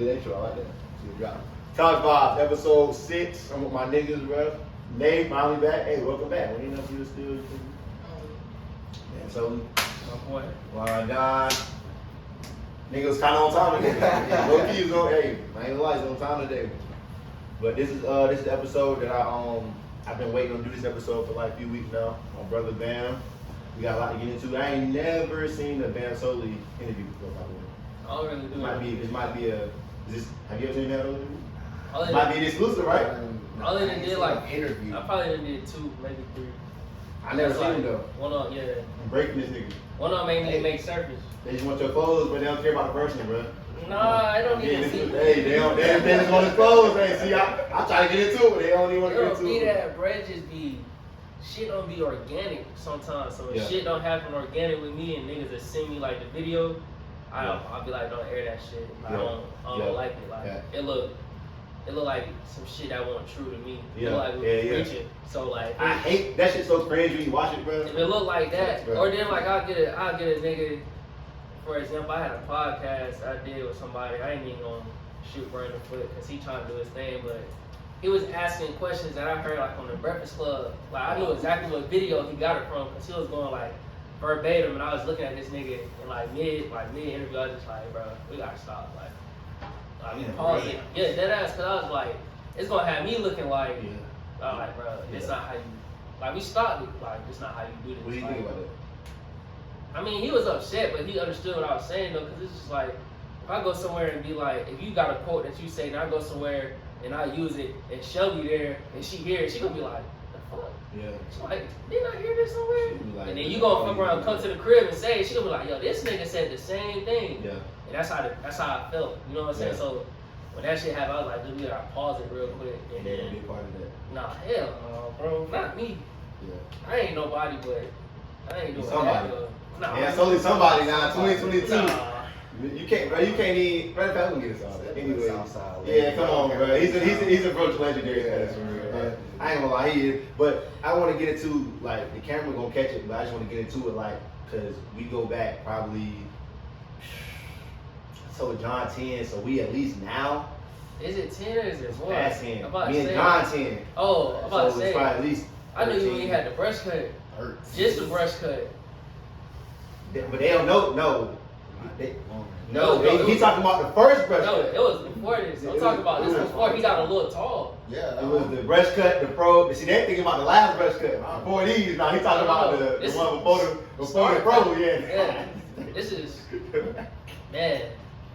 Good intro, I like that. Good job. Talk Vibes, episode 6. I'm with my niggas, bro. Nate, finally back. Hey, welcome back. We didn't know if you were still. Man, so, My boy. Don. Nigga was kind of on time today. Low key was on. Hey, I ain't gonna lie, he's on time today. But this is the episode that I've been waiting on to do this episode for like a few weeks now. My brother Bam. We got a lot to get into. I ain't never seen a Bam Soley interview before, by the way. I don't really do This might be a. Have you ever seen that interview? it. Might be an exclusive, right? I only done did like interview. I probably done did 2, maybe 3. I never seen like, him though. One on, yeah. I'm breaking this nigga. One on made me make surface. They just want your clothes, but they don't care about the person, bro. Nah, I don't even see. Hey, they just want his clothes. Hey, see, I try to get into it, but they don't even want to get into it. That bread just be shit don't be organic sometimes. So if shit don't happen organic with me and niggas that send me like the video, I'll be like, don't air that shit. I don't like it. Like it look like some shit that wasn't true to me. It look like we was preaching. So like I hate that shit so cringe when you watch it, bro. If it look like that, or then like I'll get a nigga. For example, I had a podcast I did with somebody. I ain't even gonna shoot Brandon foot because he trying to do his thing, but he was asking questions that I heard like on the Breakfast Club. Like I knew exactly what video he got it from because he was going like verbatim, and I was looking at this nigga and like mid interview, I was just like, bro, we gotta stop. Like pause it. Yeah, dead ass, because I was like, it's gonna have me looking like, I'm like, bro, it's not how you, like we stopped it. Like it's not how you do this. What do you think about it? I mean, he was upset, but he understood what I was saying though, because it's just like, if I go somewhere and be like, if you got a quote that you say, and I go somewhere and I use it, and Shelby there, and she hear it, she gonna be like, the fuck? Yeah. She's like, didn't I hear this somewhere? Like, and then you gonna fuck around, come to the crib and say it, she gonna be like, yo, this nigga said the same thing. Yeah. And that's how I felt, you know what I'm saying? So when that shit happened, I was like, dude, we gotta pause it real quick. And then, be a part of that. nah, hell no, bro, not me. Yeah. I ain't nobody, but I ain't doing somebody. that. Nah, Yeah, it's only somebody now. 2022. Nah. You can't, bro. You can't even. Matter of fact, we can get us out. Anyway. Southside, Yeah, come on, bro. He's approaching legendary status for real. Yeah. I ain't gonna lie, he is. But I want to get into like the camera gonna catch it, but I just want to get into it like because we go back probably. So John 10, so we at least now. Is it 10 or is it more? Past 10. I'm about to Me and say. John 10. Oh, I'm about So to it's say. probably at least. I knew you 13. when you had the brush cut. Hurts. Just the brush cut. But they don't know. No. He was- talking about the first brush No, cut. it was before this. I'm talking about this before he got a little tall. Yeah. It was the brush cut, the pro. See, they thinking about the last brush cut. Before these, now he talking about the one before the pro. Yeah. This is, man.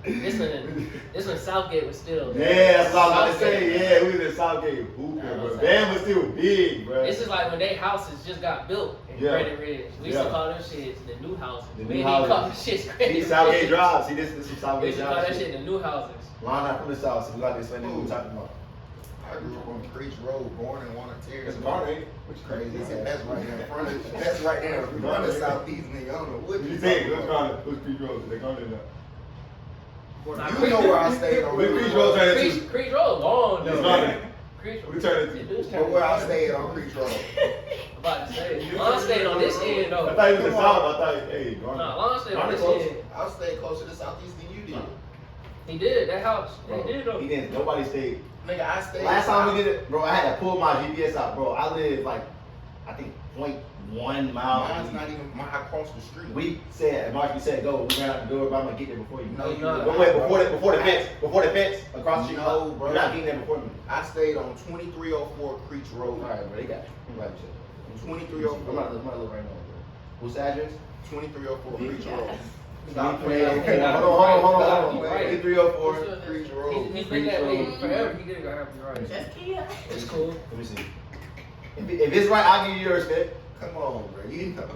This when Southgate was still. Yeah, that's what I was about to say. Yeah, we was in Southgate hooping, bro. Bam was still big, bro. This is like when they houses just got built in Credit Ridge. We used to call them shits the new houses. The We new didn't even call them houses. shits Credit See, Ridge. Southgate Drive. See, this is some We Southgate used to call Drive that shit. shit the new houses. Line not from the South, so we got to explain what we're talking about. I grew up on Creech Road, born in Wanna-Terre. It's hard, ain't it? Which crazy. That's right there in front of. That's right there in front of Southeast nigga. I don't know what You you think? talking about. What's Creek Road? They calling it that. You know where I stayed on Where Creech Creech Road Road. turned into? Creech Road long It's though. not. Creech We turned It into. do turn But where I into- stayed on Creech Road. I'm about to say. Lon stayed on this end I though. thought he was in the South. I thought, hey, Garner. Nah, Lon stayed on Garner this close. end. I stayed closer to Southeast than you did. He did that house. Bro, He did though. He didn't. Nobody stayed. Nigga, I stayed. Last time we did it, bro, I had to pull my GPS out, bro. I live like, I think 0.1 mile. Mine's not even across the street. We said, Mark, we said go. We ran out the door, but I'm gonna get there before you. No, you No. But wait, before the fence, across the street. No, bro. You're not getting there before me. I stayed on 2304 Creech Road. All right, bro, they got you. I'm glad you said that. 2304. I'm not looking right now, bro. What's the address? 2304 Creech Road. Stop playing. playing. Hold on. Right. 2304. Creech Road. He's been that way forever. He did it right. It's cool. Let me see. If it's right, I'll give you your respect. Come on, bro. You know.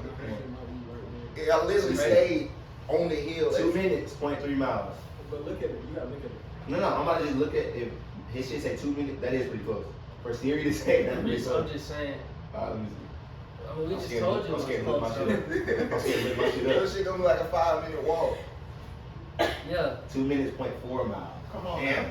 Yeah, I literally stayed on the hill. 2 minutes, 0.3 miles. But look at it. You gotta look at it. No, I'm about to just look at if his shit say 2 minutes. That is pretty close. For Siri to say that's pretty I'm close. just saying. Let me see. I mean, we I'm just scared told to- you. I'm scared to it look was my close, shit up. I'm scared to look my shit That up. shit gonna be like a 5-minute walk. so- Yeah. 2 minutes, 0.4 miles. Come on. Damn.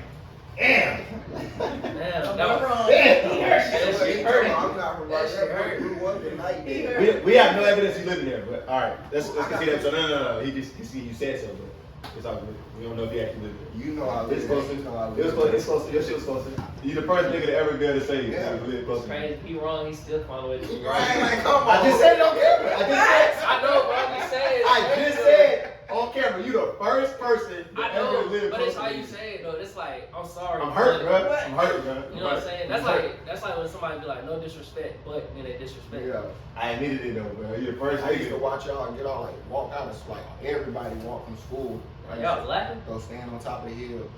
Damn. That was. Damn. Shit hurt. I'm not from right That shit there. hurt. Grew up the night there. We have no evidence you living there, but all right, let's continue that. So no. He see you said so, but It's all good. We don't know if he actually lived there. You know I live It's there. closer. You know I live It was there. close. It's closer. Your shit was closer. You the first nigga to ever be able to say Yeah. you live closer. Crazy. If he wrong, he still find a way to be wrong. Right, like, come on. I just said it on camera. I just said. I know, bro. I'm just saying. I just said on camera. You the first person I that ever know, lived but closer it's how to you me. say it though. It's like I'm sorry. I'm hurt, but- bro. I'm hurt, bro. You know what I'm saying? That's like when somebody be like, no disrespect, but then they disrespect. Yeah. I admitted it though, bro. You the first I used to nigga. watch y'all get all like walk out. It's like everybody walk from school. Like, y'all was laughing? Go stand on top of the hill.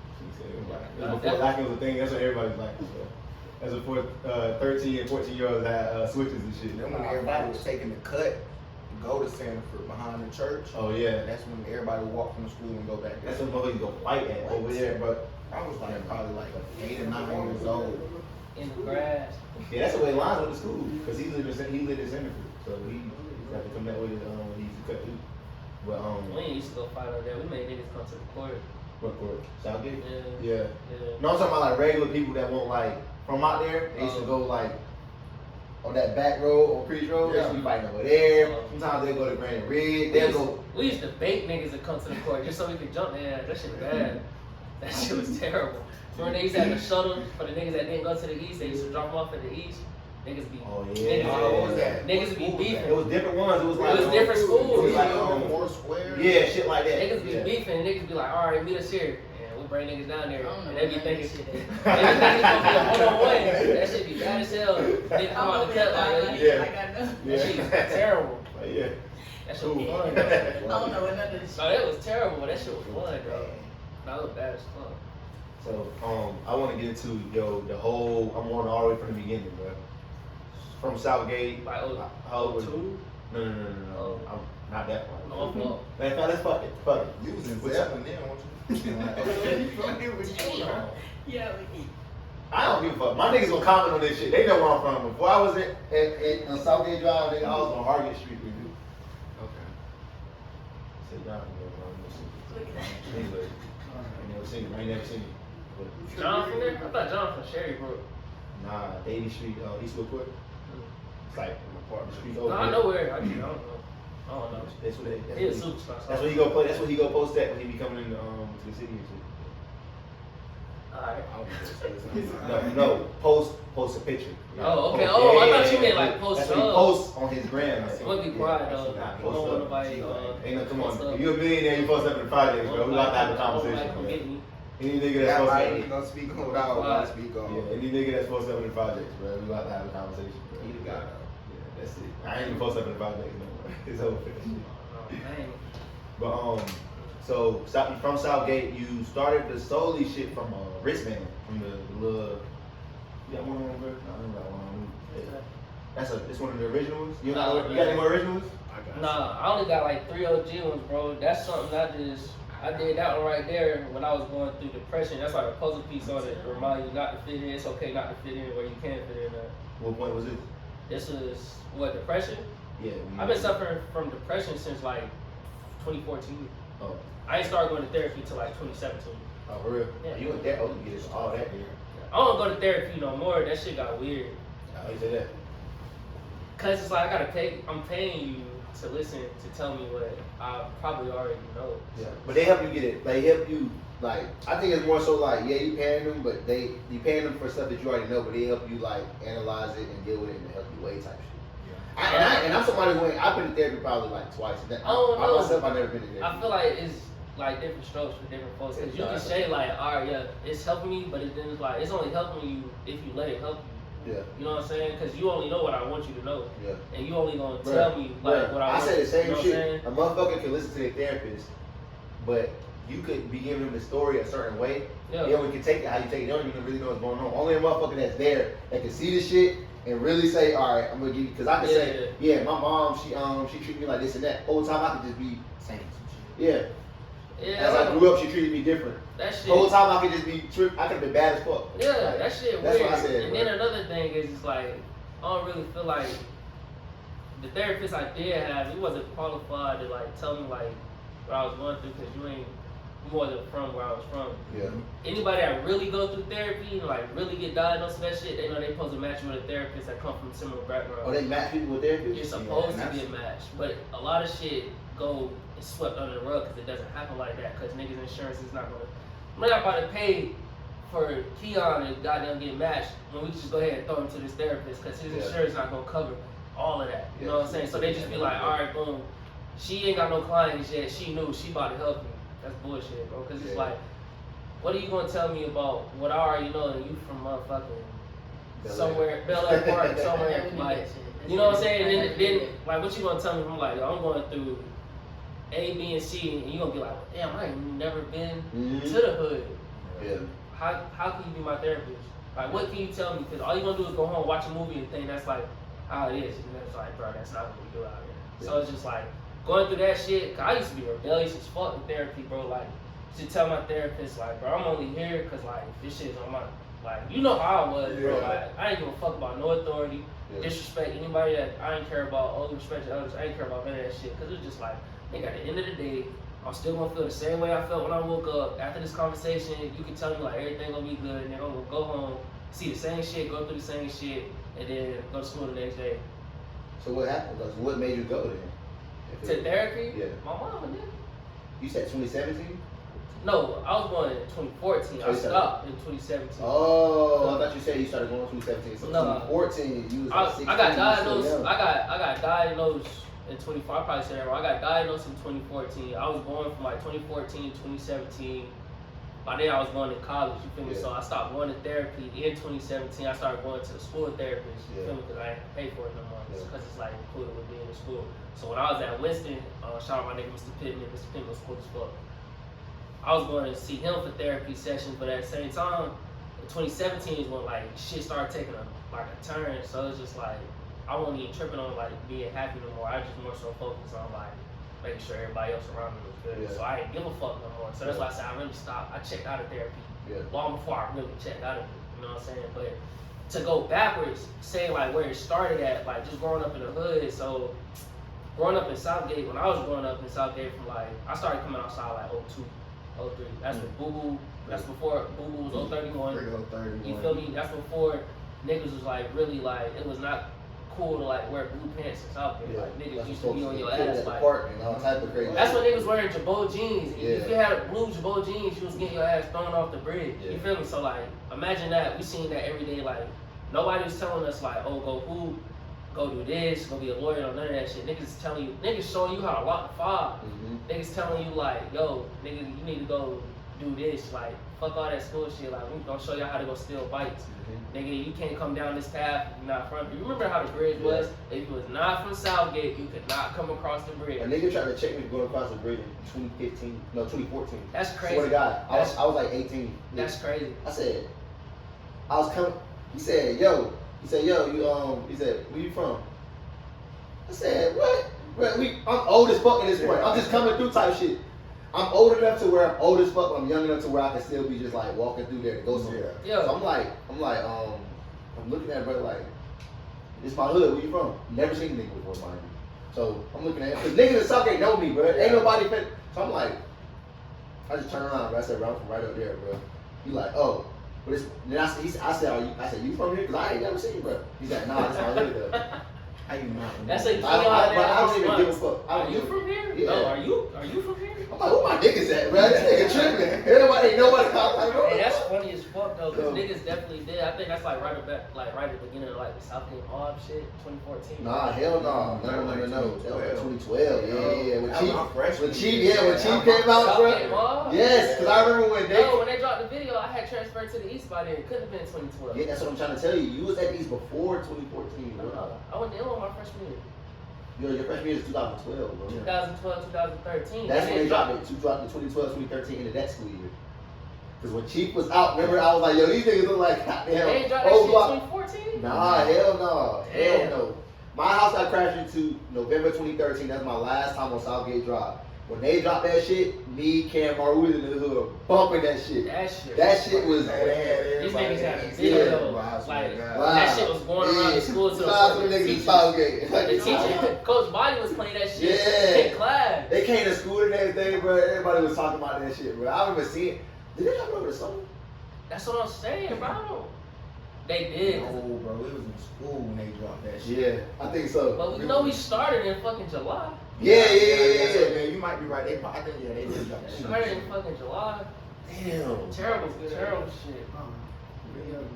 Before lacking was a thing, that's what everybody's like. That's before 13 and 14-year-olds had switches and shit. Then when everybody was taking the cut to go to Sanford behind the church, Oh yeah. that's when everybody would walk from school and go back. That's when motherfuckers go fight at over there, bro. I was like probably like 8 or 9 years old. In the grass. Yeah, that's the way Lines went to school. Cause he lived in Sanford, so he had to come that way when he used to cut through. But We ain't used to go fight over there. We made niggas come to the court. what court? Southgate? Yeah. Yeah. Yeah. No, I'm talking about like regular people that won't like from out there. They used to go like on that back road on Creek Road. They used to be fighting over there. Sometimes they go to Granite Ridge. They'll go. We used to bait niggas to come to the court just so we could jump their ass. That shit bad. That shit was terrible. Remember they used to have the shuttle for the niggas that didn't go to the east. They used to drop them off at the east. Niggas be. Oh yeah. What was that? Niggas be beefing. It was different ones. It was like different schools. It was like More square. yeah, shit like that. Niggas be Yeah. beefing and niggas be like, alright, meet us here. And we'll bring niggas down there. I don't know And they be what thinking that shit. shit is. They be thinking it's gonna be a one-on-one. That shit be bad as hell. Nigga come out the cut like, Yeah. Like I know. that shit is terrible. Like, yeah. That shit was fun. I don't know what none of this No, that was terrible, but that shit was fun, though. That was bad as fuck. So, I want to get into the whole. I'm going all the way from the beginning, bro. From Southgate. Like, How old was you? two? No. I'm not that far. Oh, fuck. Man, let's fuck it. Fuck it. You was in What's Zeppelin then, weren't you? Yeah, we I don't give a fuck. My niggas gonna comment on this shit. They know where I'm from. Before I was on Southgate Drive, nigga, I was on Hargate Street with you. Okay. Sit down, bro. look at that. Anyway, I never seen it. I ain't never seen it. But, John from there? I thought John from Sherrybrook. nah, 80th Street, Eastwood Court. It's like the street No, over I there. know where. I don't know. I don't know. That's what they. He a superstar. That's what he go play. That's what he go post at when he be coming in to the city and shit. Alright. No, post a picture. Oh, okay. Post- Oh, I yeah, thought you meant yeah, like post That's what he up. posts on his gram. Like, I'm gonna be quiet yeah, though. nah, I don't post want up. nobody. Ain't no, come post on. up. If you a millionaire, you post up in the projects, bro. We about to have a conversation, Come bro. get me. Any nigga that's That supposed might to be gonna speak on what I was gonna speak on. yeah, any nigga that's supposed up in the projects, bro. We about to have a conversation, bro. He the guy. Yeah, that's it. I ain't even post up in the projects no more. It's over. Oh, dang. But so from Southgate, you started the Soley shit from wristband, from the little. You got one on, bro? No, I don't got one on. Yeah. It's one of the original ones. You got any more original ones? Nah, I only got like 3 OG ones, bro. That's something I did that one right there when I was going through depression. That's like a puzzle piece on it. Remind you not to fit in. It's okay not to fit in where you can fit in at. What point was it? This is what, depression? Yeah. I've been suffering from depression since like 2014. Oh, I ain't started going to therapy till like 2017. for real? Yeah. You went there? Oh, you get all that there. I don't go to therapy no more. That shit got weird. How you say that? Cause it's like I'm paying you to listen to tell me what I probably already know. Yeah. But they help you get it. They help you. Like, I think it's more so like, yeah, you paying them, but you paying them for stuff that you already know, but they help you like analyze it and deal with it and help you weigh type shit. And I'm somebody who I've been to therapy probably like twice. I don't By know. myself, I've never been to therapy. I feel like it's like different strokes for different folks. Cause you can say like, alright, yeah, it's helping me, but then it's like it's only helping you if you let it help you. Yeah. You know what I'm saying? Cause you only know what I want you to know, Yeah. and you only gonna tell me like Bruh, what I want. say the same you know what I'm shit. saying? A motherfucker can listen to their therapist, but you could be giving them the story a certain way. Yeah. They only can take it how you take it. They don't even really know what's going on. Only a motherfucker that's there that can see the shit and really say, all right, I'm gonna give you. Because I can say, yeah, my mom, she treated me like this and that. Whole time I could just be saying some shit. Yeah. Yeah, As I grew up, she treated me different. that shit. The whole time I could just be I could have been bad as fuck. Yeah, Like, that shit that's weird. what I said, And bro. then another thing is, it's like I don't really feel like the therapist I did have, he wasn't qualified to like tell me like what I was going through because you wasn't from where I was from. Yeah. Anybody that really go through therapy and like really get diagnosed with that shit, they know they supposed to match you with a therapist that come from similar background. Oh, they match people with therapists? You're supposed to be a match, but a lot of shit go it's swept under the rug because it doesn't happen like that. Because niggas' insurance is not gonna. We're not about to pay for Keon to goddamn get matched when we just go ahead and throw him to this therapist because his insurance is not gonna cover all of that. You know what I'm saying? So they just be like, all right, boom. She ain't got no clients yet. She knew she about to help me. That's bullshit, bro. Because it's like, what are you gonna tell me about what I already know and you from motherfucking somewhere, Bel Air Park, somewhere like, you know what I'm saying? And then like, what you gonna tell me? I'm like, yo, I'm going through A, B, and C, and you gonna be like, damn, I ain't never been to the hood. Yeah. How can you be my therapist? Like, what can you tell me? Because all you gonna do is go home, watch a movie, and think that's like how it is. And it's like, bro, that's not what we do out here. Yeah. So it's just like going through that shit. Cause I used to be rebellious as fuck with therapy, bro. Like, to tell my therapist, like, bro, I'm only here because like this shit is on my. Like, you know how I was, bro. Like, I ain't give a fuck about no authority, disrespect anybody that I ain't care about, or respect to others. I ain't care about none of that shit. Because it's just like, nigga, at the end of the day, I'm still gonna feel the same way I felt when I woke up. After this conversation, you can tell me, like, everything gonna be good, and then I'm gonna go home, see the same shit, go through the same shit, and then go to school the next day. So what happened? What made you go then? To therapy? Yeah. My mama did. You said 2017? No, I was going in 2014. I stopped in 2017. Oh, I thought you said you started going in 2017. So No. 2014, you was like 16. I got diagnosed. I got diagnosed in 24. I probably said that wrong. I got diagnosed in 2014. I was going from like 2014 to 2017. By then I was going to college. You feel me? So I stopped going to therapy in 2017. I started going to the school therapist. You feel me? Because I didn't pay for it no more. Because it's like included with being in school. So when I was at Winston, shout out my nigga Mr. Pittman. Mr. Pittman was cool as fuck. I was going to see him for therapy sessions, but at the same time, 2017 is when like shit started taking a turn. So it's just like I wasn't even tripping on like being happy no more. I just more so focused on like making sure everybody else around me was good. So I didn't give a fuck no more. So that's why I said I really stopped. I checked out of therapy long before I really checked out of it. You know what I'm saying? But to go backwards, saying like where it started at, like just growing up in the hood. So growing up in Southgate, when I was growing up in Southgate, from like I started coming outside like 02. 03. That's when Boo Boo. That's before Boo Boo was 031. You feel me? That's before niggas was like really like it was not cool to like wear blue pants in Southgate. Like niggas used to be on your ass like. And all type of crazy. That's when niggas wearing Jabot jeans. If you had a blue Jabot jeans, you was getting your ass thrown off the bridge. You feel me? So like imagine that we seen that every day. Like nobody was telling us like, oh, go hoop, go do this, go be a lawyer, or none of that shit. Niggas telling you, niggas showing you how to lock the fob. Niggas telling you like, yo, nigga, you need to go do this. Like, fuck all that school shit. Like, we gonna show you how to go steal bikes. Nigga, you can't come down this path if you're not from. You remember how the bridge was? If you was not from Southgate, you could not come across the bridge. A nigga tried to check me going across the bridge in 2014. That's crazy. Swear to God, I was like 18. That's crazy. I said, I was coming. He said, yo, you he said, where you from? I said, what? I'm old as fuck at this point. I'm just coming through type shit. I'm old enough to where I'm old as fuck, but I'm young enough to where I can still be just like walking through there to go somewhere. Yeah. So I'm looking at it, brother, like, this my hood, where you from? Never seen a nigga before, mind you. So I'm looking at it, cause niggas in Southgate know me, bro. Ain't nobody fit. So I'm like, I just turn around, bro. I said, bro, I'm from right up there, bro. He like, oh. But then I said, you from here? Cause I ain't never seen you, bro. He's like, nah, this my hood, though. How you not? That's a I don't even give a fuck. Are you from here? Yeah. No, are you from here? I'm like, who my niggas at, bro? This nigga tripping. Ain't nobody. Hey, that's funny as fuck though, cause niggas definitely did. I think that's like right at the beginning of like the Southgate mob shit, 2014. Nah, hell no. No. That was 2012. Yeah. When Chief came out, Southgate bro. mob? Yes, cause I remember when they dropped the video, I had transferred to the East by then. It couldn't have been 2012. Yeah, that's what I'm trying to tell you. You was at the East before 2014, bro. I went to Illinois my freshman year. Your freshman year is 2012, bro. 2012, 2013. That's when they dropped it. You dropped the 2012, 2013 into that school year. Because when Chief was out, remember, I was like, yo, these niggas look like goddamn. They ain't dropped that shit in 2014? Nah, hell no. Damn. Hell no. My house got crashed into November 2013. That's my last time on Southgate Drive. When they dropped that shit, me, Cam, we was in the hood bumping that shit. That shit was. These niggas had a video. Like, that shit was going around the school to the teacher. Coach Body was playing that shit in class. They came to school and everything, bro. Everybody was talking about that shit, bro. I remember seeing. Did they drop it over the summer? That's what I'm saying, bro. They did. No, bro. It was in school when they dropped that shit. Yeah, I think so. But we know we started in fucking July. Yeah, you might be right. They, I think, yeah, they did drop that shit. Started in fucking July. Damn. Terrible shit.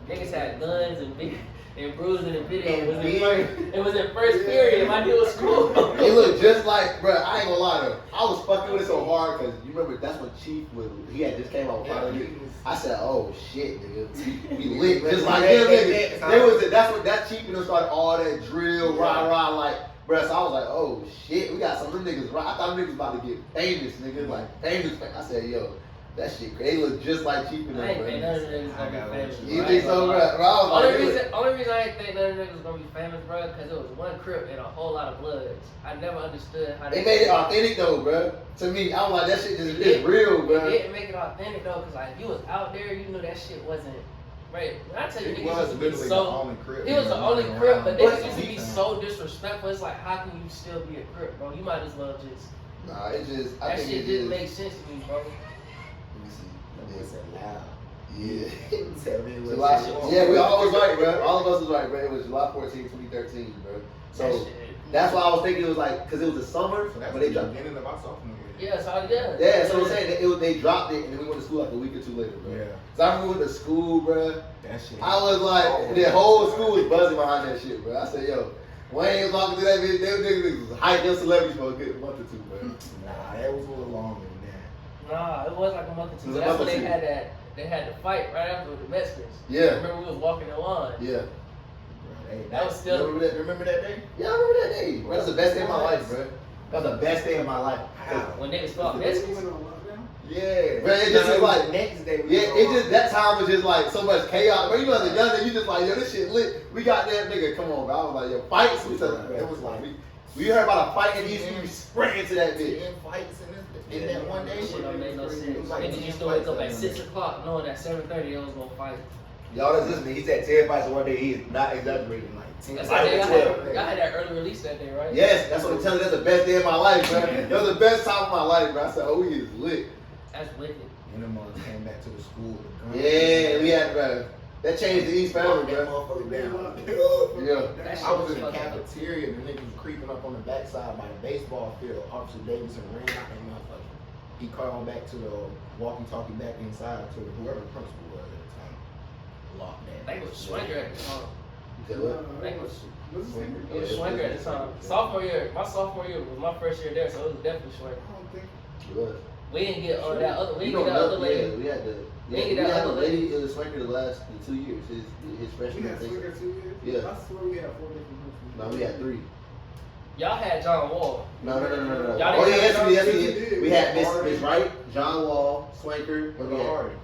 Niggas had guns and bruising in the video. It was in first period. My deal was school. It looked just like, bro. I ain't gonna lie to you. I was fucking with it so hard because you remember that's when Chief was. He had just came out with Final Year. I said, "Oh shit, nigga, we lit just like him, nigga." That's Chief when they started all that drill, rah, like, bro. So I was like, "Oh shit, we got some of them niggas right." I thought them niggas about to get famous, nigga, like famous. I said, "Yo." That shit, they look just like Chief and them. I ain't think none of them niggas gonna be famous. You think so, bro? Only reason I ain't think none of them niggas was gonna be famous, bro, because it was one Crip and a whole lot of Bloods. I never understood how they made it authentic though, bro. To me, I'm like that shit just is real, bro. They didn't make it authentic though, because like if you was out there, you knew that shit wasn't. Right, when I tell you, niggas used to be so. He was the only Crip, but niggas used to be so disrespectful. It's like, how can you still be a Crip, bro? You might as well just. Nah, it just. That shit didn't make sense to me, bro. It said loud. Yeah. July. Yeah, we all was right, bro. All of us was right, bro. It was July 14, 2013, bro. So that's why I was thinking it was like, because it was the summer, So that's but they dropped. beginning of our sophomore year. Yeah, so yeah. Yeah, so I'm saying they dropped it, and then we went to school like a week or two later, bro. Yeah. So I remember we went to school, bro. That shit. I was like, the whole school was buzzing behind that shit, bro. I said, yo, Wayne was walking through that bitch. Them niggas was hyped up celebrities for a good month or two, bro. Nah, that was a little longer than that. Nah, it was like a month or two. It was a That's month when or they two. had that. They had the fight right after with the Mexicans. Yeah. Remember we was walking in line. Yeah. That was still. Remember that day? Yeah, I remember that day. Bro, that was the best day of my life, bro. That was the best day of my life. When niggas fought Mexicans. Yeah. Bro, it just was like, next day. yeah, it just, that time was just like so much chaos. But you know, as a young nigga, you just like, yo, this shit lit. We got that nigga, come on, bro. I was like, yo, fights. It was like, we heard about a fight and we sprinting to that bitch. 10 fights in that one day. Shit don't make no sense. It was like Niggas 10 used to wake up at fights. 6 o'clock knowing that 7:30 they was gonna fight. Y'all that's listening, he said 10 fights in one day. He is not exaggerating. Like 10 That's fights how in 12. y'all had that early release that day, right? Yes, that's what I'm telling you. That's the best day of my life, bro. That was the best time of my life, bro. I said, oh, we is lit. That's wicked. And them motherfuckers came back to the school. Yeah, we had, bro. That changed the East forever, That bro. motherfucker down. Yeah. That shit I was in the fucking dope. cafeteria, the niggas was creeping up on the backside by the baseball field. Officer Davidson ran out that motherfucker. He called back to the walkie-talkie back inside to whoever the principal was at the time. Locked that. They was Schwenker at the time. You said what? They was. Schwenker. It was Schwenker at the time. Sophomore year, my sophomore year was my first year there, so it was definitely Schwenker. It was. We didn't get that other. We You didn't know, get that other lady. yeah, we had the. We Yeah, didn't we get that had the other lady in the Swanker the last 2 years. His freshman. I think. Yeah. I swear we had 4 different principals. No, we had 3. Y'all had John Wall. No. Y'all Oh didn't yeah, have yes, John? we did. We had Miss Wright, John Wall, Swanker, and we had. Hardy.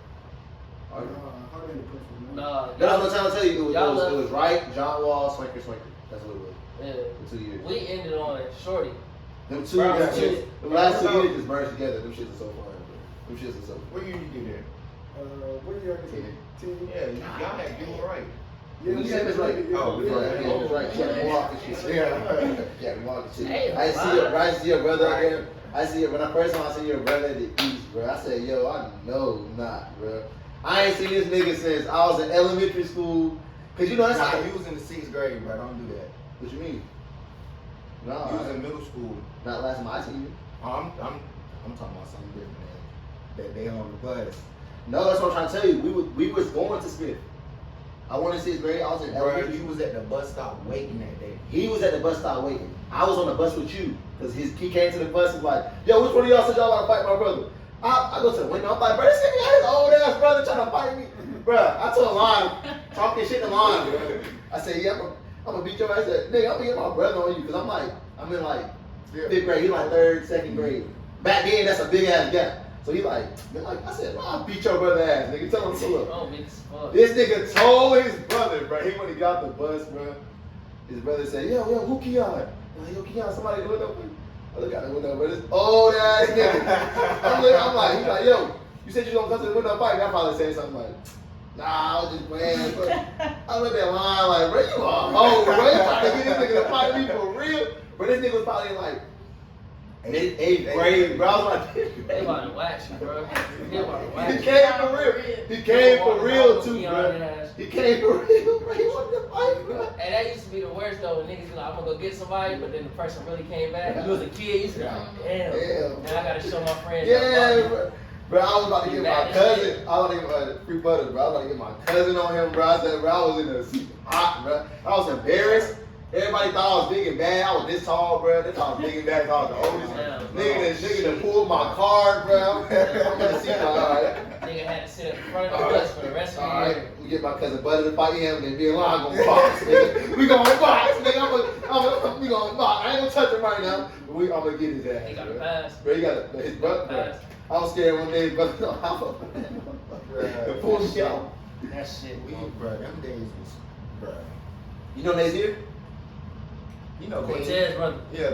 Hardy. Harder than the principal. Nah. That's what I'm trying to tell you. Y'all It was Wright, John Wall, Swanker. That's what it was. Yeah. For 2 years. We ended on Shorty. Them Brown years, shit. the last 2 years just merged together. Them shits are so fun, bro. Them shits are so fun. What year you get there? What year is it? 10. Yeah, y'all had you were right. Yeah, We we said had it's right. Oh, Yeah, it's right. She had to walk and shit. Yeah. Yeah, walk and shit. Hey, I see your brother out there. I see it when I first time I see your brother at the East, bro. I said, yo, I know not, bro. I ain't seen this nigga since I was in elementary school. Cause you know that's Nah, how you was in the 6th grade, bro. Don't do that. What you mean? No, You was in middle school. not last time I seen you. I'm talking about something different, man. That they on the bus. No, that's what I'm trying to tell you. We was going to Smith. I went in 6th grade. I was in Bro, elementary. you was at the bus stop waiting that day. He was at the bus stop waiting. I was on the bus with you. Cause he came to the bus and was like, yo, which one of y'all said y'all want to fight my brother? I go to the window. I'm like, bro, this nigga got his old ass brother trying to fight me. Bro, I told Lon, talking shit to Lon, bro. I said, yeah, I'm gonna beat your ass. I said, nigga, I'm gonna get my brother on you. Cause I'm in like 5th grade. He like 3rd, 2nd grade. Back then, that's a big ass gap. So he like, I said, well, I'll beat your brother ass, nigga. Tell him to pull up. Oh, big as fuck. This nigga told his brother, bro. He when he got the bus, bro. His brother said, yo, who Keon? I'm like, yo, Keon, somebody look up. I look out the window, bro. This old ass nigga. I'm like, he's like, yo, you said you gonna come to the window fight. And I probably say something like, nah, I was just playing. But I looked at line like, bro, you a hoe, bro. You trying to get this nigga to fight me for real? But this nigga was probably in like 8th grade, bro. I was like, They about to wax you, bro. They about to wax he you. came for real. He came for real too, He bro. on his ass. He came for real, bro. He wanted to fight, bro. And that used to be the worst though. When niggas be like, I'm gonna go get somebody, but then the person really came back. You was a kid, you used to be like, damn. Damn. Now I gotta show my friends. Yeah, bro. Bro, I was about to get my Imagine cousin. I was about to get my free butter, bro. I was about to get my cousin on him, bro. I said, bro, I was in the seat hot, bro. I was embarrassed. Everybody thought I was big and bad. I was this tall, bro. They thought I was big and bad. I was the oldest. Damn, Nigga that pulled my card, bro. I'm in the seat, alright. Nigga had to sit in front of the bus for the rest of the year. Alright, we get my cousin Butter to fight him, and me and Lon gonna box, nigga. We gonna box, nigga. We gonna box. I ain't gonna touch him right now, but I'm gonna get his ass. He got a bro. pass. Bro, he got his brother. Bro. I was scared one day, but pull me out. That shit. Bro, them days was, bro. You know Nate's here? You know, Cortez, brother. Yeah.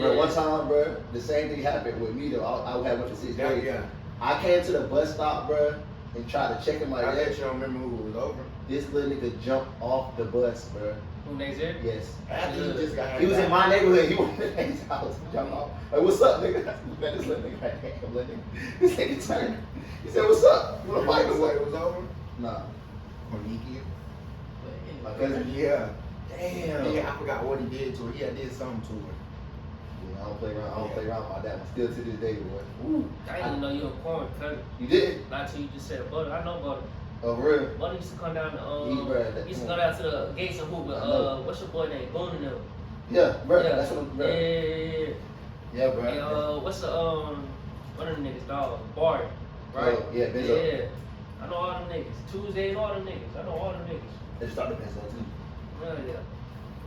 Bro, one time, bro, the same thing happened with me though. I had went to 6th grade. Yeah. I came to the bus stop, bro, and tried to check him like I that. bet you don't remember who was over. This little nigga jumped off the bus, bro. Who next year? Yes. After he just got He was in my neighborhood. He went to his house. Jumped off. Like, what's up, nigga? Man, this little nigga right there. This nigga turned. He said, what's up? You wanna fight Before or it what? was over. Nah. Cornikia. My cousin. Yeah. Damn. Yeah, I forgot what he did to her. He had did something to her. Yeah, I don't play around. I don't play around about that one. Still to this day, boy. Ooh, I didn't even know you were corn, cousin. You didn't? Not till you just said butter. I know butter. Oh, for real? Butter used to come down to used to go down to the gates and hoop with I know. what's your boy name? Boone and them. Yeah, bro. Yeah. That's what I'm, bro. Yeah. Yeah, bro. And, what's the one of them niggas dog? Bart. Right? Oh, yeah, Benzo. Yeah. I know all them niggas. Tuesday and all them niggas. I know all them niggas. They just started Benzo too. Yeah.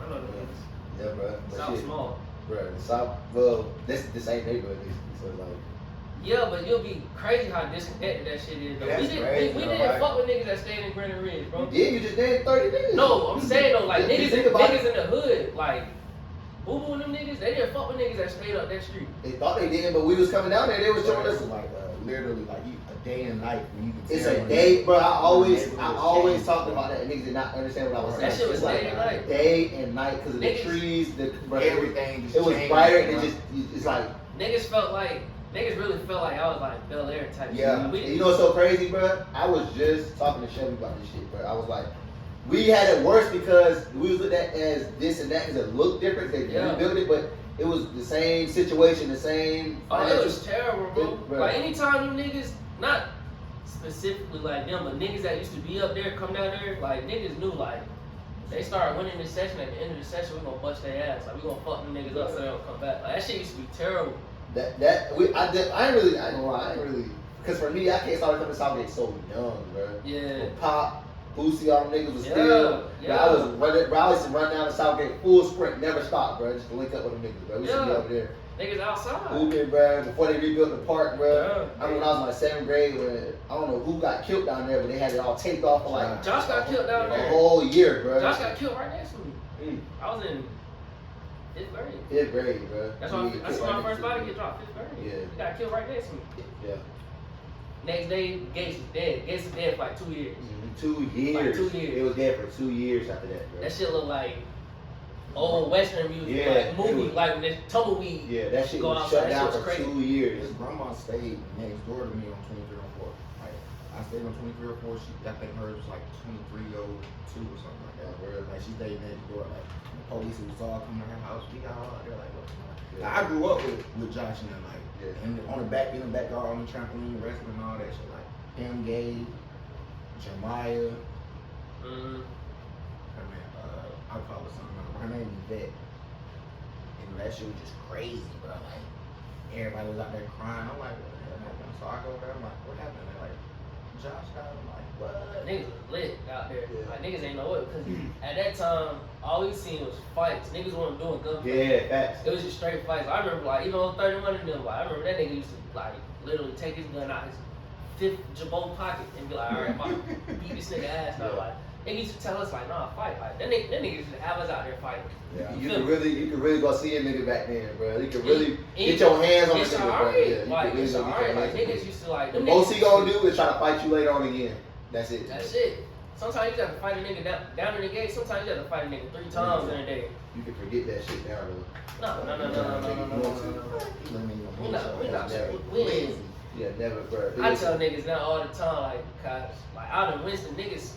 I know them niggas. Yeah, bro. But South shit, small. bro. The South. Well, this ain't neighborhood. So it's like. Yeah, but you'll be crazy how disconnected that shit is. Though. That's We didn't, crazy, we though, didn't right? fuck with niggas that stayed in Granite Ridge, bro. Yeah, you just named 30 niggas. No, I'm saying though, like Yeah, you niggas, think about niggas it. in the hood, like Boo Boo and them niggas, they didn't fuck with niggas that stayed up that street. They thought they did, but we was coming down there. They was showing It us. was like literally like a day and night when you could It's tell a when day, bro. I always changed. talked about that. And niggas did not understand what I was saying. That shit was It's like day and night. day and night because of the Niggas- trees. Bro, Everything just It was changed, brighter. And bro. just it's like Niggas really felt like I was like Bel Air type yeah. shit. And you know what's so crazy, bro? I was just talking to Shelby about this shit, bro. I was like, we had it worse because we was looked at as this and that because it looked different. They Yeah. rebuilt it, but it was the same situation, the same. Oh, it was terrible, bro. Bro. Like anytime them niggas, not specifically like them, but niggas that used to be up there, come down there, like niggas knew like they started winning this session. At the end of the session, we gonna bust their ass. Like we gonna fuck them niggas up so they don't come back. Like that shit used to be terrible. I ain't gonna lie, because for me, I can't start coming to Southgate so young, bro. Yeah. Pop, Boosie, all them niggas was Yeah, still. yeah. I was running, bro. I used to run down to Southgate full sprint, never stop, bro. Just to link up with them niggas, bro. We used to be Yeah. over there Niggas outside. hooping, bro. Before they rebuilt the park, bro. Yeah. I remember when I was in my 7th grade, when I don't know who got killed down there, but they had it all taped off for like Josh got killed down a there. whole year, bro. Josh got killed right next to me. Mm. I was in 5th grade. 5th grade, bro. That's You when get that's killed when right my first next to body you. get dropped. 5th grade. Yeah. He got killed right next to me. Yeah. Next day, Gates was dead. Gates was dead for like 2 years. 2 years. Like 2 years. It was there for 2 years after that, bro. That shit look like old Western music, Yeah, like movie, it was- like when there's tumbleweed. Yeah, that shit Go was outside, shut that down shit was for crazy. 2 years. His grandma stayed next door to me on 23 or 4. Like, I stayed on 23 or 4. I think hers was like 2302 or something like that. Where like she stayed next door. Like the police was all coming to her house. We got all out there. Like, what's going on? Yeah. Now, I grew up with Josh and them. Like, Yeah. and on the back, in the backyard, on the trampoline, wrestling and all that shit. Like him, Gabe, Jeremiah. Her name, I call her something. Her name is Yvette. And that shit was just crazy, bro. Like, everybody was out there crying. I'm like, what the hell happened? So I go over there, I'm like, what happened? They're like, Josh died. I'm like, what? Niggas was lit out there. Yeah. Like niggas ain't know what, because at that time, all we seen was fights. Niggas wasn't doing gunfights. Yeah, facts. It was just straight fights. I remember like even on 31 and them, like I remember that nigga used to like literally take his gun out his 5th jabot pocket and be like, all right, I'm about to beat this nigga ass now. Like they used to tell us like, nah, fight. Like that nigga used to have us out there fighting. Yeah, You you feel could me? really go see a nigga back then, bro. You could really It- get your hands on a It's nigga, bro. alright. Yeah, you Like could really it's go get your alright. Like hands on a niggas nigga. used to like The them most niggas he gonna used to- do is try to fight you later on again. That's it. That's it. Sometimes you just have to fight a nigga down in the gate. Sometimes you have to fight a nigga 3 times in a day. You can forget that shit down though. No. We We not. Yeah, never, bro. I tell niggas now all the time, like, cause like out in Winston, niggas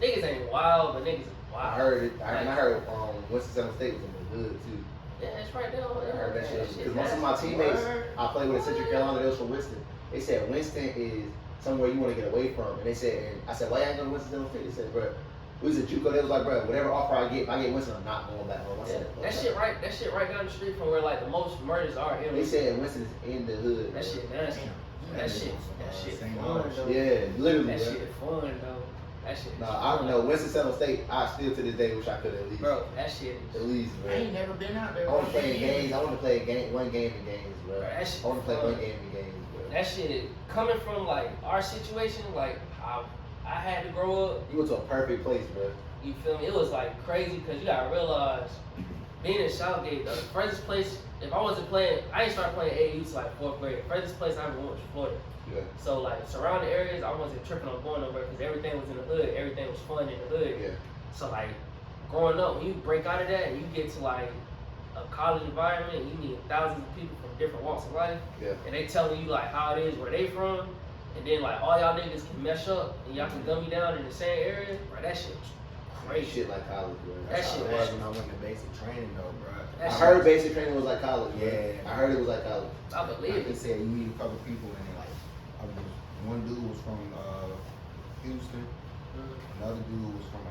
ain't wild, but niggas is wild. I heard it. I heard Winston-Salem State was in the hood too. Yeah, it's right there. I heard that shit. Because most of my teammates I played with in Central Carolina, they was from Winston. They said Winston is somewhere you want to get away from. And they said, and I said, why y'all going to Winston-Salem State? They said, bro, we was at JUCO. They was like, bro, whatever offer I get, if I get Winston, I'm not going back home. I said, that shit right down the street from where like the most murders are. They said Winston is in the hood. That shit nasty. That shit fun though. Yeah, literally. That shit fun though. That shit. Nah, I don't know. Winston-Salem State, I still to this day wish I could at least. Bro, that shit is. At least, bro. I ain't never been out there. I want to play in games. I want to play one game in games, bro. That shit I want to play fun. one game in games, bro. That shit coming from like our situation, like how I had to grow up. You went to a perfect place, bro. You feel me? It was like crazy because you gotta realize being in Southgate, the furthest place. If I wasn't playing, I ain't started playing AAU till like 4th grade. The furthest place I ever went was Florida. Yeah. So like surrounding areas, I wasn't tripping on going nowhere because everything was in the hood. Everything was fun in the hood. Yeah. So like growing up, when you break out of that and you get to like a college environment, you meet thousands of people from different walks of life, Yeah. and they telling you like how it is where they from, and then like all y'all niggas can mesh up and y'all can dummy down in the same area. Bro, that shit was crazy. Shit like college, bro. That That's shit how it was when I went to basic training though, bro. That I shit- heard basic training was like college, bro. Yeah. I heard it was like college. I believe They it. said you meet a couple people and they like, one dude was from Houston, another dude was from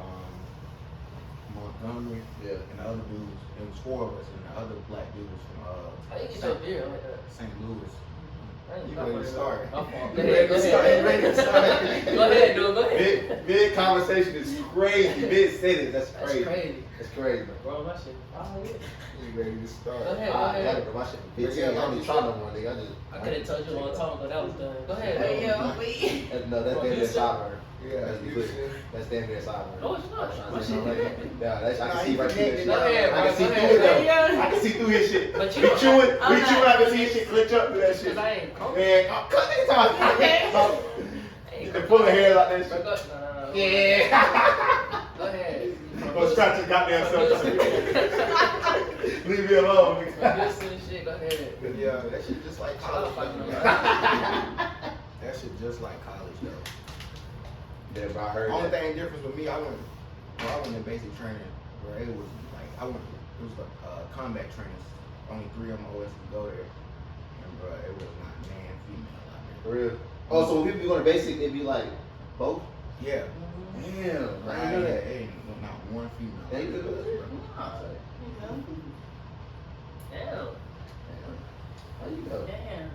Montgomery, Yeah. and the other dude, it was 4 of us, and the other black dude was from How you get your beer like that? St. Louis. I ain't You not ready to worried start? about it. You Go ready ahead, to go start? ahead. You ready to start? Go ahead, dude. Go ahead. Mid conversation is crazy. Mid sentence, that's That's crazy. crazy. That's crazy. Bro, my shit. You ready to start? Go ahead. Ah, yeah, bro, my shit 15. I don't even try no more, nigga. I could have told you a long time ago that was done. Go ahead. Hey, bro. yo, we. No, that's damn near sideburn. Yeah, That's Houston. That's damn near sideburn. No, it's not. I'm My trying to shit say good. something. Yeah, that's, I Nah, can see you right through that connected. shit. Go ahead, I can bro, see go through ahead. it though. Yeah. I can see through his shit. But you Be don't- chewing, I'm be not- chewing. I can see his shit clench up through that shit. Because I ain't cold. Man, cut niggas out. Okay. You can pull the hair like that Bro, shit. no. Yeah. Go ahead. Go scratch your goddamn self. Leave me alone. Good and shit. Go ahead. Yeah, that shit just like college. Fucking though. around. That shit just like college though. Yeah, bro, I heard Only that. thing difference with me, I went in basic training where it was like it was like combat trainers. Only 3 of my OS could go there, and bro, it was not man female out For real. Oh, so when people be going to basic, it'd be like both? there. Yeah, Damn. I right. didn't know that. Ain't not one female. Yeah, you out could there, go bro. Damn. How you know? Damn.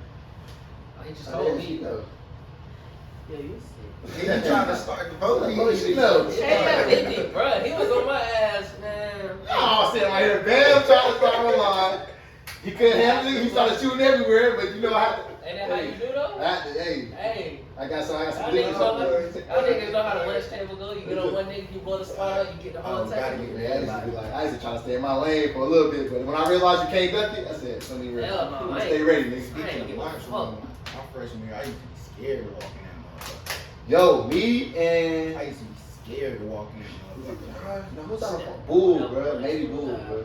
Oh, he just How told did you me. know? Yeah, you sick. He trying to start the vote. How did you know? Damn, bro, he was on my ass, man. Oh, sitting right here, Bam trying to start on the line. He couldn't handle it. He started shooting everywhere, but you know how to. Ain't that how you do though? Hey, Hey, I got some y'all liquor. niggas know how the lunch table go. You get on one nigga, you blow the spot up, you get the whole Oh, gotta table. get Man, I used to be like, I used to try to stay in my lane for a little bit, but when I realized you can't duck it, I said, let me ready. Hell no, I ain't- Stay ready, nigga. I ain't Speaking give of a lunchroom, fuck. my freshman year, I used to be scared to walk in that motherfucker. Yo, me and I used to be scared to walk in that motherfucker. no, who's on Bull, bro? Maybe Bull, bro.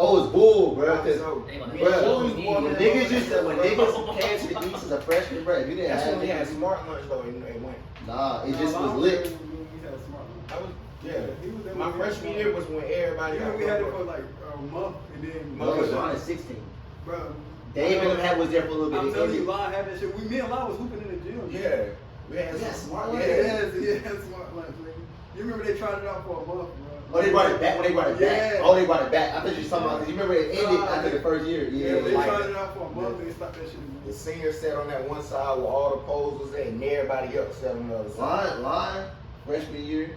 Oh, it's Bull, bro. Cause So, They gonna me hit and you. Louis walking when in niggas that used to, when motherfucker, niggas came to the East as a freshman, bro, if you didn't That's have when we had niggas, smart lunch though, and it went. nah, it just was lit. I was, He was there my when we had freshman smart year was when everybody Yeah, got we had it to for like a month, and then No, it was on at 16. bro. Dave and them had was there for a little bit. I'm They telling ended- you, Lon had that shit. Me and Lon was hooping in the gym. Yeah, we had Yeah, some smart smart lunch. lunch. Yes, smart lunch, nigga. You remember they tried it out for a month, bro? Oh, they brought it back. When they brought it back. Yeah. Oh, they brought it back. I thought you were talking about. Cause you remember it ended after the first year. Yeah, Yeah. they like- tried it out for a month and they stopped that shit. The senior sat on that one side where all the poles was at, and everybody else sat on the other side. Line freshman year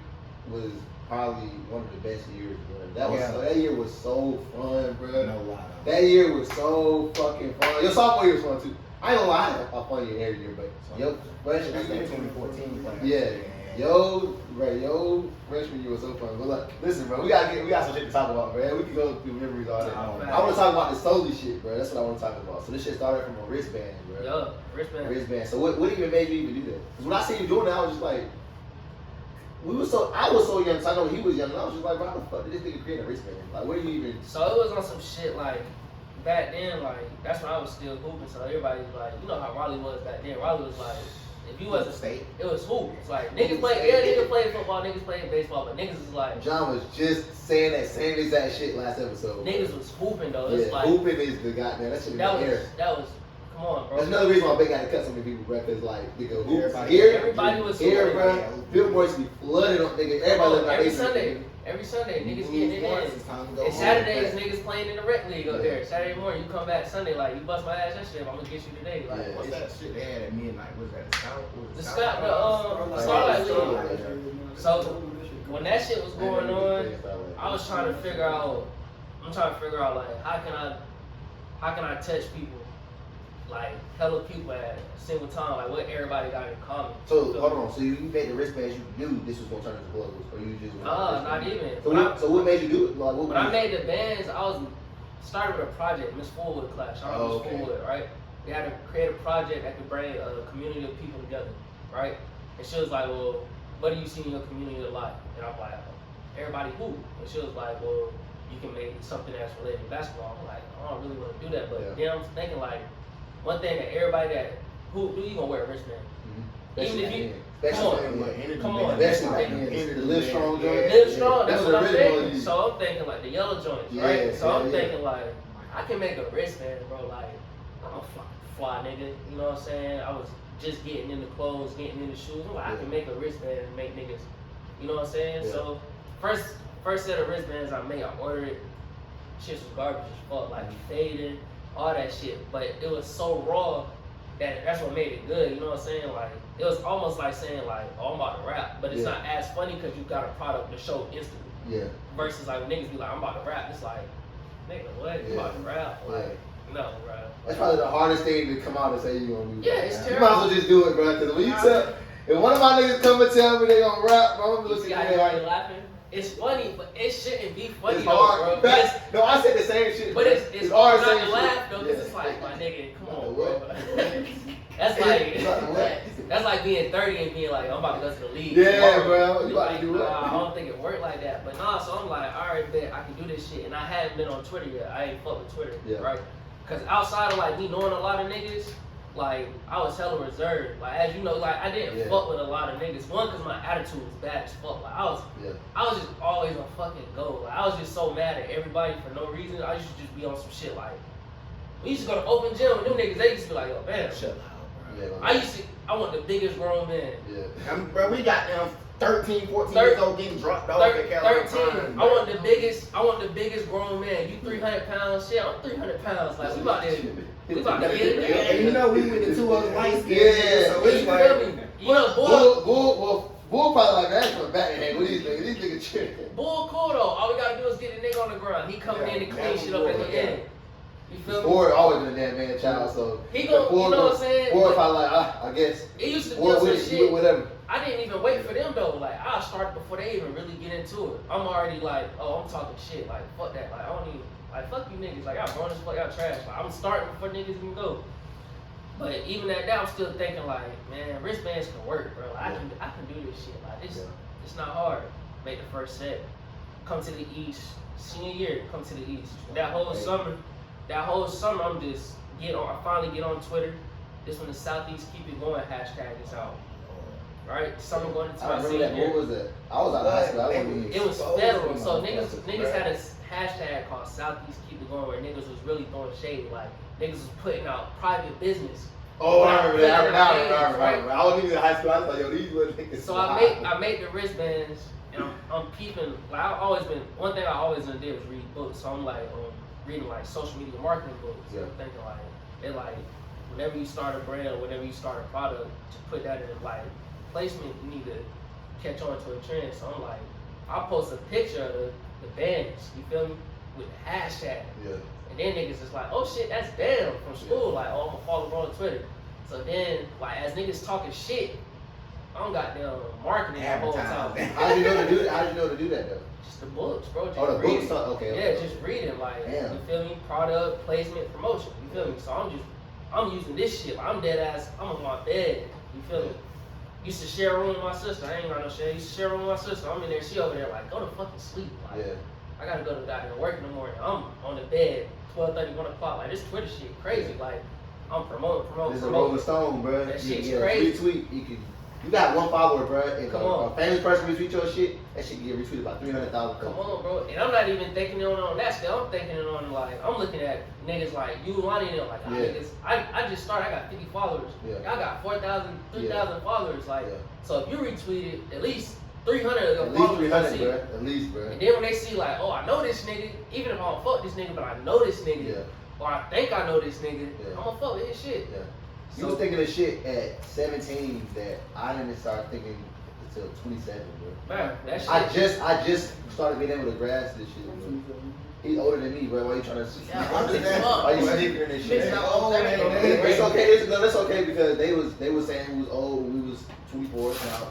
was probably one of the best years, bro. That was Yeah. that year was so fun, bro. No lie. That year was so fucking fun. Your sophomore year was fun too. I ain't gonna lie, I had a fun year every year, but yo freshman That's year, that 2014 class. yeah. Yo freshman year was so fun. But look, listen, bro, we got some shit to talk about, bro. We can go through memories all day. Oh, I want to talk about the Soley shit, bro. That's what I want to talk about. So this shit started from a wristband, bro. Yo, wristband. Wristband. So what even made you even do that? Because when I see you doing that, I was just like, I was so young, so I know he was young, and I was just like, bro, how the fuck did this nigga create a wristband? Like, where do you even? So it was on some shit like back then, like, that's when I was still hooping, so everybody was like, you know how Raleigh was back then. Raleigh was like, if you wasn't State. it was hoop. It's like niggas played football, niggas played baseball, but niggas is like John was just saying that same exact shit last episode. niggas was hooping though. It's like hooping is the goddamn that shit in the air. that was come on, bro. That's another reason why Big got to cut so many people, bro. Cause like nigga, hoops Everybody was here, hooping. bro. Billboards be flooded on nigga. Everybody Every Sunday, niggas getting it in. It's time to go And home. Saturdays, niggas playing in the rec league up there. Saturday morning, you come back Sunday, like, you bust my ass yesterday, I'm gonna get you today. Like, Yeah. What's that shit they had at midnight? Was that the Scout? The Starlight League. So, when that shit was going on, I was trying to figure out, like, how can I touch people, like, hella people at a single time, like, what everybody got in common. So hold on. So you made the wristbands. You knew this was gonna turn into gloves, or you just? Not even. So what made you do it? Like, When I made the bands, I was started with a project, Miss Forward class. Shout out Miss Forward, right? We had to create a project that could bring a community of people together, right? And she was like, well, what do you see in your community of life? And I'm like, everybody who? And she was like, well, you can make something that's related to basketball. I'm like, I don't really want to do that, but then I'm thinking like, one thing that everybody that who you gonna wear a wristband? Even if you come on, the Live Strong joint. Live Strong, that's That's what I'm the original thinking. one. So I'm thinking like the yellow joints, Yeah, right? So I'm yeah. thinking like, I can make a wristband, bro. Like, I'm a fly nigga, you know what I'm saying? I was just getting into clothes, getting into shoes. I'm like, I can make a wristband and make niggas, you know what I'm saying? Yeah. So first set of wristbands I made, I ordered it. Shit was garbage as fuck, like fading, all that shit. But it was so raw that's what made it good, you know what I'm saying? Like, it was almost like saying like, oh, I'm about to rap, but it's not as funny because you got a product to show instantly. Yeah. Versus like when niggas be like, I'm about to rap, it's like, nigga, what? You about to rap? Like, no, bro. That's probably the hardest thing to come out and say you gonna do. Yeah, it's You terrible. might as well just do it, bro. Because when you tell, if one of my niggas come and tell me they gonna rap, bro, I'm You looking see at how it you already like, laughing? It's funny, but it shouldn't be funny it's though, hard. bro. But no, I said the same shit. But it's hard not saying to laugh shit. though, because it's like, my nigga, come on, bro. What? That's It's not like, what? that's like being 30 and being like, I'm about to go to the league. Yeah, tomorrow. bro. You about to Like, do what? nah, I don't think it worked like that. But nah, so I'm like, all right, bet I can do this shit. And I hadn't been on Twitter yet. I ain't fuck with Twitter, right? Because outside of like me knowing a lot of niggas, like I was hella reserved. Like as you know, like I didn't fuck with a lot of niggas. One, because my attitude was bad as fuck. Like I was just always a fucking go. Like I was just so mad at everybody for no reason. I used to just be on some shit like, we used to go to open gym with them niggas. They used to be like, yo, man, Shut up, bro. I want the biggest grown man. Yeah. Bro, we got them 13, 14 years old getting dropped off at Carolina. 13. I want the biggest grown man. You 300 pounds, shit. I'm 300 pounds. Like we about to get it. And you know we with the two other light skins. Yeah. So it's You like, feel me? You know, Bull Bull probably like that from back in with these niggas. These niggas tripping. cool though. All we gotta do is get the nigga on the ground. He coming in and clean shit up at the end. You feel me? Ford always been a damn man child, so He gon' you know what I'm saying? Ford probably like, I guess. It used to be Ford on some with shit. whatever. I didn't even wait for them though. Like I start before they even really get into it. I'm already like, oh, I'm talking shit. Like fuck that. Like I don't even like fuck you niggas. Like y'all grown as fuck, y'all trash. Like I'm starting before niggas even go. But even at that, I'm still thinking like, man, wristbands can work, bro. Like, I can do this shit. Like it's not hard. Make the first set. Come to the East. Senior year, come to the East. That whole summer, I'm just I finally get on Twitter. This when the Southeast keep it going hashtag is out. Right? Summer going into I my remember senior that. year. What was that? I was out of high school. I wasn't even. It was federal. So niggas had a hashtag called Southeast keep it going where niggas was really throwing shade. Like niggas was putting out private business. Oh, I remember that. I remember. I wasn't even in high school. I was like, yo, these little niggas. So I made the wristbands, and I'm peeping. Like one thing I always done did was read books. So I'm like reading like social media marketing books. Yeah. I'm thinking like they're like whenever you start a brand or whenever you start a product, to put that in like placement, you need to catch on to a trend. So I'm like, I'll post a picture of the bands. You feel me? With the hashtag. Yeah. And then niggas is like, oh shit, that's Bam from school. Like, oh, I'm gonna follow bro on Twitter. So then, like, as niggas talking shit, I don't got them marketing the whole time. How did you know to do that? How did you know to do that though? Just the books, bro. Just Oh, the reading. books. Okay. Yeah, just reading. Like, Damn. you feel me? Product, placement, promotion. You feel me? So I'm using this shit. Like, I'm dead ass. I'm on my bed. You feel me? Used to share a room with my sister. I ain't got no share. Used to share a room with my sister. I'm in there. She over there like, go to fucking sleep. Like, Yeah. I gotta go to goddamn work in the morning. I'm on the bed, 12:30, 1 o'clock. Like this Twitter shit crazy. Like I'm promoting. This is a Rolling Stone, bro. That You shit's get a crazy. retweet. You got 1 follower, bro. If Come a on. famous person retweet your shit, that shit can get retweeted by 300,000. Come on, bro. And I'm not even thinking on that scale. I'm thinking on like I'm looking at niggas like you and Lonnie and them like niggas. I just started. I got 50 followers. Yeah. Y'all got 4,000, 3,000 followers. Like Yeah. so, if you retweet it, at least 300 of At your least followers 300, see bro. it. At least, bro. And then when they see like, oh, I know this nigga, even if I don't fuck this nigga, but I know this nigga, Yeah. or I think I know this nigga, Yeah. I'ma fuck with his shit. Yeah. You So- was thinking of shit at 17 that I didn't start thinking until 27, bro. Man, that shit. I just started being able to grasp this shit, bro. He's older than me, bro. Why you trying to? Yeah, I'm just asking. Why you sneakering this shit? Mixed up. old, man. It's okay. That's okay because they was saying who was old when we was 24. Now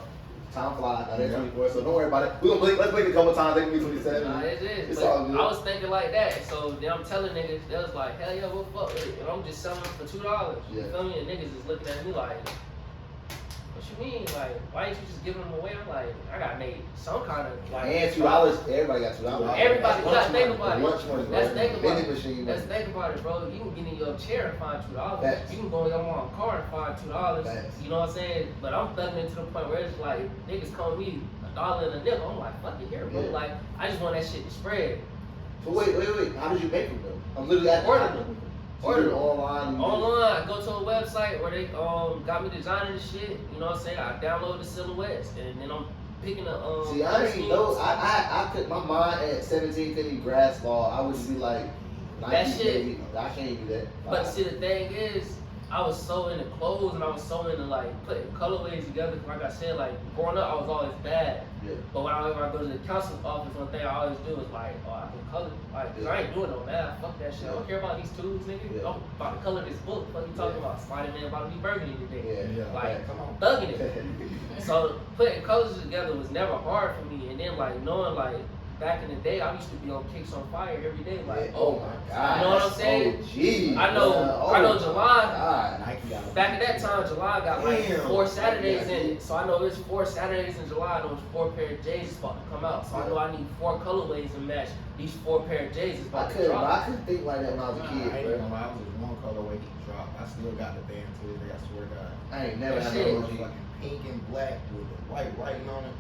time flies. Now they're 24, so don't worry about it. We gonna blink. Let's blink a couple times. They can be 27. Nah, it is. It's But all good. I was thinking like that. So then I'm telling niggas, they was like, hell yeah, we'll fuck with it. And I'm just selling for $2. You Yeah. feel me? And niggas is looking at me like, what you mean? Like, why ain't you just giving them away? I'm like, I gotta make some kind of like. And $2. Everybody got $2. Everybody, you gotta think about it. Lunch money, bro. Let's think about Vending it. machine Let's money. think about it, bro. You can get in your chair and find $2. Facts. You can go in your mom's car and find $2. Facts. You know what I'm saying? But I'm thugging it to the point where it's like niggas call me $1 and a nickel. I'm like, fuck it here, bro. Yeah. Like, I just want that shit to spread. So wait. How did you make them though? I'm literally at Ordered them. Ordered Ordered them. online. Online, I go to a website where they got me designing the shit. You know what I'm saying? I download the silhouettes and then I'm picking the See, I didn't know. I could. My mind at 17 couldn't even grasp all. I would be like, That Nike, shit- baby. I can't do that. But see, the thing is, I was so into clothes and I was so into like putting colorways together. Like I said, like growing up, I was always bad. Yeah. But whenever I go to the counselor's office, one thing I always do is like, oh, I can color. Like, cause I ain't doing no math. Fuck that shit. I don't care about these tools, nigga. Yeah. I'm about to color this book. What you talking Yeah. about? Spider-Man about to be burgundy today. Yeah. Like, Come on. thugging it. So putting colors together was never hard for me. And then like knowing like back in the day, I used to be on Kicks on Fire every day. Like, oh my god. You know what I'm saying? OG. I know- bro. I know Oh July. my God. Nike got it. back at that time, July got like Damn. 4 Saturdays Yeah. in it. So I know there's 4 Saturdays in July. I know it's 4 pair of J's is about to come out. So I know I need 4 colorways to match these 4 pair of J's is I about to couldn't. drop. I couldn't think like that when I was a I kid, ain't bro. gonna lie, I was just one colorway he dropped. I still got the band to it. I swear to God. I ain't never That had shit. no Fucking OG. pink and black with the white writing on it.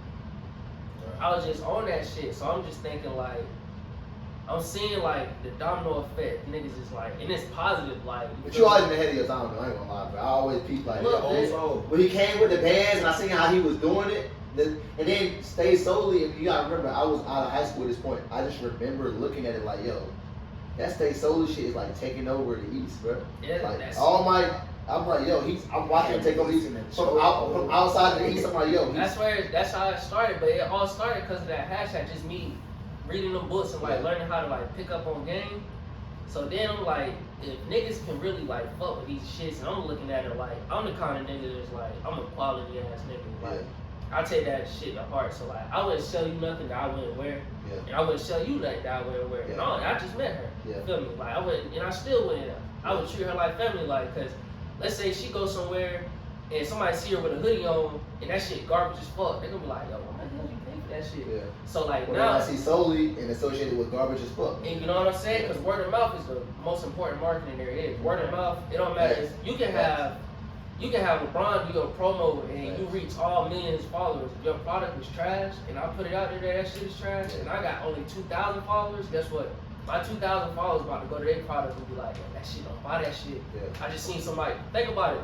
I was just on that shit. So I'm just thinking like, I'm seeing like the domino effect. Niggas is like, and it's positive. Like, But you always been ahead of your time, though. I ain't gonna lie, bro. I always peeped like Look, that. man. So, When he came with the bands and I seen how he was doing it, and then stayed solely. And you gotta remember, I was out of high school at this point. I just remember looking at it like, yo, that stay solely shit is like taking over the East, bro. Yeah, Like that's, all my, I'm like, yo, I'm watching him take over the East from outside the East. I'm like, yo, that's how it started. But it all started because of that hashtag. Just me reading them books and like Yeah. learning how to like pick up on game. So then I'm like, if niggas can really like fuck with these shits, and I'm looking at it like I'm the kind of nigga that's like I'm a quality ass nigga. Like I take that shit to heart. So like I wouldn't show you nothing that I wouldn't wear, Yeah. and I wouldn't show you nothing that I wouldn't wear. Yeah. And I just met her. Yeah. Feel me? Like I wouldn't, and I still wouldn't. I would treat her like family. Like, cause let's say she goes somewhere and somebody see her with a hoodie on and that shit garbage as fuck. They gonna be like, yo, why the hell you pay for that shit? Yeah. So like When now. I see solely and associated with garbage as fuck. And you know what I'm saying? Because word of mouth is the most important marketing there is. Word of mouth, it don't matter. Yes. You can have LeBron do your promo and you reach all millions of followers. If your product is trash and I put it out there that shit is trash and I got only 2,000 followers, guess what? My 2,000 followers about to go to their product and be like, yo, that shit, don't buy that shit. Yeah. I just seen somebody, think about it.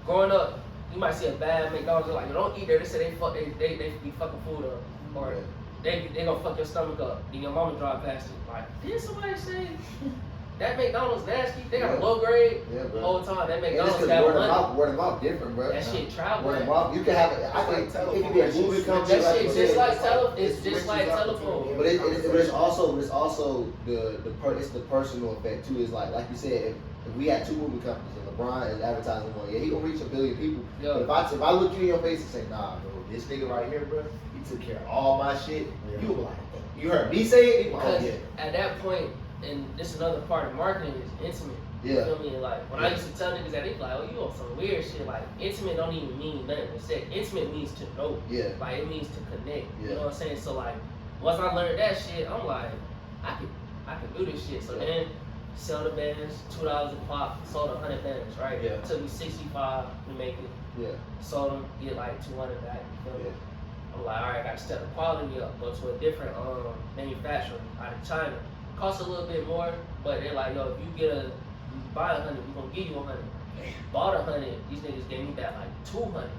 Growing up, you might see a bad McDonald's, they're like, yo, don't eat there. They say they be fucking food up. Or they gonna fuck your stomach up. Then your mama drive past it. Like, did somebody say that McDonald's nasty? They got a low grade Yeah, the bro. whole time. That And it's McDonald's 'cause got word of mouth different, bro. That shit travel. Word of mouth, you can have it. I think it can be a movie company. That shit you just said. like it's just like telephone. But it's also the personal effect too. Is like you said, if we had 2 movie companies and LeBron is advertising one, yeah, he gonna reach 1 billion people. Yeah. But if I look you in your face and say, nah, bro, this nigga right here, bro, he took care of all my shit. Yeah. You were like, you heard me say it. You were like, Because oh, yeah. at that point, and this is another part of marketing is intimate. Yeah. You feel me? Like when I used to tell niggas that, they be like, oh, you on some weird shit. Like intimate don't even mean nothing. Instead, intimate means to know. Yeah. Like it means to connect. Yeah. You know what I'm saying? So like once I learned that shit, I'm like, I can do this shit. So then sell the bands, $2 a pop, sold 100 bands, right? Yeah. Took me 65 to make it. Yeah. Sold them, get like 200 back. You feel me? Yeah. I'm like, all right, I gotta step the quality up, go to a different manufacturer out of China. Costs a little bit more, but they're like, yo, if you buy 100, we're gonna give you 100. Bought 100, these niggas gave me back like 200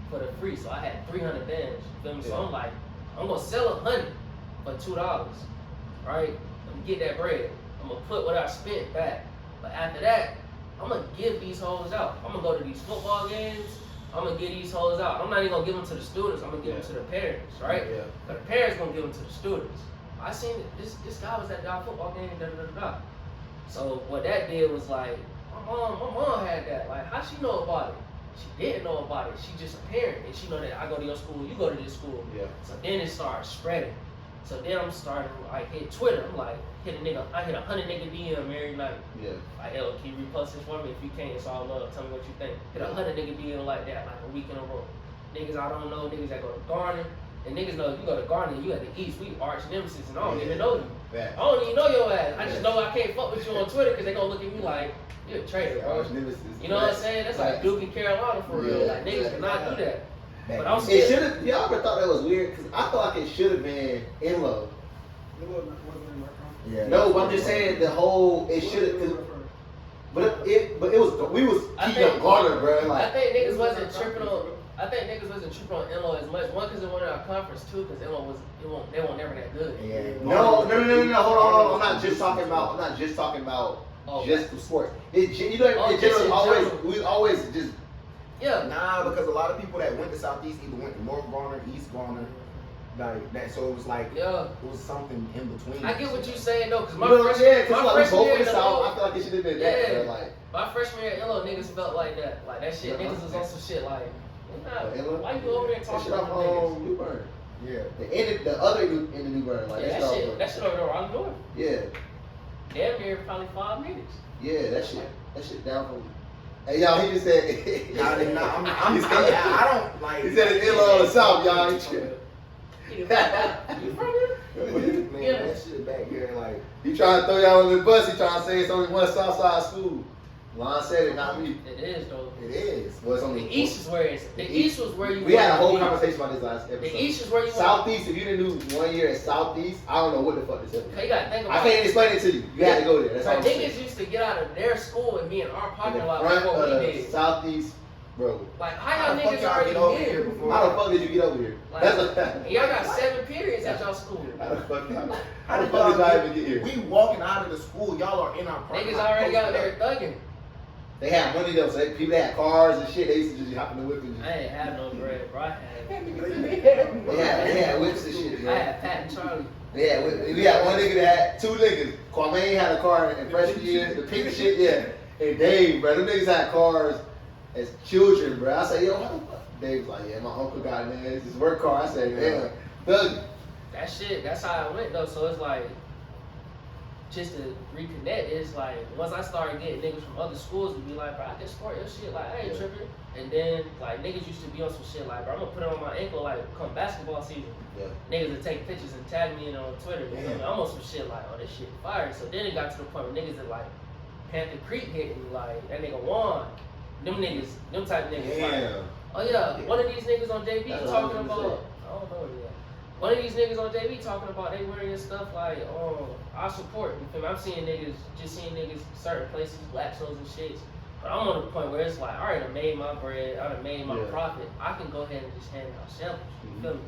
for the free, so I had 300 bands. You feel me? So I'm like, I'm gonna sell 100 for $2, right? I'm gonna get that bread. I'm gonna put what I spent back. But after that, I'm gonna give these hoes out. I'm gonna go to these football games. I'm gonna give these hoes out. I'm not even gonna give them to the students. I'm gonna give them to the parents, right? Yeah. But the parents gonna give them to the students. I seen this guy was at the football game, da da da da. So what that did was like, my mom had that. Like, how she know about it? She didn't know about it. She just a parent, and she know that I go to your school, you go to this school. Yeah. So then it started spreading. So then I'm starting to like hit Twitter. I'm like, I hit 100 nigga DM every night. Yeah. Like, yo, can you repost this for me? If you can't, it's all love. Tell me what you think. Hit 100 nigga DM like that, like a week in a row. Niggas I don't know, niggas that go to Garner. And niggas know if you go to Garner, you at the East, we arch nemesis, and I don't even know you. Fact. I don't even know your ass. I just know I can't fuck with you on Twitter because they gonna look at me like, you're a traitor, bro. You know what I'm saying? That's like Duke and Carolina for real. Like, niggas cannot do that. But I'm It still. should have. Y'all ever thought that was weird? Cause I felt like it should have been in love. It wasn't in my conference. Yeah. No, but I'm just saying the whole. It should have. But it was. We was I keeping up think- Garner, bro. I Like. think niggas wasn't tripping on. I think niggas wasn't tripping on Enlo as much. One, because it wasn't our conference. Two, because Enlo was. They weren't never that good. Yeah. No. Hold on. I'm not just talking about. Oh. Just the sports. It generally just in always. general. We always just. Yeah. Nah, because a lot of people that went to Southeast either went to North Garner, East Garner, like that. So it was like Yeah. it was something in between. I get what you're saying though, because my You know, freshman, yeah, cause my like we freshman both year in at the South. Enlo, I feel like it should have been that. Yeah. Bro. Like. my freshman year at Enlo, niggas felt like that. Like that shit. Yeah. Niggas was on some shit like, Enlo? why you over there That talking shit about off them niggas? New Bern. Yeah. The other in the New Bern. Like Yeah, that shit over there where I'm doing. Yeah. Damn near probably 5 minutes. Yeah, that shit down from. Hey y'all, he just said. Nah, I don't like. He said it's Enlo of the South, y'all. He You from here? Man, Yeah. that shit back here, like. He trying to throw y'all on the bus. He trying to say it's only one Southside school. Lon said it, not me. It is though. It is. Well, it's The only East is where it's. The East was where you. We had a whole wanted to be. conversation about this last episode. The East is where you. Southeast. If you didn't do 1 year at Southeast, I don't know what the fuck this is. You gotta think I about. can't explain it to you. You had to go there. That's all Like I'm saying. niggas used to get out of their school and be in our In parking the lot front before we of did. Southeast, bro. Like How how the y'all fuck niggas y'all get over already here here? before? How the fuck did you get over here? Like, That's a. y'all got 7 periods at y'all school. How the fuck y'all? How How the did fuck did y'all y'all even get here? We walking out of the school, y'all are in our parking Niggas lot, already out posted there up. thugging. They had money though, so people that had cars and shit. They used to just hop in the whip and I ain't have no bread, bro. I had they had whips and shit. I Man. had Pat and Charlie. We had one nigga that had 2 niggas. Kwame had a car in freshman year, the pink shit, yeah. And Dave, bro, them niggas had cars as children, bro. I said, yo, how the fuck? Dave was like, yeah, my uncle got it, man. It's his work car. I said, yeah, Doug. That shit, that's how it went though. So it's like, just to reconnect, it's like, once I started getting niggas from other schools to be like, bro, I can sport your shit, like, I ain't tripping. And then, like, niggas used to be on some shit like, bro, I'm gonna put it on my ankle, like, come basketball season. Yeah. Niggas would take pictures and tag me in on Twitter. You know what I mean? I'm on some shit like, oh, this shit fire. So then it got to the point where niggas that like Panther Creek hit me, like that nigga Juan. Them niggas, them type of niggas. Like, Damn. oh yeah, one of these niggas on JB That's what I was talking gonna about. say. I don't know yet. One of these niggas on JB talking about they wearing your stuff like, oh, I support. You feel me? I'm seeing niggas certain places, black shows and shit. But I'm on the point where it's like, all right, I made my bread, I done made my Yeah. profit. I can go ahead and just hand out samples. You feel me?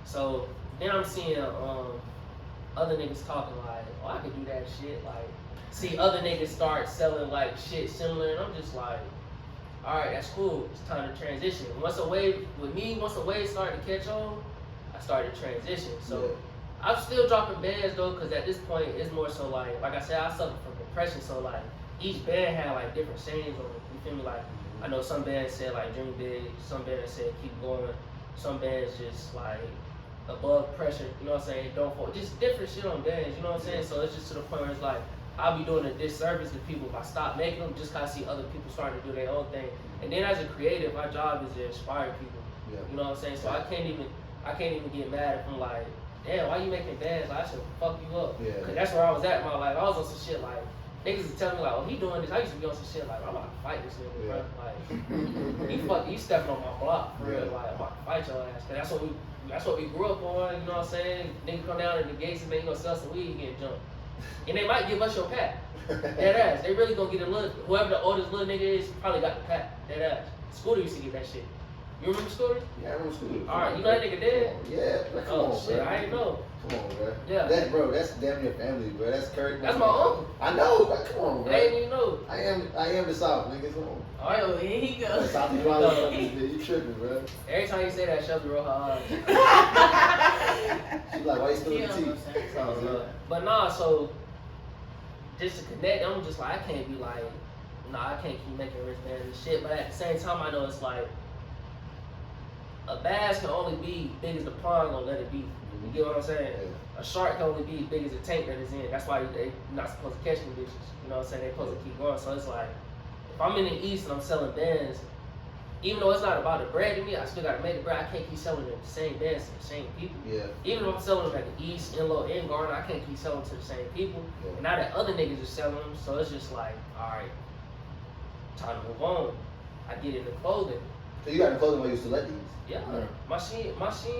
So then I'm seeing other niggas talking like, oh, I could do that shit. Like, see other niggas start selling like shit similar, and I'm just like, all right, that's cool. It's time to transition. Once a wave started to catch on, I started to transition. So I'm still dropping bands though, because at this point it's more so like I said, I suffer from depression. So like each band had like different sayings on it. You feel me? Like I know some bands said like dream big, some bands said keep going, some bands just like above pressure, you know what I'm saying? Don't fall. Just different shit on bands, you know what I'm saying? So it's just to the point where it's like, I'll be doing a disservice to people if I stop making them just cause I see other people starting to do their own thing. And then as a creative, my job is to inspire people. Yeah. You know what I'm saying? So I can't even get mad if I'm like, damn, why you making bands? Like, I should fuck you up. Yeah. Cause that's where I was at in my life. I was on some shit like, niggas would tell me like, oh, he doing this. I used to be on some shit like, I'm about to fight this nigga, bro. Like, you stepping on my block, for real. Like, I'm about to fight your ass. Cause that's what we grew up on, you know what I'm saying? Nigga come down to the gates and man, you gonna sell some weed, you get jumped. And they might give us your pack. Dead ass. They really gonna get a little, whoever the oldest little nigga is, probably got the pack. Dead ass. Scooter used to get that shit. You remember Scooter? Yeah, I remember Scooter. Alright, you know that nigga dead? Yeah, come Oh on, shit, bro. I ain't know. Come on, bro. Yeah. That's damn near family, bro. That's Kurt. That's my uncle. I know, but come on, I bro. didn't even know. I am the South, nigga. Come on. Alright, Oh, here he goes. South is wild, you tripping, bro. every time you say that, Shelby roll her eyes. She like, why you still He in the don't know teeth? what I'm saying. Sounds good. But nah, so just to connect, I'm just like, I can't be like, nah, I can't keep making rich bands and shit. But at the same time, I know it's like, a bass can only be big as the pond gonna let it be. You get what I'm saying? A shark can only be as big as the tank that it's in. That's why they not supposed to catch them bitches. You know what I'm saying? They supposed to keep going. So it's like, if I'm in the East and I'm selling bands, even though it's not about the bread to me, I still gotta make the bread. I can't keep selling the same bands to the same people. Yeah. Even if I'm selling them at the East, Inlow, and Garden, I can't keep selling to the same people. Yeah. And now that other niggas are selling them, so it's just like, alright, time to move on. I get into clothing. So you got the clothing while you still at these? Yeah, Yeah. my senior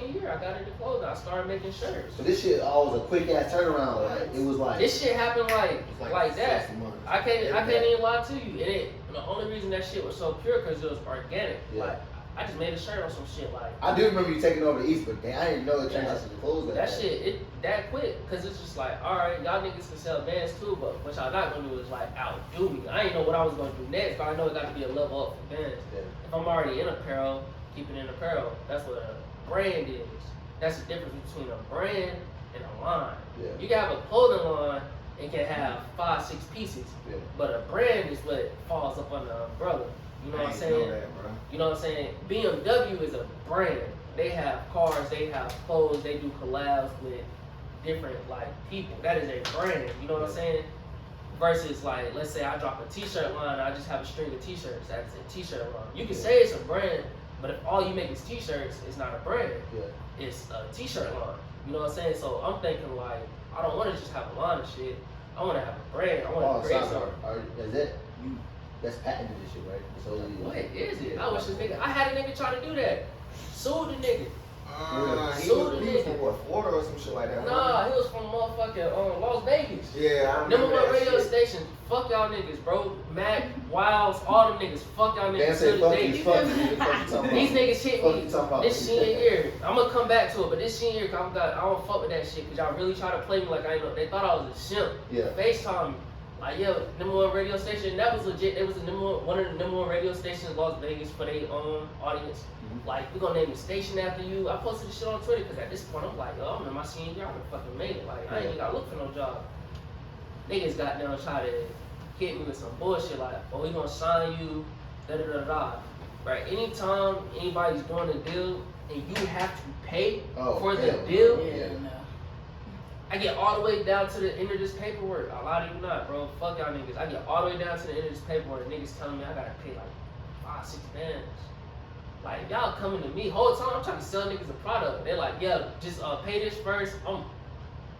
year, I got into clothing. I started making shirts. So this shit all was a quick ass turnaround. Like, it was like This shit happened like It's that. 6 months. I can't even lie to you. And the only reason that shit was so pure because it was organic. Yeah. Like I just made a shirt on some shit like I do remember you taking over the East, but damn, I didn't know it turned out to the clothes that shit. That quick because it's just like, all right, y'all niggas can sell bands too, but what y'all not gonna do is like outdo me. I didn't know what I was gonna do next, but I know it got to be a level up for bands. Yeah. If I'm already in apparel, keep it in apparel. That's what a brand is. That's the difference between a brand and a line. Yeah. You can have a clothing line and can have 5-6 pieces, Yeah. but a brand is what falls up under the umbrella. You know what I'm I didn't know saying? that, bro. You know what I'm saying? BMW is a brand. They have cars, they have clothes, they do collabs with different like people. That is a brand. You know what I'm saying? Versus like, let's say I drop a t-shirt line, I just have a string of t-shirts. That's a t-shirt line. You can say it's a brand, but if all you make is t-shirts, it's not a brand. Yeah. It's a t-shirt line. You know what I'm saying? So I'm thinking like, I don't want to just have a line of shit. I want to have a brand. I want to create something. Is that you? That's patented this shit, right? So What is it? I wish this nigga. I had a nigga try to do that. Sued the nigga. He So was the from what, Florida or some shit like that? Nah, he was from motherfucking Las Vegas. Yeah, I Number remember one that radio shit. station. Fuck y'all niggas, bro. Mac, Wiles, all them niggas. Fuck y'all Dan niggas to said this fuck day. you, fuck you, fuck you talking about. These niggas hit Fuck me you talking about. this senior year. I'm gonna come back to it, but this senior year, I don't fuck with that shit because y'all really try to play me like I ain't know. They thought I was a simp. Yeah. FaceTime me. Like, yo, number one radio station, that was legit. It was the one of the number one radio stations in Las Vegas for their own audience. Like, we're gonna name the station after you. I posted this shit on Twitter because at this point I'm like, yo, I'm in my senior year, I done fucking made it. Like, I ain't even gotta look for no job. Niggas got down try to hit me with some bullshit like, oh, we gonna sign you, da da da da. Right? Anytime anybody's doing a deal and you have to pay for the hell, deal, Yeah, no. I get all the way down to the end of this paperwork. A lot of you not, bro. Fuck y'all niggas. I get all the way down to the end of this paperwork. Niggas telling me I gotta pay like 5-6 bands. Like y'all coming to me whole time. I'm trying to sell niggas a product. They're like, yeah, just pay this first. I'm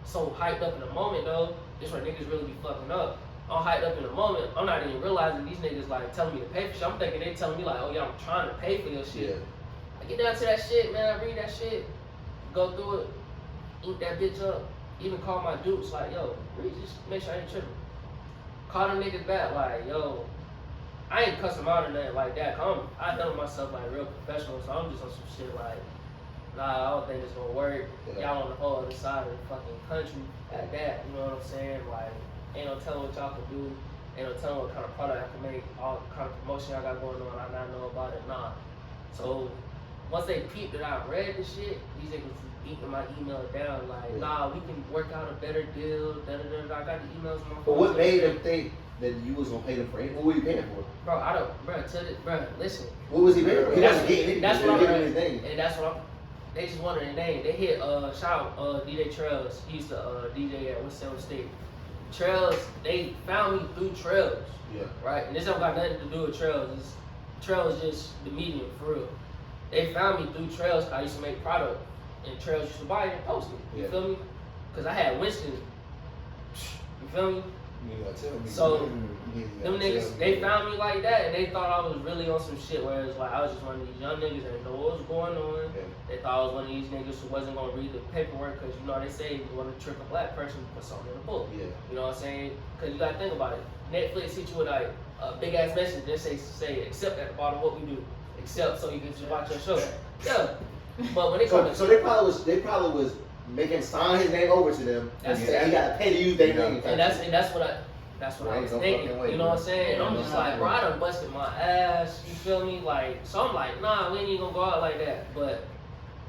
so hyped up in the moment though. This where niggas really be fucking up. I'm hyped up in the moment. I'm not even realizing these niggas like telling me to pay for shit. I'm thinking they telling me like, oh yeah, I'm trying to pay for your shit. Yeah. I get down to that shit, man. I read that shit, go through it, ink that bitch up. Even call my dudes like, yo, read, just make sure I ain't tripping. Call them niggas back like, yo, I ain't cuss them out or nothing like that. I done myself like real professional, so I'm just on some shit like, nah, I don't think it's gonna work. Yeah. Y'all on the whole other side of the fucking country at that, you know what I'm saying? Like, ain't no telling what y'all can do, ain't no telling what kind of product I can make, all kind of promotion I got going on, I not know about it, nah. So once they peeped that I read the shit, these niggas was beating my email down like, nah, we can work out a better deal, da da da. I got the emails on my phone. But what made them think that you was gonna pay them for anything? What were you paying for? Bro, I don't, bro, listen. What was he paying for? He That's wasn't getting anything. that's They what were I'm giving his name. and that's what I'm. They just wanted a name. They hit shout DJ Trails. He used to DJ at West State. Trails, they found me through Trails. Yeah. Right? And this don't got nothing to do with Trails. Trails just the medium for real. They found me through Trails 'cause I used to make product. and Trails used to buy it and post it. You Yeah. feel me? Because I had Winston. You feel me? You gotta tell me. So, You Them gotta niggas, tell they me. found me like that, and they thought I was really on some shit where it's like I was just one of these young niggas that didn't know what was going on. Yeah. They thought I was one of these niggas who wasn't gonna read the paperwork because you know they say you want to trick a black person, put something in the book. Yeah. You know what I'm saying? Because you gotta think about it. Netflix hit you with like a big ass message, then say accept at the bottom what we do, accept so you can just watch your show. Yeah. But when it comes So they probably was making him sign his name over to them. And That's- say he got to pay to use their name. and that's what I Right, was no thinking. fucking way, You know what I'm bro. saying? And I'm Yeah, just no like, fucking bro, way. I done busted my ass. You feel me? Like, so I'm like, nah, we ain't even gonna go out like that. But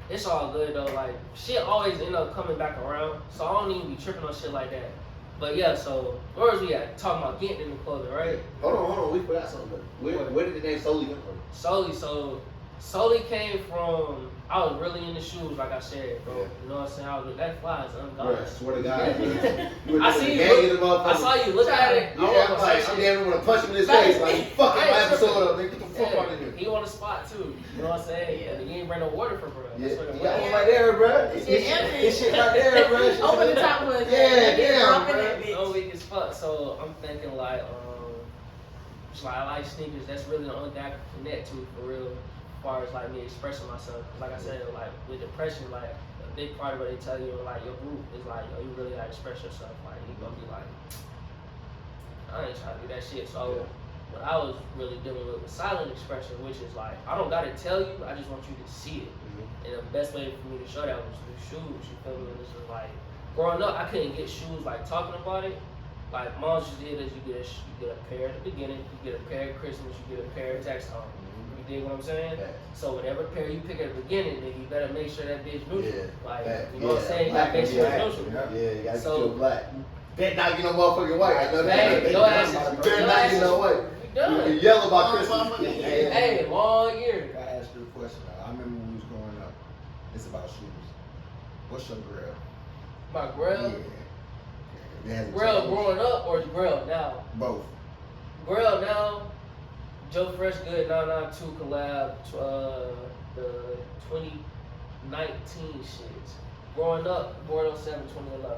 it's all good though. Like, shit always end up coming back around. So I don't even be tripping on shit like that. But yeah, so where was we at? Talking about getting in the clothing, right? Hold on, we forgot something. Where did the name Solely come from? Solely came from. I was really into shoes, like I said, bro. Yeah. You know what I'm saying? I was that fly is Bro, I ungodly. swear to God, bro. I see you gang look- in the I saw you look at it. Yeah, I'm like, I'm damn want to punch him in his face. Like, fuck my episode up, nigga. Get the fuck out of here. He on the spot too. You know what I'm saying? Yeah. And he ain't bring no water for bro. Yeah, That's what you it got was. one right there, bro. This shit right there, bro. Open the top one. Yeah, damn, Dropping bro. that bitch. So weak as fuck. So I'm thinking like, it's like I like sneakers. That's really the only thing I can connect to for real. As far as like me expressing myself, 'cause like I said, like with depression, like a big part of what they tell you, like your group is like, yo, you really gotta express yourself. Like you gonna be like, I ain't trying to do that shit. So what I was really dealing with was silent expression, which is like I don't gotta tell you, I just want you to see it. And the best way for me to show that was through shoes. You feel me? And this is like growing up, I couldn't get shoes like talking about it. Like moms just did is you get a pair at the beginning, you get a pair at Christmas, you get a pair at tax time. You dig what I'm saying? Facts. So whatever pair you pick at the beginning, then you better make sure that bitch neutral. Yeah. Like Facts. you know what I'm saying? You Black gotta make sure and it's black. neutral. Yeah, you gotta So- get your black. Can't not get no motherfucking white. I know that. Hey, your ass is- You better your not ass get no is- white. We done. You yellow by Oh, Christmas. motherfucker. Hey, all I year. gotta ask you a question. I remember when we was growing up. It's about shoes. What's your grill? My grill. It hasn't Grill changed. growing up or grill now? Both. Grill now, Joe Fresh Good 992 collab, the 2019 shit. Growing up, Board 07 2011.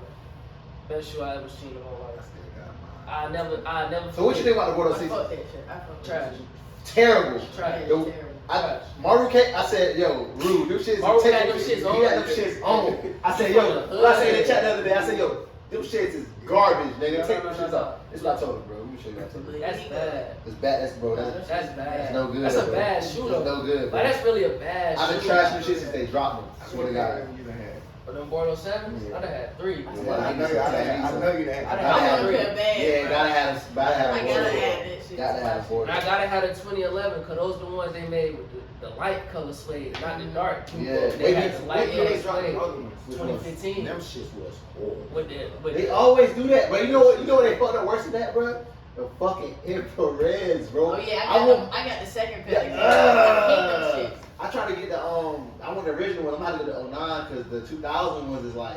Best shoe I ever seen in my I life. still got mine. I never. So what you think about the I Board fuck 06? that shit. I fuck that Trash. shit. Terrible. Trash. Yeah, The- terrible. I, Maru came, I said, yo, Rude, them shits. Maru take- had them shits on. He got them shits on. I said, yo, what I said in the chat the other day, I said, yo, them shits is garbage, nigga. Take them shits off. This is what I told him, bro. Let me show you what I told him. That's bad. It's bad, that's bro. That's That's bad. That's no good. That's a bro. bad shoe That's though. no good, bro. Like that's really a bad I've been shoe. trashing them shit since they dropped them. I swear to God. You done had. For them Board 07s, Yeah. I'd have had 3. Yeah. I know you done I had. had I'm three. gonna feel bad. Yeah, bro. gotta have a I gotta board. add that shit. Gotta have a board. And I gotta have the 2011 because those the ones they made with the light color suede, not the dark. Yeah. They had the light Wait, color they dropped the suede. other ones. 2015. Them shits was horrible. With They the always do that, but you know what? You know what they fucked up worse than that, bro? The fucking infrareds, bro. Oh yeah, want- I got the second pair. Yeah. I hate them shits. I tried to get the I want the original one. I'm about to get the 09 because the 2000 ones is like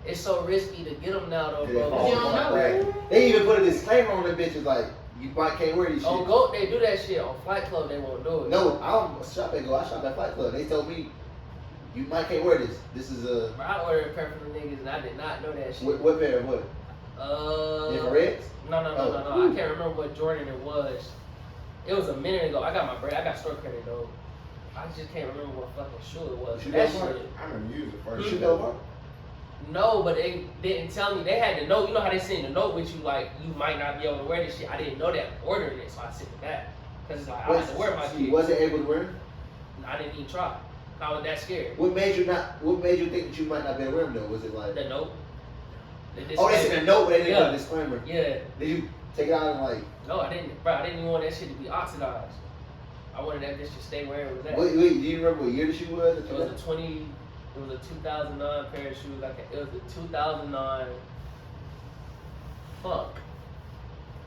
it's so risky to get them now though, they bro. fall You don't apart, know. right? They even put a disclaimer on the bitches like you might can't wear these shit. On GOAT, they do that shit. On Flight Club, they won't do it. No, I don't shop at Go. I shop at Fight Club. They told me you might can't wear this. This is a Bro, I ordered a pair for the niggas and I did not know that shit. what pair? What? Infrareds? No. Oh. I can't remember what Jordan it was. It was a minute ago. I got my break. I got store credit though. I just can't remember what fucking shoe it was. You That got mine? shit. I remember using it first. You know what? No, but they didn't tell me. They had the note. You know how they send the note with you, like you might not be able to wear this shit. I didn't know that ordering it, so I sent it back. Cause it's like I had to wear my You shit. wasn't able to wear them? I didn't even try. I was that scared. What made you think that you might not be able to wear them though? Was it like The note. oh, they sent a note, but they didn't Yeah. put a disclaimer. Yeah. Did you take it out and like? No, I didn't. Bro, I didn't even want that shit to be oxidized. I wanted that bitch to stay where it was at. Wait, do you remember what year the shoe was? It was a 2009 pair of shoes. It was a 2009. Fuck.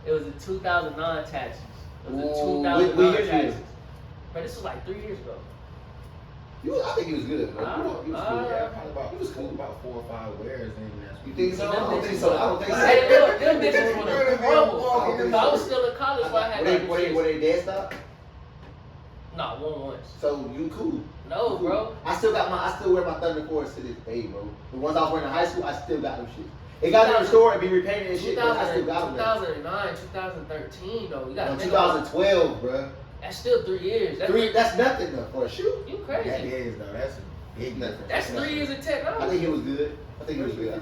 It was a 2009 taxes. It was a Ooh, 2009 what year taxes. is it? But this was like 3 years ago. I think he was good. Bro. Ah, He was cool. Yeah, probably about He was cool. about 4 or 5 wears in that's You think so? I don't think so. I don't think so. Hey, look, them bitches would have crumbled. I don't think I so. was still in college, so I had Were like they dead stop? Not one once. So you cool. No, You cool. bro. I still wear my Thunder Force to this day, bro. The ones I was wearing in high school, I still got them shit. It got in the store and be repainted and shit, but I still got them. 2009, 2013, though. You got No, 2012, bro. That's still 3 years. That's nothing though for a shoe. You That crazy. is though. That's a big difference. That's 3 years of technology. I think it was good. I think it was good.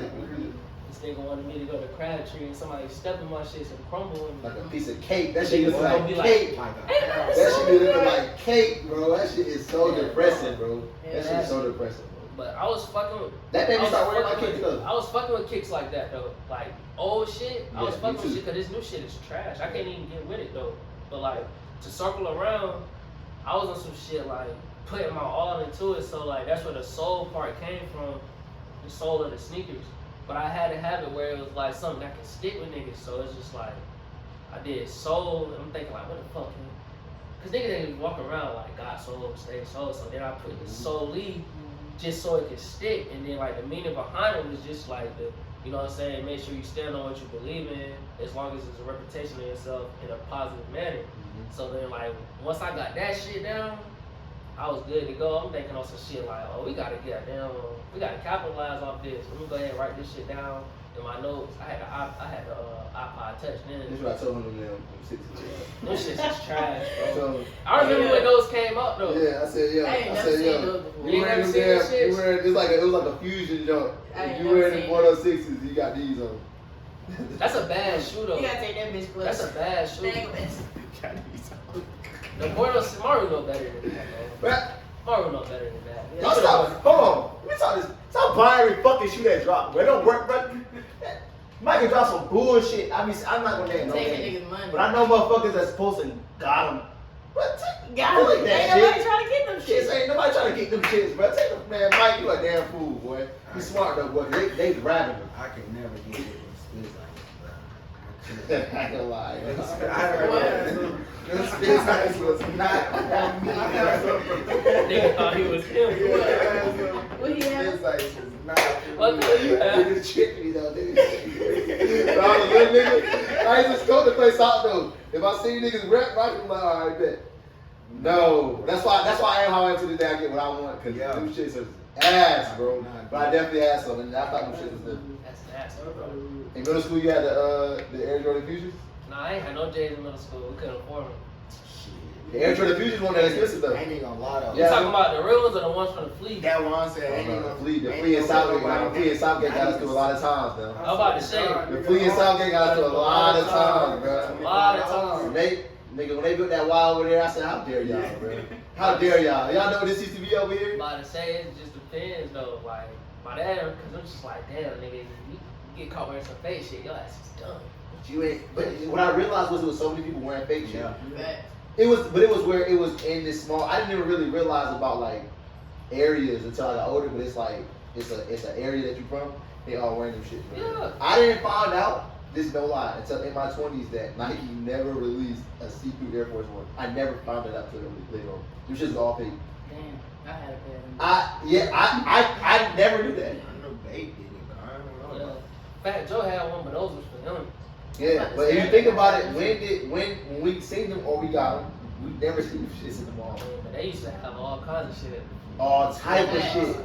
This nigga wanted me to go to Crabtree and somebody step in my shit and crumble and Like a piece of cake. That shit was Gonna like be like- cake. Like a Hey, house. That shit be looking like cake, bro. That shit is so Yeah, depressing, bro. Yeah, That shit is so depressing, bro. But I was fucking with. That made me I was start wearing my fucking kicks with- though. I was fucking with kicks like that though. Like old shit, I was Yeah, fucking me with too. shit because this new shit is trash. I can't even get with it though. But like to circle around, I was on some shit like putting my all into it. So like that's where the soul part came from, the soul of the sneakers. But I had to have it where it was like something that can stick with niggas. So it's just like I did soul, and I'm thinking like, what the fuck? Cause niggas ain't even walk around like God soul, stay soul. So then I put the solely just so it could stick, and then like the meaning behind it was just like the, you know what I'm saying, make sure you stand on what you believe in, as long as it's a reputation of yourself in a positive manner. So then like once I got that shit down, I was good to go. I'm thinking on some shit like, oh, we gotta capitalize off this. Let me go ahead and write this shit down in my notes. I had the iPod Touch then. This is what I told him them 60. Those shits is trash, bro. So, I remember when those came out though. yeah, I said, yeah. I ain't I never said, seen yeah. those before. You ain't never seen those shits? You wearing, it was like a fusion jump. I ain't If you never wearing the seen 106s, you got these on. That's a bad shoe though. You gotta take that bitch close. That's a bad shoe. Dang, that's- Got these on. The Mario know better than that, man. But, Mario know better than that. y'all stop. Hold on. Let me talk this. Stop buying every fucking shoe that drop. Bro. It don't work, bro. Might can drop some bullshit. I mean, I'm not gonna name no Taking names. niggas' money. But I know motherfuckers that's supposed to got them. But Got him. Look at Ain't that nobody shit. trying to get them Shit, shit. ain't nobody trying to get them shits, bro. Take them, man. Mike, you a damn fool, boy. You smart though, boy. They grabbing them. I can never get it in spits like I this, ain't gonna lie. bro. I heard What? that. Them spits like was not on me. Nigga thought he was him. What he have? Spits like was not on What me. the you have? Niggas tricked me though, nigga. When I was a little nigga, I used to go to play soccer though. If I see niggas rep, I can be like, all right, bet. No, that's why I am how I am to the day. I get what I want because Yeah. them shits is ass, bro. But I definitely had some, and I thought them shits was good. That's nasty, bro. In middle school, you had the Air Jordan Fusions. Nah, I ain't had no J's in middle school. We couldn't afford them. The Air Jordan Fusions one that expensive though. I ain't even gonna lie though. You Yeah. talking about the real ones or the ones from the fleet? That one I'm saying. Oh, Ain't no, even the gonna flea ain't and even Southgate, gonna the flea and Southgate got us through a lot of times, man. I'm about to say. The flea and Southgate got us through a lot of times, bro. A lot of times. When they built that wall over there, I said, how dare y'all, bro? How dare y'all? Y'all know what this used to be over here? I'm about to say it just depends though. Like my dad, cause I'm just like, damn, nigga, you get caught wearing some fake shit, your ass is done. But you ain't. But what I realized was there was so many people wearing fake shit. Yeah. Facts. It was where it was in this small. I didn't even really realize about like areas until I got older. But it's like it's an area that you from. They all wearing them shit. Bro. Yeah. I didn't find out. This is no lie. Until in my 20s that Nike never released a see-through Air Force One. I never found it out till later on. Them shits was all fake. Damn, I had a pair of them. I never knew that. I know they did it, but I don't know. Fat Joe had one, but those was for him. Yeah, but if you think about it, when we seen them or we got them, we never seen them shits in the mall. But they used to have all kinds of shit. All type of shit.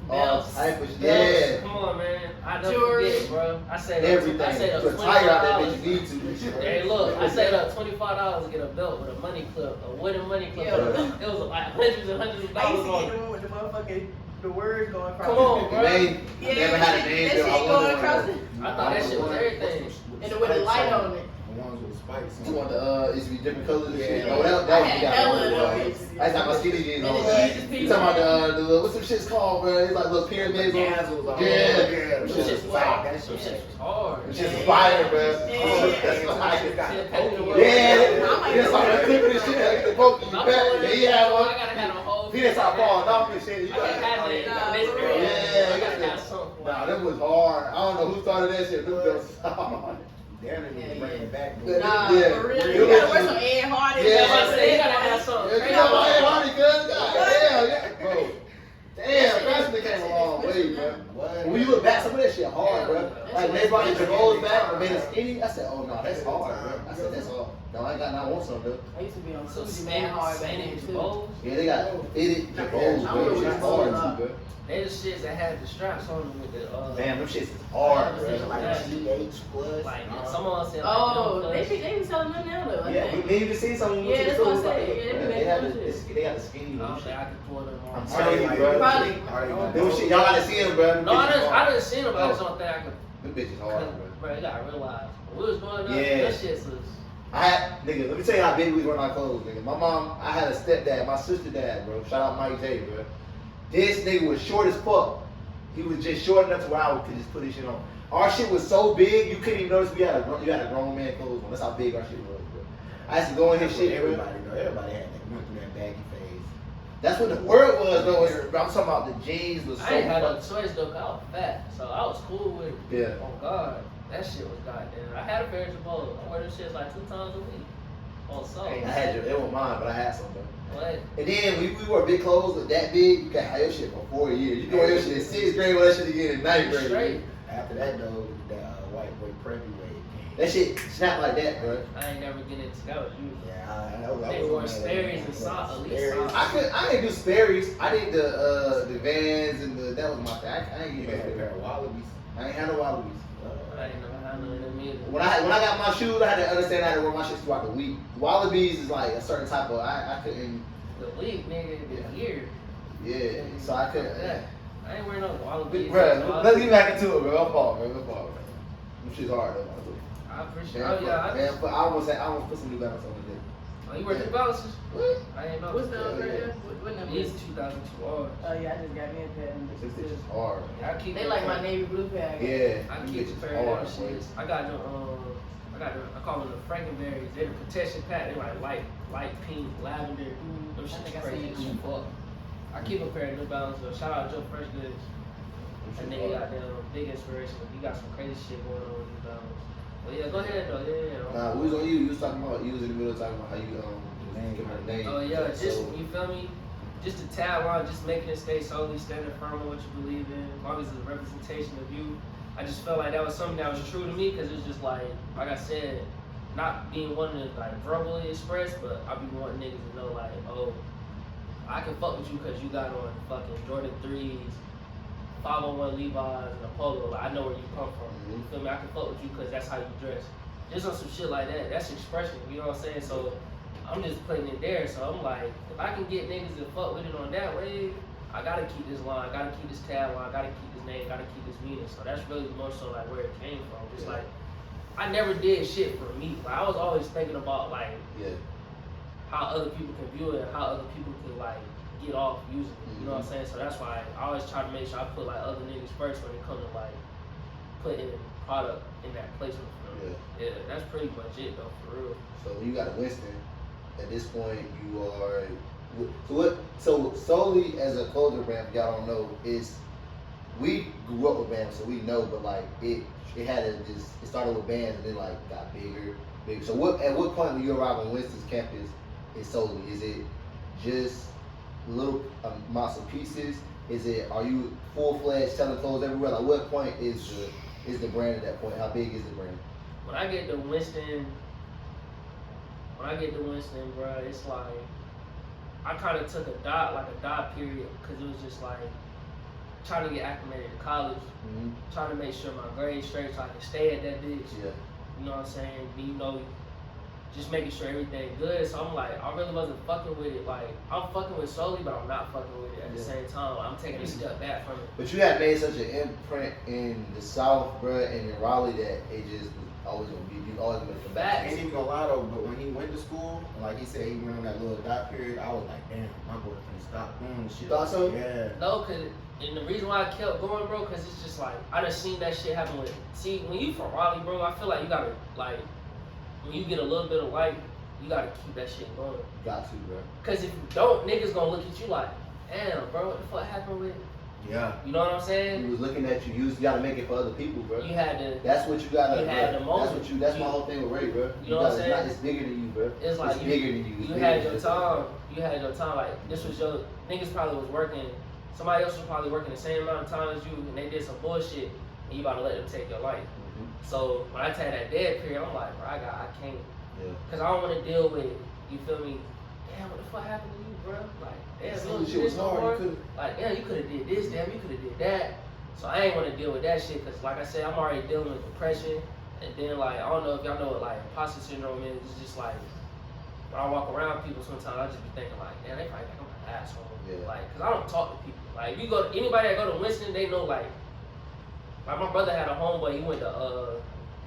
All Belts. type of shit. Belts, Yeah. come on, man. I never Jewelry. forget it, bro. I say Everything. I say Put a tire out there, $25. bitch. You need to. Hey, look, I saved up $25 to get a belt with a money clip, a wooden money clip. Yeah. It was like hundreds and hundreds of I used dollars to on get it. the one with the motherfucking the words going across. Come on, The bro. name. I never had a name. That Bill. shit I going wanted across one. it. I thought that shit was everything. And with a light on it. The ones with spikes on You want the used to be different colors and shit. Yeah. No, that I was we had got hella one. of Bro. those. I used to have my skinny jeans on. And Bro. the Jesus You talking about the what's some shit's called, bro? It's like little pyramids on. Dazzles on. Yeah. Yeah. Them Them shits shits was was fire. That Them shit. shits was hard. Them shits was fire, bro. Yeah. That's fire. Yeah. Yeah, that's like the clipping and shit. Like the poke in your back. Yeah, he had one. I gotta have a whole. He didn't start falling off and shit. You I can't have got it. Nah, This for girl. real. Yeah, I gotta have something. Nah, that was hard. I don't know who started that shit. Them was hard. Damn, they need to bring it back. Yeah. Nah, Yeah. for real. Yeah. You gotta wear some Ed Hardy. Yeah, That's what I said. You gotta have something. Yeah, you got my head honey, cuz. God damn, yeah, bro. Damn, fashion came a long way, say, bro. What? When you look back, some of that shit hard, bro. Like when they brought the Jabos back and made it skinny, I said, oh no, that's hard, bro. I said, that's hard. No, I got not want some though. I used to be on So Susie man hard back Sandy then too. Jabos, Yeah, they got fitted Jabos, bro. It's hard too, bro. they the shits that had the straps on them with the Damn, them shits is hard, Yeah, bro. Like GH plus. like some of us said Oh, like, they be selling them now though. I Yeah, think. we even seen some of them. Yeah, that's what I said. Yeah, They got they they got the skinny I one. don't think I could pull them I'm on. telling you, bro. Probably. Them shit, y'all gotta see them, bro. No, I didn't see them, but I just don't think I could. Them bitches hard, bro. Bro, you gotta realize when we was growing up, Yeah. that shit was. I had, nigga, let me tell you how big we were in our clothes, nigga. My mom, I had a stepdad, my sister dad, bro. Shout out Mike J, bro. This nigga was short as fuck. He was just short enough to where I could just put his shit on. Our shit was so big, you couldn't even notice you had a grown man clothes on. That's how big our shit was, bro. I used to go in his shit, bro. Everybody had that went through that baggy phase. That's what the word was, though. I'm talking about the jeans was so I ain't had no fuck- choice though, 'cause I was fat, so I was cool with it. Yeah. Oh God, that shit was goddamn. I had a pair of Jabos. I wear them shits like 2 times a week. On soul. I had your, it was mine, but I had some, bro. What? And then we wore big clothes that big, you can have your shit for 4 years. You can wear your shit in 6th grade, wear that shit again in 9th grade. Straight. After that though, the white boy preppy wave came. That shit snapped like that, bro. I ain't never get into that. Was you? Yeah, They wore Sperry's and socks, at least socks. I didn't do Sperry's. I did the Vans and the, that was my thing. I ain't You get had a no pair of Wallabies. I ain't had no Wallabies. I ain't never had none of them either. When I got my shoes, I had to understand I had to wear my shit throughout the week. Wallabies is like a certain type of, I couldn't, The week, nigga, the year. yeah, so I couldn't. Yeah. I ain't wearing no wallabies. Bro, let's get back into it, bro. I'm falling, bro. Them shit's hard, though. I appreciate. Man, Oh yeah, man, but I almost put some New Balance on today. Oh, you wear New Balances? What? I ain't know. What's the number? What number? These 2002 R's. Oh yeah, I just got me a pair of them This bitches bitch is too. hard. I keep. They like my navy blue pair. I got. Yeah, I them keep bitches a pair of hard, them boy. shits. I call them the Frankenberries. They're the protection pack. They're like light pink, lavender. Them I shit's think I crazy seen as fuck. I keep a pair of New Balance. Shout out Joe Fresh Goods. That nigga got them big inspiration. He got some crazy shit going on with New Balance. But yeah, go ahead though. Yeah. Nah, we was on you. You was talking about, you was in the middle of talking about how you give her a name. Oh yeah, just So, you feel me? Just to tab on, just making it stay solely standing firm on what you believe in. As long as it's a representation of you. I just felt like that was something that was true to me because it's just like I said, not being one to like verbally express, but I be wanting niggas to know like, oh, I can fuck with you because you got on fucking Jordan 3s, 501 Levi's, and a polo. Like, I know where you come from. You feel me? I can fuck with you because that's how you dress. Just on some shit like that. That's expression. You know what I'm saying? So I'm just putting it there. So I'm like, if I can get niggas to fuck with it on that way, I gotta keep this line. I gotta keep this tab line. I gotta keep this name. Gotta keep this meaning. So that's really more so like where it came from. Just like I never did shit for me. Like I was always thinking about like yeah. how other people can view it and how other people can like get off using it. You know what I'm saying? So that's why I always try to make sure I put like other niggas first when it comes to like putting product in that placement for them. Yeah, that's pretty much it though, for real. So when you got a Winston, at this point you are. So solely as a clothing brand, if y'all don't know, is we grew up with bands, so we know. But like it had it started with bands and then like got bigger. So at what point when you arrive on Winston's campus is solely? Is it just little amounts of pieces? Are you full-fledged selling clothes everywhere? Like what point is the brand at that point? How big is the brand? When I get to Winston, bro, it's like I kind of took a dot period, because it was just like trying to get acclimated to college, trying to make sure my grades straight so I can stay at that bitch. Yeah. You know what I'm saying? You know, just making sure everything good. So I'm like, I really wasn't fucking with it. Like, I'm fucking with solely, but I'm not fucking with it at the same time. I'm taking a step back from it. But you had made such an imprint in the South, bro, and in Raleigh that it just was always gonna be. You always gonna come I back. ain't even gonna lie though, but when he went to school, like he said he went on that little dot period, I was like, damn, my boy finna stop doing this shit. Thought so? Yeah. No, and the reason why I kept going, bro, because it's just like, I done seen that shit happen with, see, when you from Raleigh, bro, I feel like you gotta, like, when you get a little bit of light, you gotta keep that shit going. Got to, bro. Because if you don't, niggas gonna look at you like, damn, bro, what the fuck happened with, Yeah. you know what I'm saying? He was looking at you. You gotta make it for other people, bro. You had to, That's what you gotta. You had bro. the moment. That's my whole thing with Ray, bro. You know what I'm gotta- saying? It's bigger than you, bro. it's like, it's bigger than you. It's you bigger had than your just- time, like, this was your, niggas probably was working somebody else was probably working the same amount of time as you, and they did some bullshit, and you about to let them take your life. So when I had that dead period, I'm like, bro, I can't, cause I don't want to deal with, you feel me? Damn, what the fuck happened to you, bro? Like, damn, you don't do this no more. Like, damn, you could have did this, damn, you could have did that. So I ain't want to deal with that shit, cause like I said, I'm already dealing with depression, and then like I don't know if y'all know what like imposter syndrome is. It's just like when I walk around people, sometimes I just be thinking like, damn, they probably think I'm an asshole. Like, cause I don't talk to people. Like, if you go, anybody that go to Winston, they know like my brother had a homeboy. He went to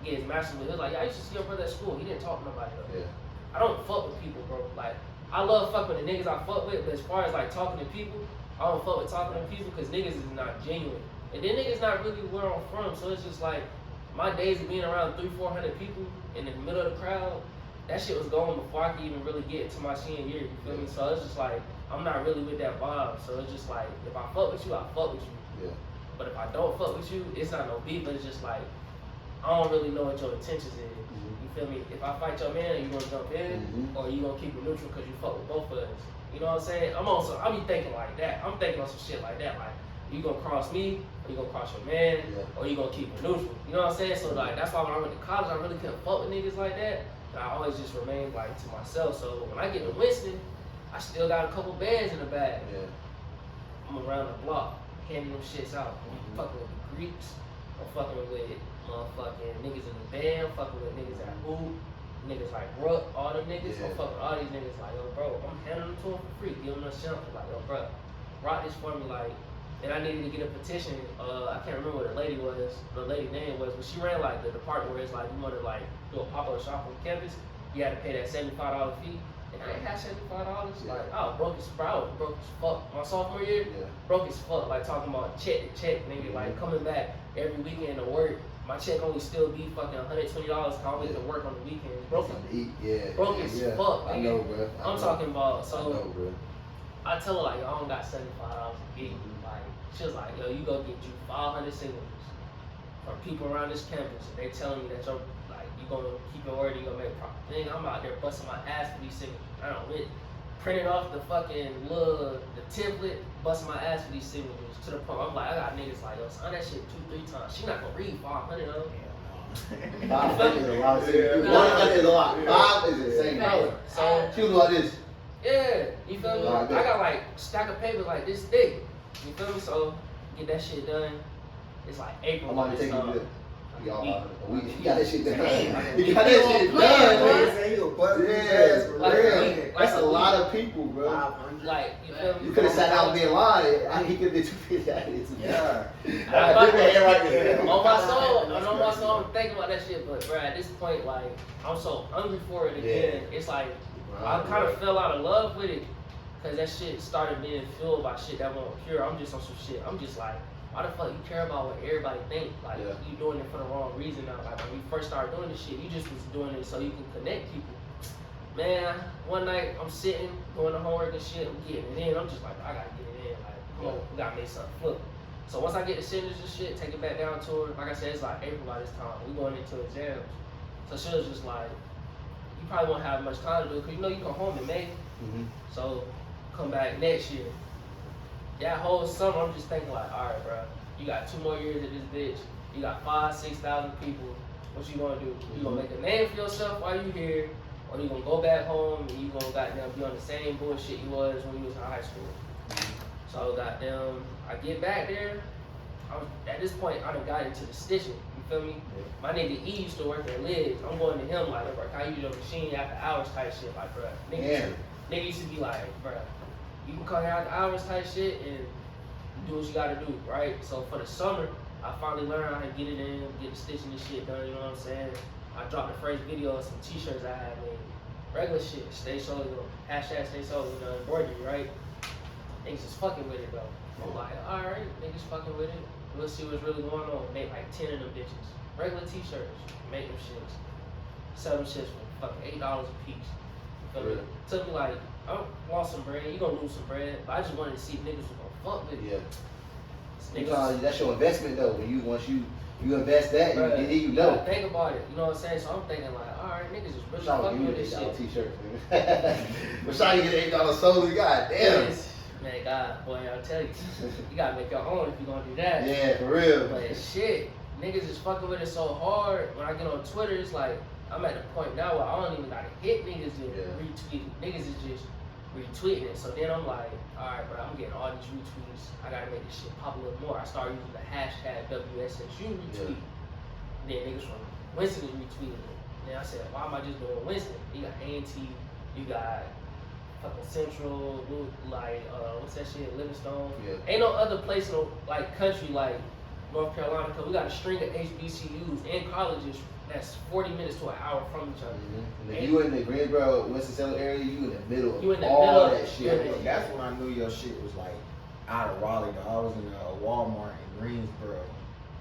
get his master's. He was like, yeah, I used to see your brother at school. He didn't talk to nobody though. I don't fuck with people, bro. Like, I love fucking with the niggas I fuck with, but as far as like talking to people, I don't fuck with talking to people because niggas is not genuine. And then niggas not really where I'm from, so it's just like my days of being around 300-400 people in the middle of the crowd, that shit was going before I could even really get to my senior year. You feel me? So it's just like I'm not really with that vibe. So it's just like if I fuck with you, I fuck with you. But if I don't fuck with you, it's not no beef. But it's just like I don't really know what your intentions is. You feel me? If I fight your man, are you gonna jump in, or you gonna keep it neutral because you fuck with both of us? You know what I'm saying? I be thinking like that. I'm thinking on some shit like that. Like, you gonna cross me, or you gonna cross your man, or you gonna keep it neutral. You know what I'm saying? So like that's why when I went to college, I really couldn't fuck with niggas like that. And I always just remained like to myself. So when I get to Winston, I still got a couple bands in the bag. I'm around the block, handing them shits out. I'm fucking with the Greeks. I'm fucking with motherfucking niggas in the band. I'm fucking with niggas at hoop. Niggas like Ruck, all them niggas. I'm fucking with all these niggas like, yo, bro, I'm handing them to them for free. Give them a sample. Like, yo, bro, rock this for me. Like, and I needed to get a petition. I can't remember what the lady name was, but she ran like the department where it's like, you want to like do a pop-up shop on campus, you had to pay that $75 fee. And I ain't had $75. Like, I was broke as fuck. My sophomore year, broke as fuck. Like talking about check to check, nigga. Like coming back every weekend to work. My check only still be fucking $120 cause I always to work on the weekends. Broke as fuck, nigga. I know, bro. I'm talking about, so I know, bro. I tell her like, yo, I don't got $75 to give you. Like, she was like, yo, you go get you 500 signatures from people around this campus, and they telling me that you're like, you gonna keep your word, you gonna make a profit. Then I'm out there busting my ass for these signatures. I don't went, printed off the fucking the template, busting my ass for these signatures to the point. I'm like, I got niggas like, yo, sign that shit 2-3 times. She not gonna read 500 of them. 500 is a lot of signatures. 100 is a lot. 5 is insane. Bro, so she was like this. yeah, you feel me? I got like stack of paper like this thick. You feel me? So get that shit done. It's like April. I'm about to take you good. We You got that shit done. Like, You got that shit done, man. That's a lot of people, bro. 500. Like, you feel me? You could have sat out and been lying. He could have did 250. Yeah. On my soul, I'm thinking about that shit. But bro, at this point, like, I'm so hungry for it again. It's like I kind of fell out of love with it because that shit started being fueled by shit that won't cure. I'm just on some shit. I'm just like, why the fuck you care about what everybody think? Like, you doing it for the wrong reason now. Like, when we first started doing this shit, you just was doing it so you can connect people. Man, one night I'm sitting, doing the homework and shit, I'm getting it in. I'm just like, I gotta get it in. Like, come on, we gotta make something flip. So once I get the signatures and shit, take it back down to her. Like I said, it's like April by this time. We going into exams. So she was just like, you probably won't have much time to do it because you know you come home in May. So come back next year. That whole summer, I'm just thinking like, all right, bro, you got 2 more years of this bitch. You got 5,000-6,000 people. What you gonna do? You gonna make a name for yourself while you here, or you gonna go back home and you gonna goddamn be on the same bullshit you was when you was in high school? So goddamn, I get back there. At this point, I done got into the stitching. You feel me? My nigga E used to work at Lids. I'm going to him like, bro, can I use your machine after hours type shit? Like, bro, nigga used to be like, bro, you can come here after hours type shit and do what you gotta do, right? So for the summer, I finally learned how to get it in, get the stitching and shit done, you know what I'm saying? I dropped the first video of some t-shirts I had made. Regular shit, Stay Soley, hashtag Stay Soley, you know, embroidery, right? Niggas just fucking with it though. I'm like, alright, niggas fucking with it. Let's see what's really going on. Make like 10 of them bitches. Regular t-shirts, make them shits. Sell them shits for fucking $8 a piece. You feel me? Took me like, I want some bread, you gonna lose some bread, but I just wanted to see if niggas was gonna fuck with it. That's your investment though. When once you invest that, Bruh, you know. Think about it, you know what I'm saying? So I'm thinking like, alright, niggas is really fucking with this shit. T-shirts, man. Rashad get $8 Solely, god damn. Man, God, boy, I'll tell you, you gotta make your own if you gonna do that. Yeah, for real. But shit, niggas is fucking with it so hard. When I get on Twitter, it's like I'm at the point now where I don't even gotta hit niggas to retweet it. Niggas is just retweeting it. So then I'm like, all right, bro, I'm getting all these retweets. I gotta make this shit pop a little more. I start using the hashtag WSSU retweet. Then niggas from Winston is retweeting it. Then I said, why am I just doing Winston? You got A&T, you got fucking Central, like what's that shit, Livingstone. Yeah. Ain't no other place, no like country like North Carolina, because we got a string of HBCUs and colleges that's 40 minutes to an hour from each other. And if you in the Greensboro, Winston-Salem area, you in the middle of You in the all middle. that shit. Yeah, that's when I knew your shit was like out of Raleigh. Though. I was in a Walmart in Greensboro,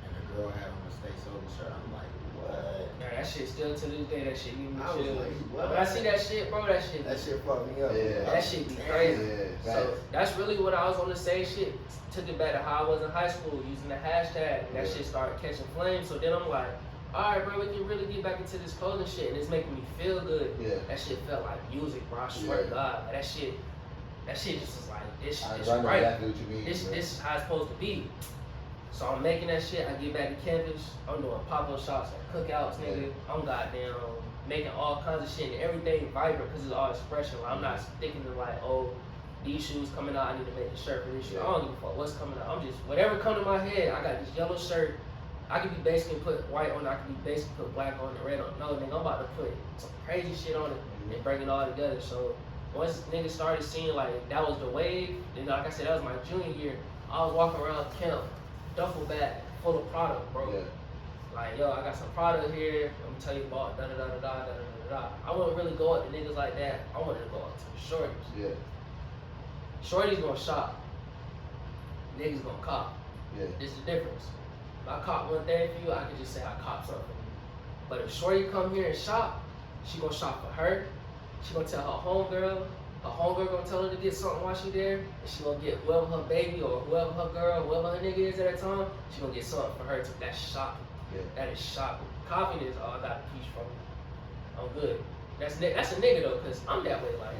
and the girl had on a Stay Sober shirt. I'm like, what? Man, that shit still to this day, that shit give me I was chill. like, what? When I see that shit, bro, that shit fucked me up. Yeah. that shit be crazy. Yeah, So that's really what I was on the same shit. Took it back to how I was in high school, using the hashtag. And that shit started catching flames. So then I'm like, all right, bro, we can really get back into this clothing shit, and it's making me feel good. Yeah. That shit felt like music, bro. I swear to God, like, that shit just is like this. I It's know right. exactly what you mean. This bro. is how it's supposed to be. So I'm making that shit. I get back to campus. I'm doing pop-up shops and cookouts, nigga. I'm goddamn making all kinds of shit and everything vibrant because it's all expression. Like, I'm not sticking to like, oh, these shoes coming out, I need to make a shirt for this shit. I don't give a fuck what's coming out. I'm just, whatever come to my head, I got this yellow shirt. I could be basically put white on it, I could be basically put black on it, red on it. No, nigga, I'm about to put some crazy shit on it and bring it all together. So once niggas started seeing like that was the wave, then like I said, that was my junior year. I was walking around camp, duffel bag full of product, bro. Yeah. Like, yo, I got some product here. I'm gonna tell you about da da da da da da da da. I wouldn't really go up to niggas like that. I wanted to go up to the shorties. Yeah. Shorty's gonna shop. Niggas gonna cop. Yeah. It's the difference. If I cop one thing for you, I can just say I cop something for you. But if Shorty come here and shop, she gonna shop for her. She gonna tell her homegirl. Her homegirl gonna tell her to get something while she there. And she gonna get whoever her baby or whoever her girl, whoever her nigga is at that time, she gonna get something for her too. That's shopping. Yeah. That is shopping. Copying is, oh, I got a piece from you. I'm good. That's a nigga though, cause I'm that way. Like,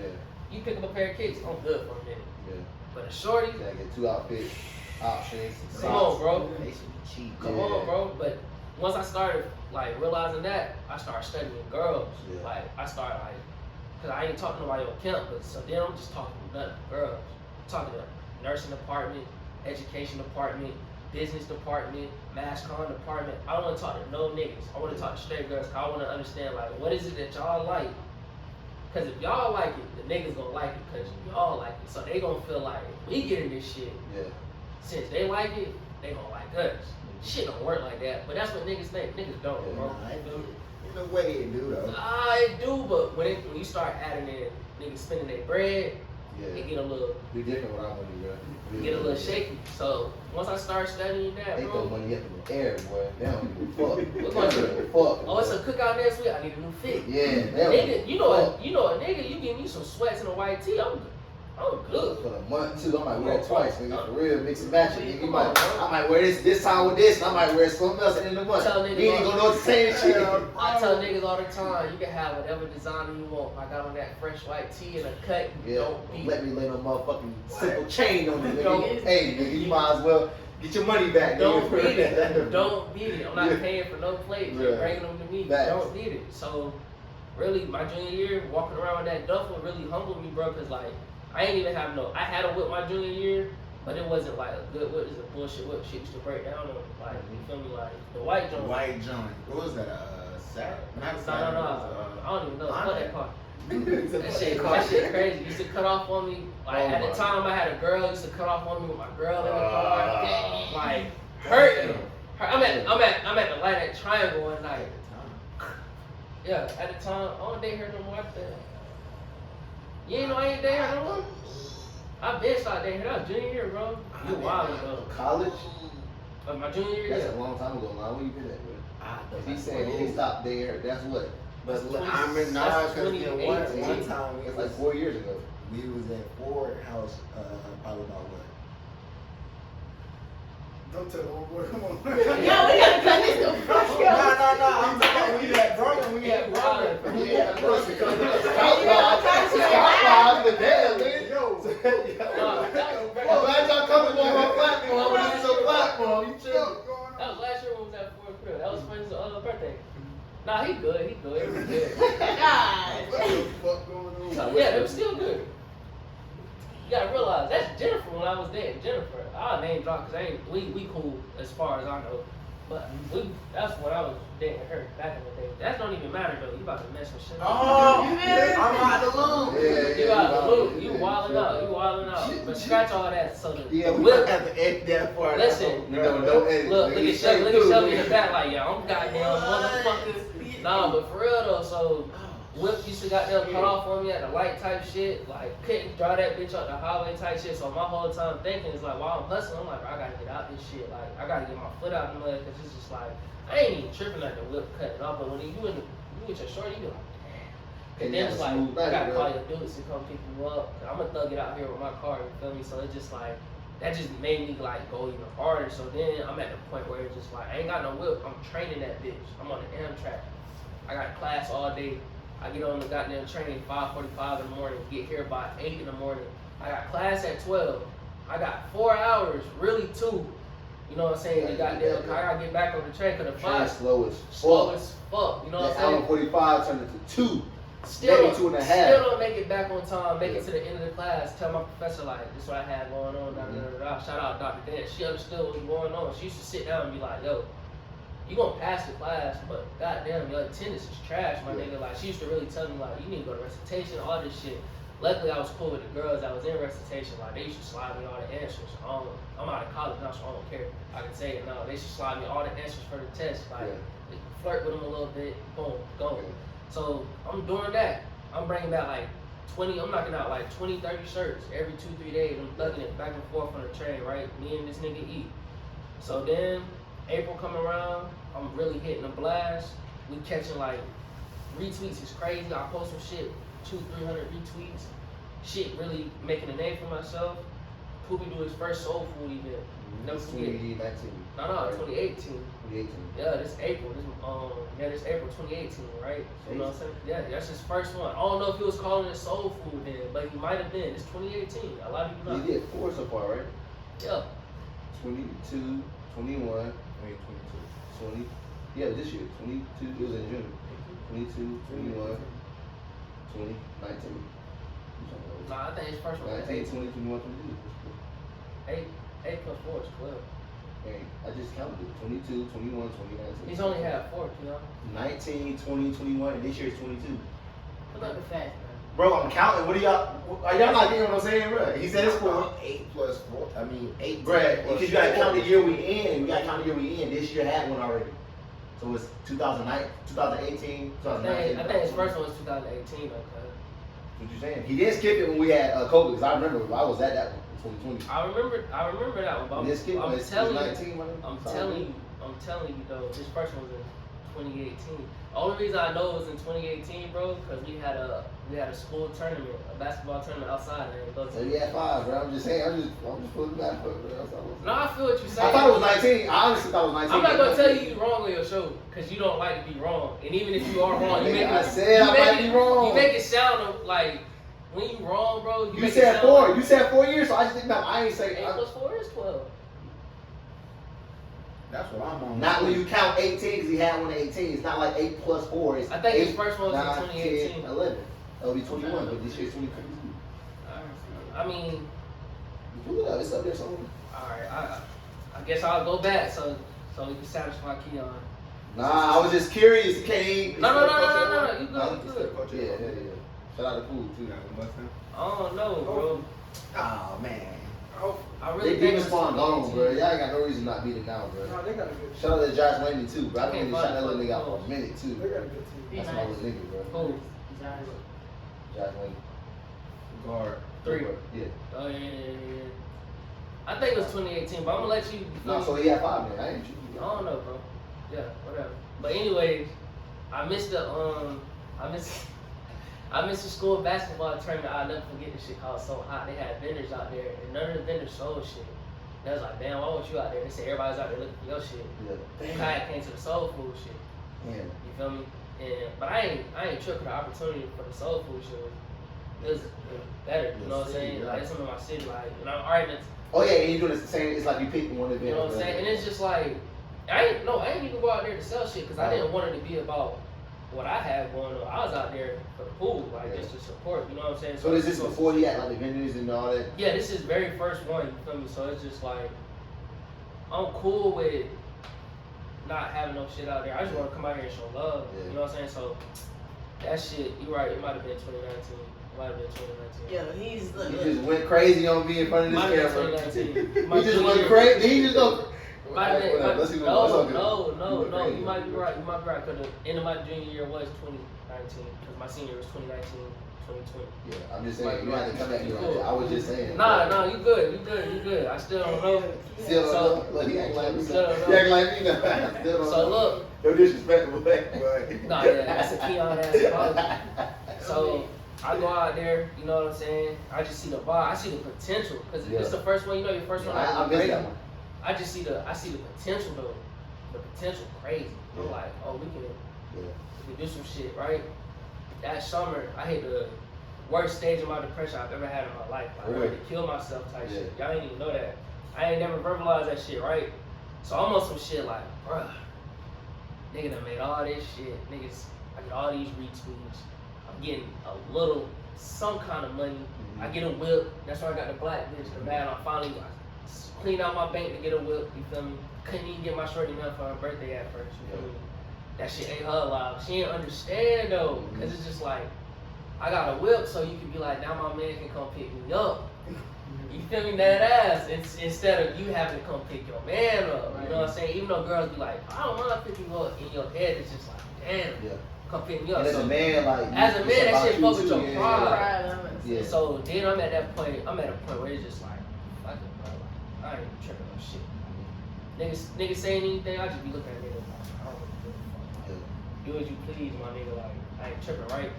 you pick up a pair of kicks, I'm good for a minute. Yeah. But a shorty, You gotta get 2 outfits, options. come on, bro. They should be cheap. Come on, bro. But once I started like realizing that, I started studying girls. Yeah. Like I started like, cause I ain't talking to nobody on camp, but so then I'm just talking to nothing but girls. I'm talking to nursing department, education department, business department, mass comm department. I don't want to talk to no niggas. I want to talk to straight girls. Cause I want to understand like what is it that y'all like. Cause if y'all like it, the niggas gonna like it cause y'all like it. So they gonna feel like if we get in this shit, Yeah. since they like it, they gonna like us. Shit don't work like that, but that's what niggas think. Niggas don't, Yeah, bro. Nah, in a way it do though. It do, but when you start adding in niggas spending their bread, it Yeah. get a little Be different what I want to do, bro. get a little shaky. So once I start studying that, They throw bro. money up in the air, boy. They don't give a fuck. What They gonna don't do? give a fuck. Oh, it's a cookout next week. I need a new fit. Yeah, they don't Nigga, give a you know fuck. a nigga, you give me some sweats and a white tee, I'm good. For the month too, I might wear it twice, nigga. For real, mix and match it. Nigga. Come on, bro. I might wear this time with this, and I might wear something else at the end of the month. Tell You niggas ain't even all- gonna know it's the same shit. I tell niggas all the time, you can have whatever designer you want. I got on that fresh white tee and a cut. Yeah, Don't don't be let me lay no motherfucking simple chain on me, Don't- nigga. Hey, nigga, you might as well get your money back. Don't nigga. beat it. Don't beat it. I'm not Yeah. paying for no plates. Yeah. You're bringing them to me. Facts. Don't beat it. So, really, my junior year, walking around with that duffel really humbled me, bro. Cause like, I ain't even have no. I had a whip my junior year, but it wasn't like a good whip. It's a bullshit whip. Shit used to break down on me. Like, you feel me? Like the white joint. White joint. What was that? Saturday? Not No, Saturday. I don't even know. Fuck that car. That That shit crazy. Used to cut off on me. Like Oh at my. the time, I had a girl used to cut off on me with my girl in the car. Like hurting. I'm at the light at Triangle one night. Yeah, at the time, I don't date her no more. After that. You ain't know I ain't date her no more. I been started dating her. That was junior year, bro. You wild ago. College? But my junior year, That's yeah. a long time ago, man. Where you been at, bro? If He's he's saying he stopped there, that's what? But That's I remember now that's because one 2018. time It's like 4 years ago. we was at Ford House, probably about what? Don't tell the old boy, come on. Yo, we gotta cut this the fuck No, out. I'm talking about we had drunk, we had Wild. we had pussy. Stop, the damn, nigga. Yo, Nah, on. You tripping? That was last year when we was at Fort Crib. That was Friend's birthday. Nah, he good. He good. He good. God. What the fuck going on? Yeah, they were still good. You gotta realize that's Jennifer when I was dating Jennifer. I'll name drop because we cool as far as I know. But that's when I was dating her back in the day. That don't even matter though. You about to mess with shit. Oh, I'm out of the loop. You out of the loop. You wildin' out. You wildin' out. But scratch all that. So the Yeah, we whip. might have to edit that part. Listen. No edit. Look at Shelby in the back like, yeah, I'm goddamn motherfucker. Nah, but for real though, so Whip used to goddamn cut off on me at the light type shit, like couldn't drive that bitch up the highway type shit. So my whole time thinking is like, while I'm hustling, I'm like, I gotta get out this shit. Like, I gotta get my foot out the mud, cause it's just like, I ain't even tripping at the Whip cutting off, but when you with your shorty, you be like, damn. And then it's like, I gotta call your dudes to come pick you up. I'm gonna thug it out here with my car, you feel me? So it's just like, that just made me like go even harder. So then I'm at the point where it's just like, I ain't got no whip, I'm training that bitch. I'm on the Amtrak. I got class all day. I get on the goddamn train 5:45 in the morning, get here by 8 in the morning. I got class at 12. I got 4 hours, really 2. You know what I'm saying? The goddamn, I gotta get back on the train because the Train 5 slow as fuck. You know what I'm that hour saying? 45 turned into 2. Still, maybe 2.5. Still don't make it back on time, make it to the end of the class, tell my professor like, this is what I had going on, da, da, da, da. Shout out Dr. Dan. She understood what was going on. She used to sit down and be like, yo, you gonna pass the class, but goddamn, your attendance is trash, my nigga. Like, she used to really tell me like, you need to go to recitation, all this shit. Luckily, I was cool with the girls that was in recitation. Like, they used to slide me all the answers. I'm out of college now, so I don't care. I can say it now. They should slide me all the answers for the test. Like, flirt with them a little bit, boom, go. So I'm doing that. I'm bringing back like 20. I'm knocking out like 20, 30 shirts every 2-3 days. I'm thugging it back and forth on the train, right? Me and this nigga eat. So then April come around. I'm really hitting a blast. We catching like retweets is crazy. I post some shit, 200-300 retweets. Shit really making a name for myself. Poopy do his first soul food event. Never forget. 2019. No, 2018. 2018. Yeah, this April. This April 2018, right? You know what I'm saying? Yeah, that's his first one. I don't know if he was calling it soul food then, but he might have been. It's 2018. A lot of people know. You did 4 so far, right? Yeah. 22, 21, wait, 22, 20. Yeah, this year, 22, it was in June. 22, 21, 20, 19. Nah, I think his first one was 19, 20, 21, 22. 8 plus 4 is 12. Hey, I just counted it. 22, 21, 20, 19. He's only had 4, you know? 19, 20, 21, and this year's 22. Pull up the fast, man. Bro, I'm counting. What are y'all not getting what I'm saying, bro? He said it's 4. 8 plus 4. I mean, 8. Bro, because you gotta count the year we in. We gotta count the year we in. This year had one already. So it's 2009, 2018, 2019. I think his first one was 2018, though, cuz. What you saying? He did skip it when we had COVID, because I remember I was at that one in 2020. I remember that one, but I'm telling you though, this first one was in 2018. The only reason I know it was in 2018, bro, because we had a school tournament, a basketball tournament outside, and So you had 5, bro. I'm just saying, I'm just putting back up, bro. No, I feel what you're saying. I thought it was 19. I honestly thought it was 19. I'm not gonna tell you you're wrong on your show, because you don't like to be wrong. And even if you are wrong, you make I it. said I might be wrong. You make it sound like when you wrong, bro. You said 4. You said 4 years, so I just didn't know. I ain't say 8 plus 4 is 12. That's what I'm on. Not when you count 18, because he had one at 18. It's not like 8 plus 4. It's I think 8, his first one was in 9, 2018. 10, 11. That'll be 21, but this year's 22. I mean, Pull it up. It's up there somewhere. all right. I guess I'll go back so we can satisfy Keon. Nah, I was just curious. K. No. You good. Yeah. Shout out to Pool too. I don't know, bro. Oh, man. I really They think demon spawn gone, bro. Y'all ain't got no reason not beating down, bro. No, they got a good team. Shout out to Josh Laney too, bro. I Okay, think he shot that little nigga out for a minute too. They got a good team. That's my little nigga, bro. Who? Josh Laney. Guard. 3. Yeah. Oh yeah. I think it was 2018, but I'm gonna let you. No, so he had 5 man. I ain't you. I don't know, bro. Yeah, whatever. But anyways, I missed the school basketball tournament. I'll never forget this shit called So Hot. They had vendors out there, and none of the vendors sold shit. They was like, damn, why want you out there? They said everybody's out there looking for your shit. Yeah. Kayak came to the soul food shit. Damn. You feel me? But I ain't tripping the opportunity for the soul food shit. It was better, you know what I'm saying? Like, it's something in my city, like, and I'm already Oh yeah, and you doing the same. It's like you picking one of them. You know what I'm saying? And it's just like, I ain't even go out there to sell shit because I didn't want it to be about what I had going on. I was out there for the pool, like just to support. You know what I'm saying? So is this before he had like the vendors and all that? Yeah, this is very first one. You feel me? So it's just like, I'm cool with not having no shit out there. I just want to come out here and show love. Yeah. You know what I'm saying? So that shit, you're right. It might have been 2019. It might have been 2019. Yo, he's look. He just went crazy on me in front of this Might have camera. been 2019. He just went crazy. He just go. No, you might be right. You might be right. Because the end of my junior year was 2019. Because my senior was 2019, 2020. Yeah, I'm just saying, you have to come back here like that. I was just saying. Nah, you good. I still don't know. Still don't know. Look, he acting like me. He acting like me now. Still don't know. So look. No disrespectful, but. Nah, yeah, that's a Keon ass apology. So I go out there, you know what I'm saying? I just see the vibe. I see the potential. Because it's the first one, you know, your first one. I missed that one. I just see the potential though. The potential crazy. I'm like, oh, we can do some shit, right? That summer, I hit the worst stage of my depression I've ever had in my life. Like, I ready to kill myself type shit. Y'all ain't even know that. I ain't never verbalized that shit, right? So I'm on some shit like, bruh, nigga done made all this shit. Niggas, I get all these retweets. I'm getting a little, some kind of money. I get a whip. That's why I got the black bitch. The man, I finally cleaned out my bank to get a whip. You feel me? Couldn't even get my shorty nothing for her birthday at first. You feel me? That shit ate her alive. She didn't understand though, cause it's just like, I got a whip, so you can be like, now my man can come pick me up. You feel me? That ass. Instead of you having to come pick your man up. You know what I'm saying? Even though girls be like, I don't mind picking you up. In your head, it's just like, damn, come pick me up. And as a man, like, as a man, that shit fuck with your pride. Yeah. So then I'm at that point. I'm at a point where it's just like, fuck it, bro. Like, I ain't tripping on shit. Niggas saying anything, I just be looking at niggas like, I don't really give a fuck. Do as you please, my nigga. Like, I ain't tripping, right?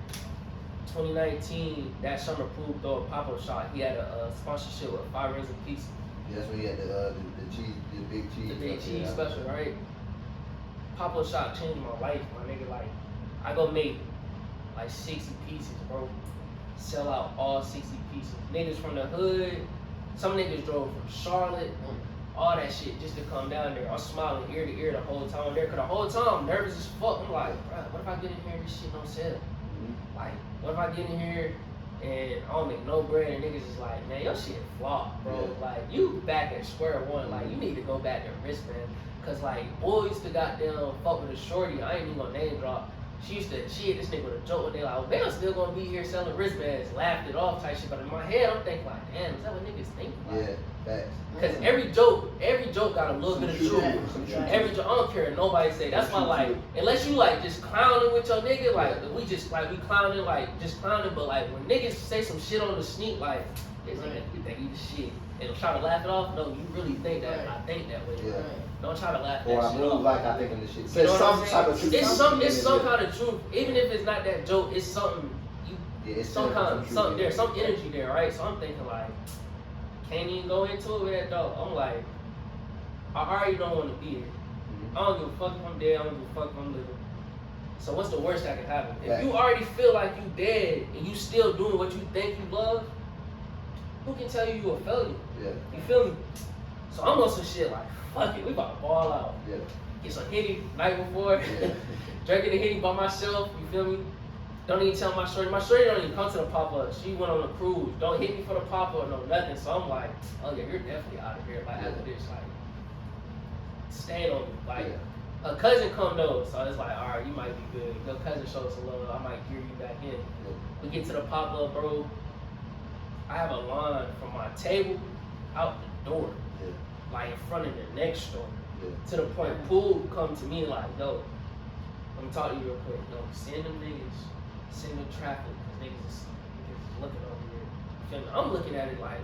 2019, that summer pool throw a pop-up shop. He had a sponsorship with 5 rings a piece. Yeah, that's when he had the cheese, the big cheese. The big cheese special, right? Pop-up shop changed my life, my nigga. Like, I go make like 60 pieces, bro. Sell out all 60 pieces. Niggas from the hood, some niggas drove from Charlotte, all that shit just to come down there. I'm smiling ear to ear the whole time I'm there, cause the whole time I'm nervous as fuck. I'm like, bro, what if I get in here and this shit don't sell? Like, what if I get in here and I don't make no bread and niggas is like, man, your shit flop, bro. Like, you back at square one. Like, you need to go back to wristband. Cause like, boys used to goddamn fuck with a shorty. I ain't even gonna name drop. She hit this nigga with a joke one day like, oh, Bam still gonna be here selling wristbands, laughed it off type shit. But in my head, I'm thinking like, damn, is that what niggas think? Like, Yeah, facts. cause every joke got a little bit of truth. Every joke, I don't care what nobody say. That's why like, unless you like just clowning with your nigga, like we just like we clowning, like just clowning. But like when niggas say some shit on the sneak, like it's like you think you the shit and try to laugh it off. No, you really think that. I think that way. Yeah. Don't try to laugh Or that I shit move off. like I think of the shit. You Say know what some I'm type of saying? truth. It's some kind of truth. Even if it's not that joke, it's something. It's Some there's some energy there, right? So I'm thinking like, can't even go into it with that dog. I'm like, I already don't want to be here. I don't give a fuck if I'm dead. I don't give a fuck if I'm living. So what's the worst that can happen? If you already feel like you dead and you still doing what you think you love, who can tell you a failure? Yeah. You feel me? So I'm on some shit like, fuck it, we about to ball out. Yeah. Get some hitty night before, Yeah. drinking the hitty by myself, you feel me? Don't even tell my shorty. My shorty don't even come to the pop-up. She went on a cruise. Don't hit me for the pop-up, no nothing. So I'm like, oh yeah, you're definitely out of here. Like after this, like, stand on me. Like, her cousin come though, so it's like, all right, you might be good. Your cousin shows some love, I might gear you back in. We get to the pop-up, bro. I have a line from my table out the door, like in front of the next store. To the point, Pool come to me like, yo, let me talk to you real quick. Yo, send them niggas, send them traffic, cause niggas is looking over here. You feel me? I'm looking at it like,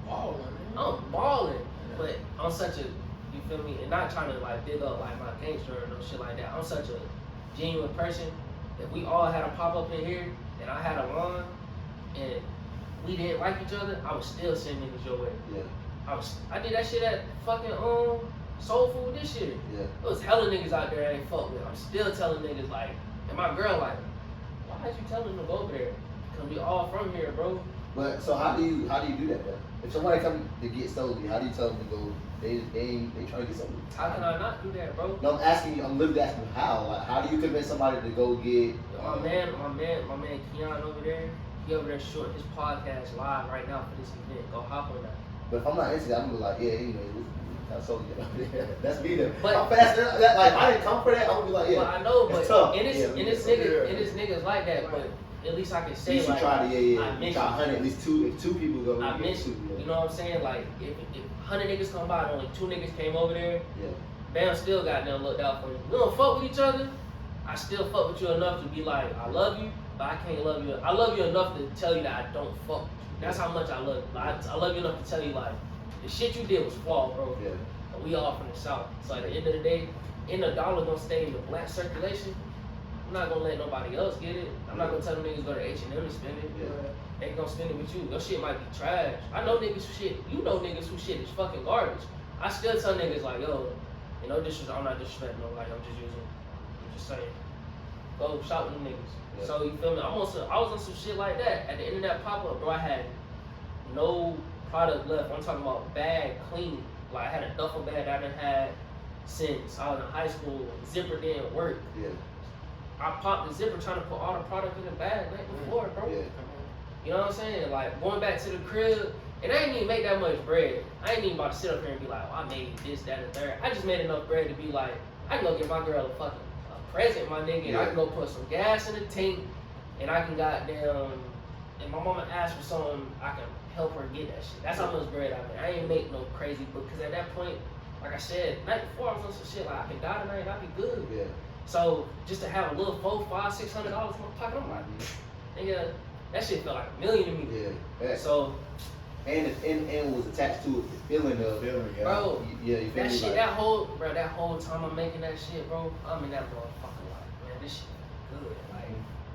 I'm balling, but I'm such a, you feel me? And not trying to like big up like my gangster or no shit like that. I'm such a genuine person. If we all had a pop up in here and I had a line and we didn't like each other, I would still send niggas your way. Yeah. I did that shit at fucking Soul Food this year. Yeah. There was hella niggas out there I ain't fuck with. I'm still telling niggas like, and my girl like, why is you telling them to go over there? Cause we all from here, bro. But so how do you do that though? If somebody come to get Solely, how do you tell them to go? They trying to get Solely. How can I not do that, bro? No, I'm asking you. I'm literally asking you how. Like, how do you convince somebody to go get? My man, Keon over there. He over there shooting his podcast live right now for this event. Go hop on that. But if I'm not into that, I'm gonna be like, yeah, anyway, this Solely get over there. That's me though. But- I'm faster. Like, I didn't come for that. I'm gonna be like, yeah. But I know, it's but tough. and it's niggas like that. But at least I can say You should like, try to, I you mentioned. try 100, at least two. If two people go, I you get mentioned, two. you know what I'm saying? Like, if 100 niggas come by and only 2 niggas came over there, Yeah. Bam still got them looked out for me. We don't fuck with each other. I still fuck with you enough to be like, I love you, but I can't love you. I love you enough to tell you that I don't fuck with you. That's how much I love you. Like, I love you enough to tell you, like, the shit you did was flawed, bro. Yeah. And we all from the South. So at the end of the day, the dollar gonna stay in the black circulation. I'm not gonna let nobody else get it. I'm not gonna tell them niggas go to H&M and spend it. Yeah. They ain't gonna spend it with you. Your shit might be trash. I know niggas who shit. You know niggas who shit is fucking garbage. I still tell niggas like, yo, you know, I'm not disrespecting nobody. I'm just saying. Go shop with them niggas. Yeah. So you feel me? I was on some shit like that. At the internet pop up, bro, I had no product left. I'm talking about bag clean. Like I had a duffel bag that I done had since I was in high school. Zipper didn't work. Yeah. I popped the zipper trying to put all the product in the bag night before, bro. Yeah. You know what I'm saying? Like going back to the crib, and I ain't even make that much bread. I ain't even about to sit up here and be like, oh, I made this, that, and third. I just made enough bread to be like, I can go get my girl a fucking present, my nigga, and I can go put some gas in the tank, and I can goddamn, and my mama asked for something, I can help her get that shit. That's how much bread I made. I ain't make no crazy, because at that point, like I said, night before I was on some shit like I can die tonight and I'll be good. Yeah. So just to have a little $400, $500, $600 in my pocket, I'm like, nigga, that shit felt like $1 million to me. Yeah. So, and was attached to it, the feeling of Feeling, yeah. bro, yeah, you feel that me? shit, Like, that whole time I'm making that shit, bro, I'm in that motherfucker like, man, this shit good.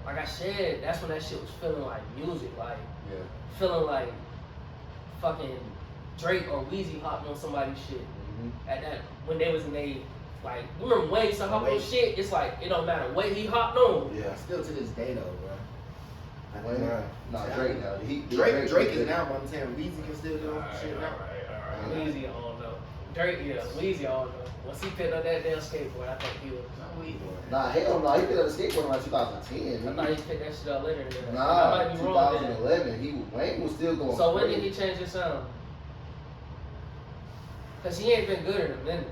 Like I said, that's when that shit was feeling like music, like yeah. feeling like fucking Drake or Weezy hopping on somebody's shit. Mm-hmm. At that when they was in they like, you remember Wayne used to hop on Wayne. shit? It's like it don't matter what he hopped on. Yeah. Still to this day though, bro. Wayne? Yeah. Nah, Drake now. Drake is now, but I'm saying Weezy can still do shit now. Alright. Weezy, I don't know. Drake, yeah, Weezy, I don't know. Once he picked up that damn skateboard, I think he was. Nah, hell no. He picked up the skateboard in like 2010. I thought he picked that shit up later than that. Nah, I might be wrong then. 2011. Wayne was still going. So when crazy. did he change his sound? Cause he ain't been good in a minute.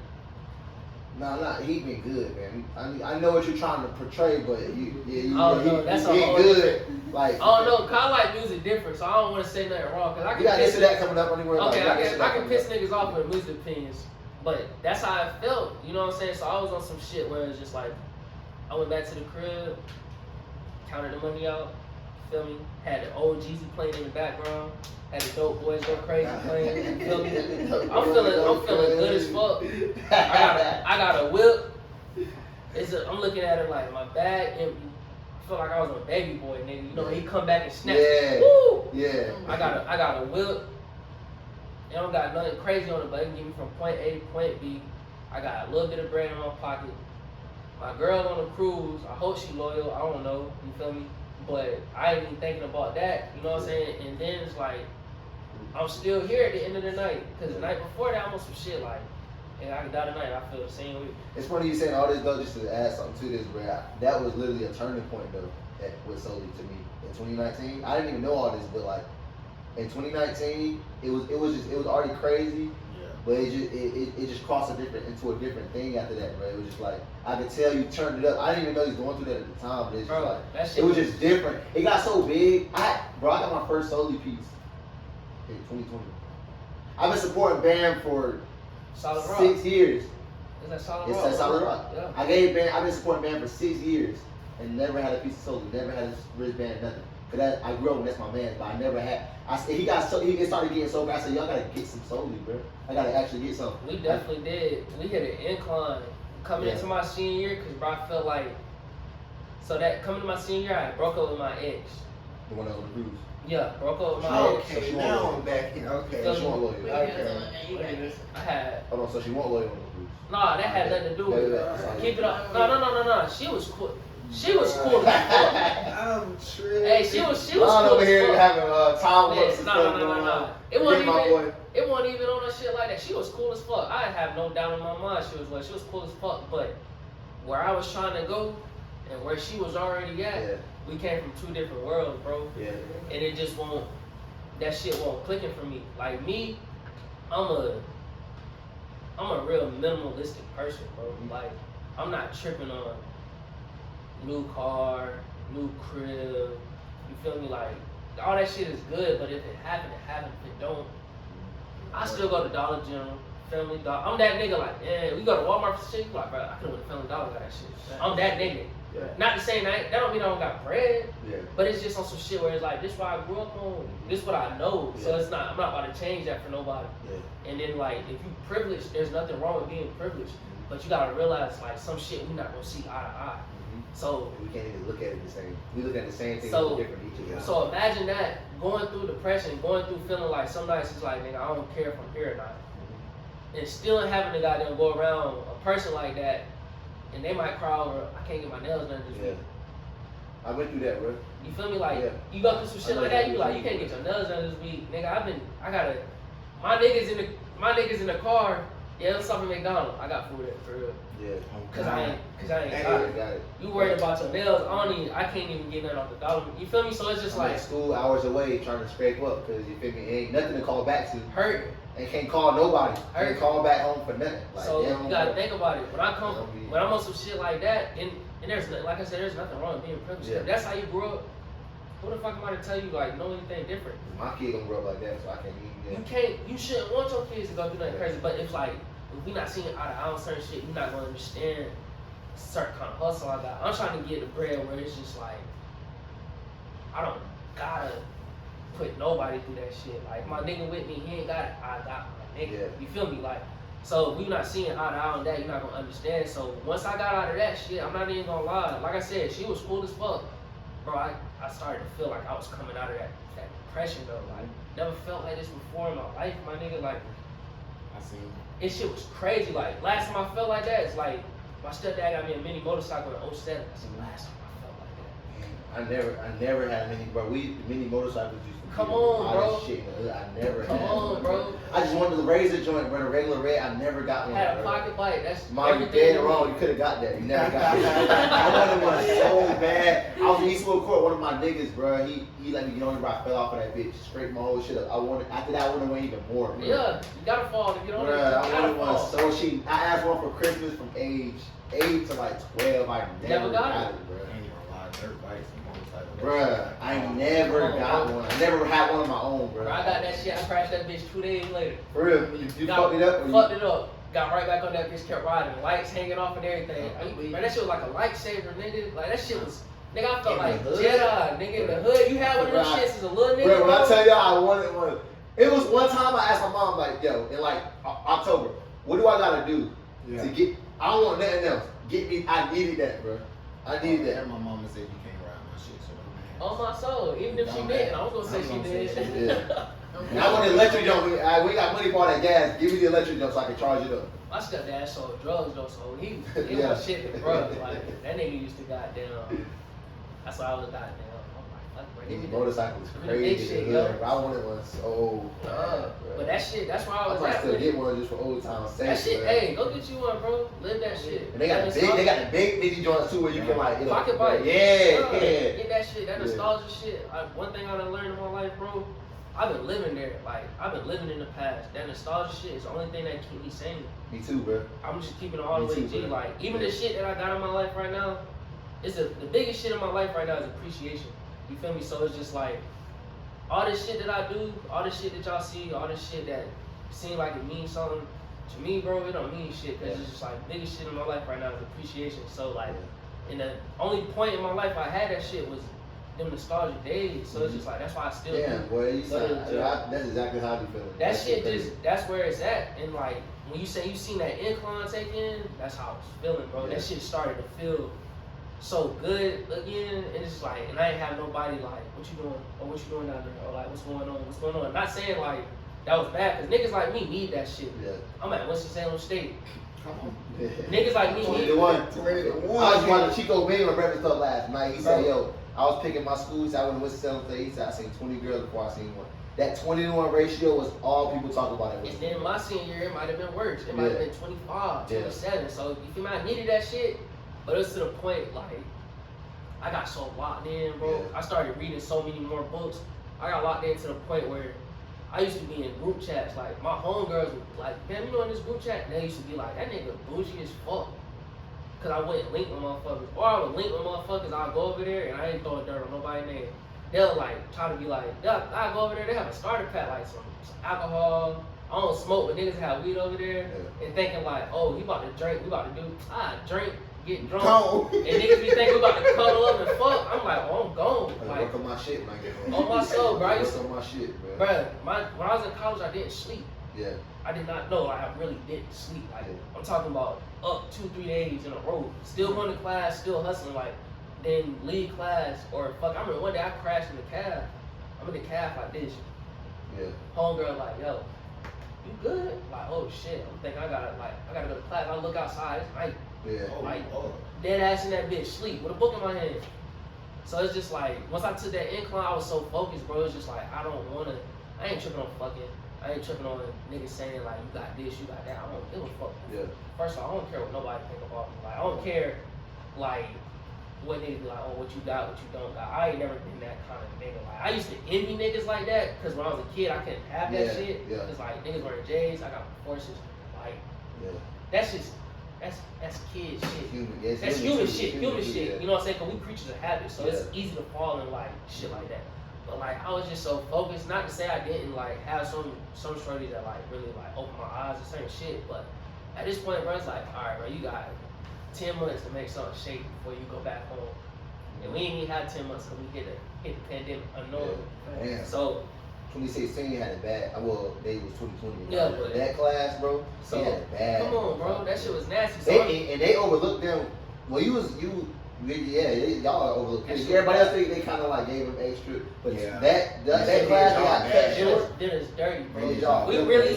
Nah, he been good, man. I know what you're trying to portray, but That's he a been whole good. Like, I don't know, cause I like music different, so I don't want to say nothing wrong. Cause I You can got piss this that coming up anywhere. Okay, like, I can piss niggas off with music opinions, but that's how I felt. You know what I'm saying? So I was on some shit where it's just like, I went back to the crib, counted the money out. Feel me? Had the old Jeezy playing in the background. Had the Dope Boys Go Crazy playing. You feel me? I'm feeling good as fuck. I got a whip. I'm looking at it like my bag empty. I feel like I was a baby boy, nigga. You know, he come back and snatch it. Woo! Yeah. I got a whip. It don't got nothing crazy on it, but it can get me from point A to point B. I got a little bit of bread in my pocket. My girl on the cruise, I hope she loyal. I don't know. You feel me? But I ain't even thinking about that. You know what I'm saying? And then it's like, I'm still here at the end of the night. Because the night before that, I'm on some shit like, and I can die tonight. I feel the same way. It's funny you saying all this though, just to add something to this, bro. That was literally a turning point though, with Solely to me in 2019. I didn't even know all this, but like in 2019, it was already crazy. Yeah. But it just crossed into a different thing after that, bro. It was just like I could tell you turned it up. I didn't even know he was going through that at the time, but it's just like that shit it was just different. It got so big. I got my first Solely piece in 2020. I've been supporting Bam for Solid Rock. 6 years. Is that Solid It's Rock? that Solid Rock. Yeah. I've been supporting Bam for 6 years and never had a piece of Solely. Never had a wristband, nothing. Cause I grew up and that's my man, but I never had. He started getting so bad. I said, y'all gotta get some Solely, bro. I gotta actually get some. We definitely did. We hit an incline coming into my senior year because bro, I felt like, so that coming to my senior year, I broke up with my ex. The one that was on the cruise. Yeah, broke up with my ex. Okay, now I'm back in. Okay. So She won't loyal. I had, Hold on, so she won't loyal on the cruise. nah, that had nothing to do with it. Yeah. Keep it up. No. She was cool. She was cool as fuck. I'm tripping. Hey, she was Ron cool over here as fuck. having time looks and stuff going No. on. It wasn't Forget my even. boy. It wasn't even on a shit like that. She was cool as fuck. I have no doubt in my mind she was cool as fuck. But where I was trying to go and where she was already at, Yeah. we came from two different worlds, bro. Yeah. And it just won't. That shit won't clicking for me. Like me, I'm a real minimalistic person, bro. Like I'm not tripping on new car, new crib. You feel me? Like all that shit is good, but if it happen, it happen. If it don't, I still go to Dollar General, Family Dollar. I'm that nigga. Like, we go to Walmart for shit. Like, bro, I could have went to Family Dollar got that shit. I'm that nigga. Yeah. Not to say that don't mean I don't got bread, Yeah. but it's just on some shit where it's like, this what I grew up on, this what I know. So Yeah. it's not. I'm not about to change that for nobody. Yeah. And then like, if you privileged, there's nothing wrong with being privileged, but you gotta realize like some shit we not gonna see eye to eye. So We can't even look at it the same. We look at the same thing So- different each of us. So imagine that, going through depression, going through feeling like some nights it's like, nigga, I don't care if I'm here or not. And still having to goddamn go around a person like that, and they might cry over, I can't get my nails done this Yeah. week. I went through that, bro. You feel me? Like, Yeah. you go through some I shit know like that, that you like, you can't get your nails done this week. Nigga, my niggas in the car, yeah, let's stop at McDonald's. I got food at for real. Yeah. Cause I ain't Hey, got it. got it. You worried about your nails, I can't even get nothing off the dollar. You feel me? So it's just I'm like, at school hours away trying to scrape up because you feel me, ain't nothing to call back to. hurt. And can't call nobody. Hurt. Can't call back home for nothing. Like, So they you don't gotta know. think about it. When I'm on some shit like that, and there's like I said, there's nothing wrong with being privileged. Yeah. If that's how you grew up, who the fuck am I to tell you like know anything different? My kid gonna grow up like that, so I can't even. You shouldn't want your kids to go through nothing Yeah. crazy. But it's like if we not seeing eye to eye on certain shit, you're not gonna understand certain kind of hustle I got. I'm trying to get the bread where it's just like I don't gotta put nobody through that shit. Like my nigga with me, he ain't got it. I got my nigga. Yeah. You feel me? Like so if we not seeing eye to eye on that, you're not gonna understand. So once I got out of that shit, I'm not even gonna lie. Like I said, she was cool as fuck. Bro, I started to feel like I was coming out of that depression though. Like never felt like this before in my life, my nigga. Like I seen. it shit was crazy. Like last time I felt like that, it's like my stepdad got me a mini motorcycle in 07. That's the last time I felt like that. I never had a mini, bro. The mini motorcycles used to Come be on, a lot bro. of shit in the hood. I never Come had on, one, bro. I just wanted the razor joint, bro. The regular red, I never got one. Had a bro. pocket bike. That's Mom, you everything. dead wrong. You could have got that. You never got that. I wanted one so bad. I was in Eastwood Court. One of my niggas, bro. He let me get on it, bro. I fell off of that bitch. Scraped my whole shit up. After that, I went even more. Bro. Yeah, you gotta fall to get on it. You Bruh, I gotta wanted one fall. so cheap. I asked one for Christmas from age 8 to like 12. I never got it, bro. I ain't gonna lie, dirt bikes and motorcycles. Bruh, I never got one. I never had one of my own, bro. Bro, I got that shit. I crashed that bitch 2 days later. For real, you Got- fucked it up. Or Fucked it up. Got right back on that bitch, kept riding. Lights hanging off and everything. Man, that shit was like a lightsaber, nigga. Like that shit was, nigga, I felt In like the hood? Jedi, nigga, in the hood. You had one of them Bruh, shits as a little nigga. Bro, when I bro. tell y'all I wanted one, it was one time I asked my mom, like, yo, in like October, what do I gotta do to get, I don't want nothing else. Get me, I needed that, bro. I needed that. And my mama said you can't ride my shit, so don't On my soul, even if she Don't did, matter. I was gonna say I'm she gonna say did. she And I want the electric jump. We got money for all that gas. Give me the electric jump so I can charge it up. My stepdad sold drugs though, so he Yeah. was shit to drugs. Like that nigga used to goddamn. That's why I was goddamn. I'm like, fuck, bro, give me These the- motorcycles give me the big crazy. shit, Yeah, yo. bro. I wanted one so bad, bro. But that shit, that's where I I was might at. still with get it. one just for old time's sake. That shit, bro. hey, go get you one, bro. Live that shit. And they got the big mini joints too, where you can like, Pocket bike. Yeah, Bro, yeah. Get that shit, that Yeah. nostalgia shit. One thing I done learned in my life, bro, I've been living there. Like, I've been living in the past. That nostalgia shit is the only thing that keep me sane. Me too, bro. I'm just keeping it all the Me way too, G. bro. Like, even the shit that I got in my life right now, the biggest shit in my life right now is appreciation. You feel me? So it's just like, all this shit that I do, all this shit that y'all see, all this shit that seem like it means something, to me, bro, it don't mean shit. Cause it's just like, the biggest shit in my life right now is appreciation. So like, and the only point in my life I had that shit was them nostalgic days. So it's just like, that's why I still Damn, do. boy, you Go to sound, the gym. that's exactly how I be feeling. That shit crazy. just, that's where it's at. And like, when you say you seen that incline take in, that's how I was feeling, bro. Yeah. That shit started to feel so good again. And it's just like, and I ain't have nobody like, what you doing? Or what you doing down there? Or like, what's going on? What's going on? Not saying like, that was bad, because niggas like me need that shit. Yeah. I'm at Winston-Salem State. Come on. Niggas like me, 20 to 1. 20 to 1. I was watching Chico Baby on Breakfast Club last night. He said, yo, I was picking my schools. I went to Winston He said, I seen 20 girls before I seen one. That 20 to 1 ratio was all people talk about it. And then my senior year, it might have been worse. It might have been 25, 27. So you feel me? I needed that shit, but it's to the point like I got so locked in, bro. Yeah. I started reading so many more books. I got locked in to the point where I used to be in group chats. Like my homegirls would like, man, you know, in this group chat, they used to be like, that nigga bougie as fuck. Cause I wouldn't link with motherfuckers, or I would link with motherfuckers. I'll go over there and I ain't throwing dirt on nobody's name. They'll like try to be like, I go over there. They have a starter pack, like some alcohol. I don't smoke, but niggas have weed over there, and thinking like, oh, you about to drink, we about to do, drink, get drunk, and niggas be thinking we about to cuddle up and fuck. I'm like, oh, I'm gone. Like, work on my shit when I get home. On my soul, bro. I used Work to, on my shit, bro. bro. When I was in college, I didn't sleep. Yeah. I did not know. I really didn't sleep. Like I'm talking about up 2-3 days in a row. Still going to class, still hustling. Like then leave class or fuck. I remember one day I crashed in the cab. I'm in the cab like this. Yeah. Homegirl like, yo, you good? Like, oh shit. I'm thinking I gotta go to class. I look outside. It's night. Yeah. Like dead ass in that bitch, sleep with a book in my hand. So it's just like once I took that incline, I was so focused, bro. It's just like I ain't tripping on fucking. I ain't tripping on niggas saying like you got this, you got that. I don't give a fuck. Yeah. First of all, I don't care what nobody think about me. Like I don't care like what niggas be like, oh what you got, what you don't got. I ain't never been that kind of nigga. Like I used to envy niggas like that because when I was a kid I couldn't have that shit. Yeah. Cause like niggas wearing J's, I got forces. Like that's kid shit. That's human shit. Yeah. You know what I'm saying? Cause we creatures of habit, so it's easy to fall in like shit like that. But like I was just so focused. Not to say I didn't like have some shorties that like really like open my eyes to certain shit. But at this point, bro, it's like, all right, bro, you got 10 months to make something shake before you go back home. And we ain't even had 10 months because we hit the pandemic unknown. Yeah. So 2016 had it bad. Well, they was 2020. Yeah, but that class, bro. So they had it bad. come on, bro, that shit was nasty. So they overlooked them. Well, y'all overlooked. Everybody else they kind of like gave them extra, but that class got cut short. Then it's dirty, bro. Yeah, we really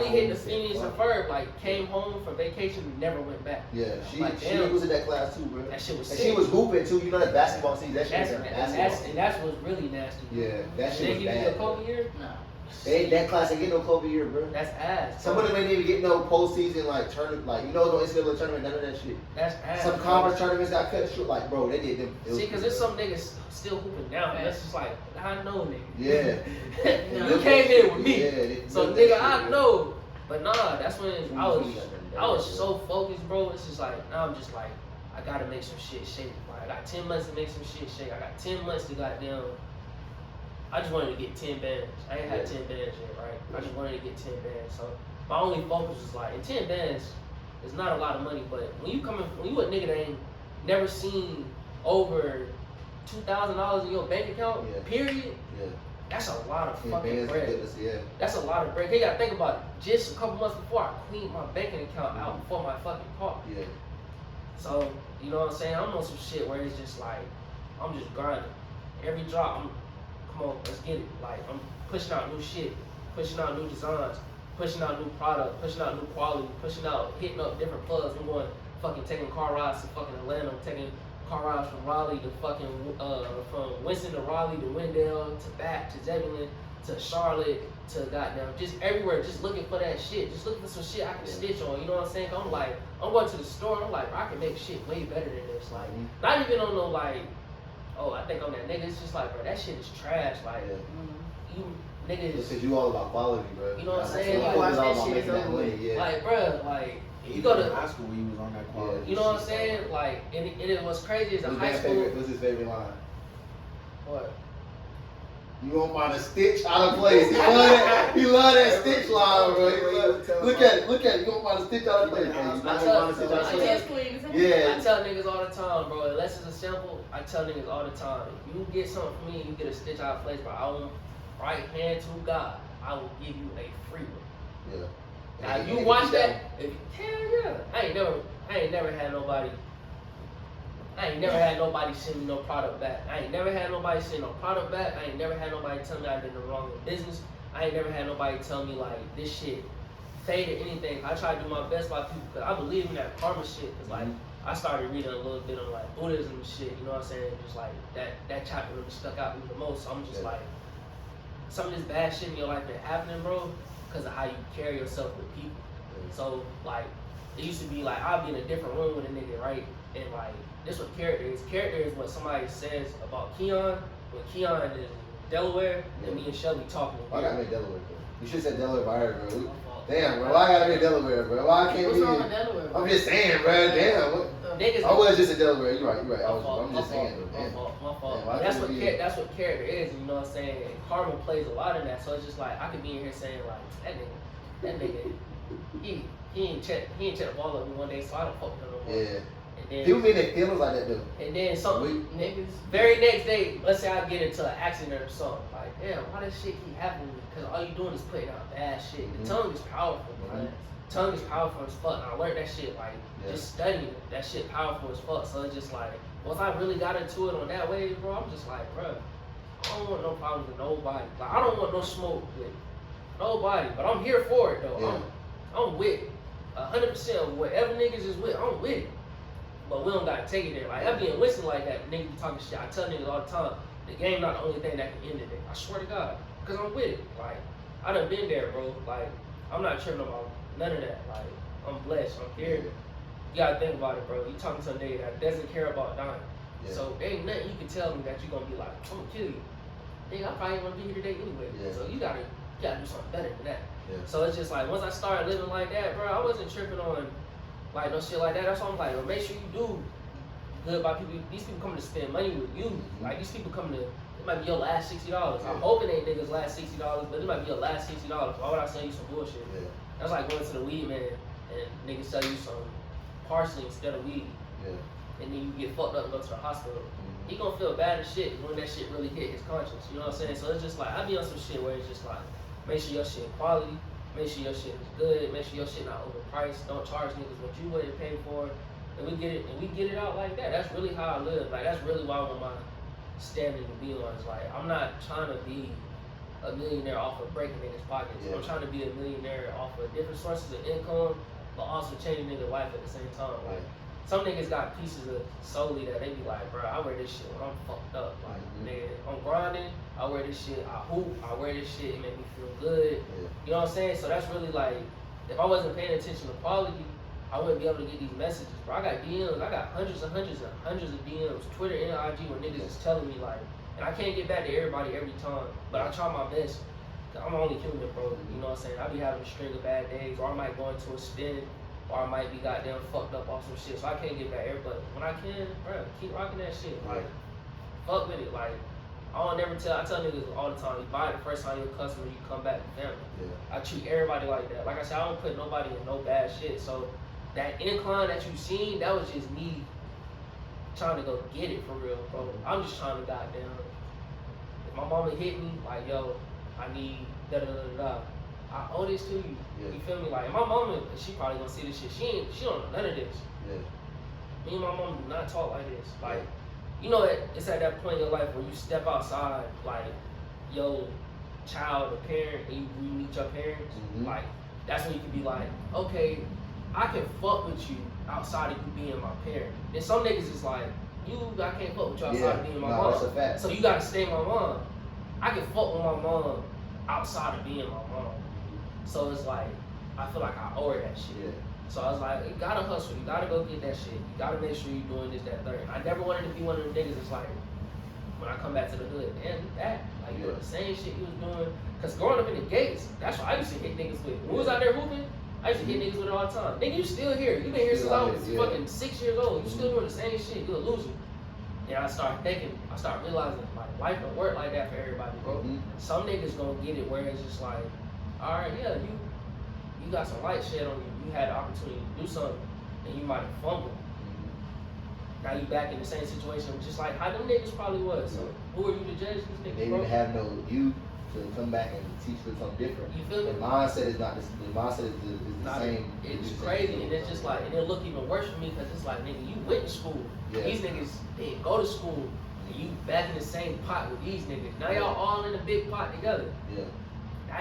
hit the Phineas and Ferb. Like came home from vacation, never went back. Yeah, she damn. was in that class too, bro. That shit was and sick. she was hooping too. You know that basketball season. That shit was basketball. And that's what's really nasty. Yeah, that shit was They give you bad. a COVID year? No. That class ain't get no COVID year, bro. That's ass. Some of them ain't even get no postseason like tournament, like no NCAA tournament, none of that shit. That's ass. Some conference tournaments got cut short, like bro, they did them. See, cause there's some niggas still hooping now. That's just like I know, nigga. Yeah. You came in with me, Yeah, so nigga, I know. But nah, that's when I was so focused, bro. It's just like now I'm just like I gotta make some shit shake. Like I got 10 months to make some shit shake. I got 10 months to goddamn. I just wanted to get 10 bands. I ain't had 10 bands yet, right? I just wanted to get 10 bands. So my only focus was like, and 10 bands is not a lot of money, but when you a nigga that ain't never seen over $2,000 in your bank account, period. Yeah. That's a lot of fucking bread. That's a lot of bread. You gotta think about it. Just a couple months before, I cleaned my banking account out before my fucking car. Yeah. So you know what I'm saying? I'm on some shit where it's just like I'm just grinding. Every drop, come on, let's get it. Like, I'm pushing out new shit, pushing out new designs, pushing out new product, pushing out new quality, hitting up different plugs. I'm going fucking taking car rides to fucking Atlanta. I'm taking car rides from Raleigh to fucking, from Winston to Raleigh to Wendell to back to Zebulon to Charlotte to goddamn, just everywhere, just looking for that shit. Just looking for some shit I can stitch on, you know what I'm saying? I'm like, I'm going to the store and I'm like, I can make shit way better than this. Like, not even on no like, oh, I think I'm that nigga. It's just like, bro, that shit is trash. Like, you niggas. Because you all about quality, bro. You know what I'm saying? Like, watch that shit is over with. Like, bro, like, you go to high school, he was on that quality. You know what I'm saying? Like, and it was crazy as a high school. What's his favorite line? What? You gonna find a stitch out of place. He love that. He love that stitch line, bro. Look at it. You gonna find a stitch out of place. I tell niggas all the time, bro. Unless it's a sample, I tell niggas all the time. If you get something from me, you get a stitch out of place, bro. I will right hand to God. I will give you a free one. Yeah. Now if you watch that, hell yeah. I ain't never had nobody send me no product back. I ain't never had nobody send no product back. I ain't never had nobody tell me I did no wrong in business. I ain't never had nobody tell me like this shit faded anything. I try to do my best by people because I believe in that karma shit. Cause like I started reading a little bit on like Buddhism and shit. You know what I'm saying? Just like that chapter really stuck out with me the most. So I'm just like, some of this bad shit in your life been happening, bro, because of how you carry yourself with people. So like, it used to be like I'd be in a different room with a nigga, right? And like, this what character is. Character is what somebody says about Keon. When Keon is in Delaware, and me and Shelby talking. I got me in Delaware, bro. You should have said Delaware by her, bro. My fault. Damn, bro. Why I gotta be in Delaware, bro? Why I can't What's be wrong in... with Delaware? I'm just saying, bro. Damn. What? Niggas, I was just in Delaware. You're right. I'm my just saying, fault, bro. Damn. my fault. Damn, why That's couldn't what it be- that's what character is. You know what I'm saying? And karma plays a lot in that. So it's just like I could be in here saying like that nigga, he ain't check the ball up me one day, so I don't fuck with him no more. Yeah. And then People mean their feelings like that, though. and then something. Niggas. Very next day, let's say I get into an accident or something. Like, damn, why this shit keep happening to me? Because all you doing is putting out bad shit. The tongue is powerful, bro. Tongue is powerful as fuck. And I learned that shit, like, just studying it. That shit powerful as fuck. So it's just like, once I really got into it on that way, bro, I'm just like, bro, I don't want no problems with nobody. Like, I don't want no smoke with nobody. But I'm here for it, though. Yeah. I'm with 100% of whatever niggas is with, I'm with it. But we don't gotta take it there. Like, I be in Winston like that, niggas be talking shit. I tell niggas all the time, the game not the only thing that can end the day. I swear to God. Because I'm with it. Like, I done been there, bro. Like, I'm not tripping about none of that. Like, I'm blessed. I'm here. You gotta think about it, bro. You talking to a nigga that doesn't care about dying. Yeah. So, there ain't nothing you can tell me that you're gonna be like, I'm gonna kill you. Nigga, I probably ain't gonna be here today anyway. Yeah. So, you gotta do something better than that. Yeah. So, it's just like, once I started living like that, bro, I wasn't tripping on, like, no shit like that. That's why I'm like, well, make sure you do good by people. These people coming to spend money with you. Like, these people coming to, it might be your last $60. I'm hoping it ain't niggas last $60, but it might be your last $60. Why would I sell you some bullshit? Yeah. That's like going to the weed man and niggas sell you some parsley instead of weed. Yeah. And then you get fucked up and go to the hospital. He gonna feel bad as shit when that shit really hit his conscience. You know what I'm saying? So it's just like, I be on some shit where it's just like, make sure your shit quality, make sure your shit is good, make sure your shit not overpriced, don't charge niggas what you wouldn't pay for. And we get it out like that. That's really how I live. Like, that's really why I want my standing to be on. It's like, I'm not trying to be a millionaire off of breaking niggas' pockets. Yeah. I'm trying to be a millionaire off of different sources of income, but also changing niggas' life at the same time. Like, some niggas got pieces of Soley that they be like, bro, I wear this shit when I'm fucked up. Like, nigga, I'm grinding, I wear this shit, I hoop, I wear this shit, it make me feel good. Yeah. You know what I'm saying? So that's really like, if I wasn't paying attention to quality, I wouldn't be able to get these messages, bro. I got DMs, I got hundreds of DMs, Twitter and IG, where niggas is telling me like, and I can't get back to everybody every time, but I try my best. I'm only human, bro. You know what I'm saying? I be having a string of bad days, or I might go into a spin, or I might be goddamn fucked up off some shit, so I can't get back everybody. When I can, bro, keep rocking that shit. Like, fuck with it. Like, I tell niggas all the time, you buy it the first time you're a customer, you come back to family. Yeah. I treat everybody like that. Like I said, I don't put nobody in no bad shit. So that incline that you seen, that was just me trying to go get it for real, bro. I'm just trying to goddamn. If my mama hit me, like, yo, I need da da da da da. I owe this to you. Yeah. You feel me? Like, my mama, she probably gonna see this shit. She don't know none of this. Yeah. Me and my mom do not talk like this. Like, you know, it's at that point in your life where you step outside, like, your child or parent, and you meet your parents. Like, that's when you can be like, okay, I can fuck with you outside of you being my parent. And some niggas is like, I can't fuck with you outside of being my mom. That's a fact. So you gotta stay my mom. I can fuck with my mom outside of being my mom. So it's like, I feel like I owe her that shit. Yeah. So I was like, you gotta hustle, you gotta go get that shit. You gotta make sure you're doing this, that, third. I never wanted to be one of them niggas that's like, when I come back to the hood, damn, you that. Like, you know, the same shit you was doing. Cause growing up in the gates, that's what I used to hit niggas with. When we was out there hooping, I used to hit niggas with it all the time. Nigga, you still here. You been here since I was fucking 6 years old. You still doing the same shit. You a loser. And I started realizing, like, life don't work like that for everybody, bro. Some niggas gonna get it where it's just like, all right, yeah, you got some light shed on you. You had the opportunity to do something, and you might have fumbled. Now you back in the same situation, just like how them niggas probably was. So who are you to judge these niggas, They bro? didn't have no youth to come back and teach them something different. You feel me? The mindset is not the mindset is the Nah, same. It's crazy, and it's just like, and it'll look even worse for me because it's like, nigga, you went to school. Yeah. These niggas didn't go to school, and you back in the same pot with these niggas. Now y'all all in a big pot together. Yeah.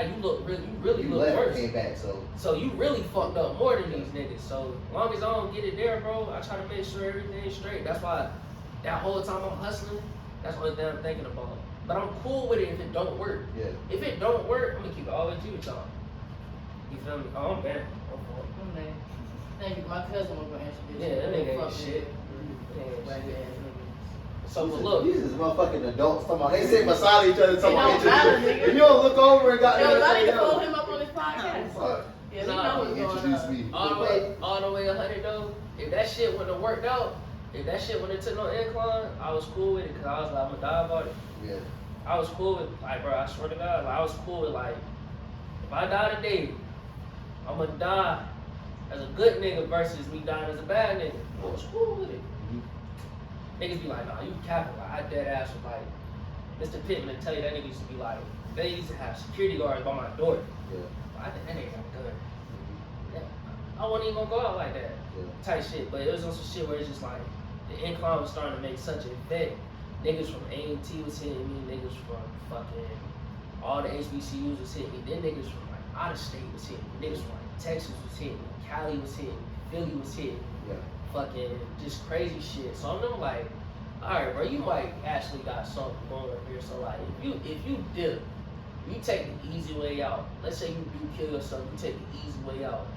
you really You look left, worse. came back, so. So you really fucked up more than these niggas. So as long as I don't get it there, bro, I try to make sure everything's straight. That's why that whole time I'm hustling, that's the only thing I'm thinking about. But I'm cool with it if it don't work. Yeah. If it don't work, I'm gonna keep it all with you, y'all. You feel me? Oh, I'm bad. Okay. Thank you. My cousin was gonna answer this. Yeah, that nigga ain't Fuck shit. nigga. Black ass nigga. So but look, These is motherfucking adults talking about, they sit beside each other talking It about don't matter, introduce. nigga. And you don't look over and got Yo, I that need to thing pull out. him up on this podcast. Fuck. Yeah, he Nah, know what's going Introduce on. me. all the way 100 though. If that shit wouldn't have worked out, if that shit wouldn't have took no incline, I was cool with it because I was like, I'm gonna die about it. Yeah. I was cool with, like, bro, I swear to God, like, I was cool with, like, if I die today, I'm gonna die as a good nigga versus me dying as a bad nigga. I was cool with it. Niggas be like, nah, you capping. Like, I dead ass was like, Mr. Pittman to tell you that nigga used to be like, they used to have security guards by my door. Yeah. I think that nigga got a gun. Yeah. I wasn't even gonna go out like that. Yeah. Type shit. But it was on some shit where it's just like, the incline was starting to make such an effect. Niggas from A&T was hitting me, niggas from fucking all the HBCUs was hitting me, then niggas from like out of state was hitting me, niggas from like Texas was hitting me, Cali was hitting me, Philly was hitting me, Yeah. fucking just crazy shit. So I'm like, alright bro, you might actually got something going on here. So like if you dip, you take the easy way out. Let's say you do kill yourself, you take the easy way out.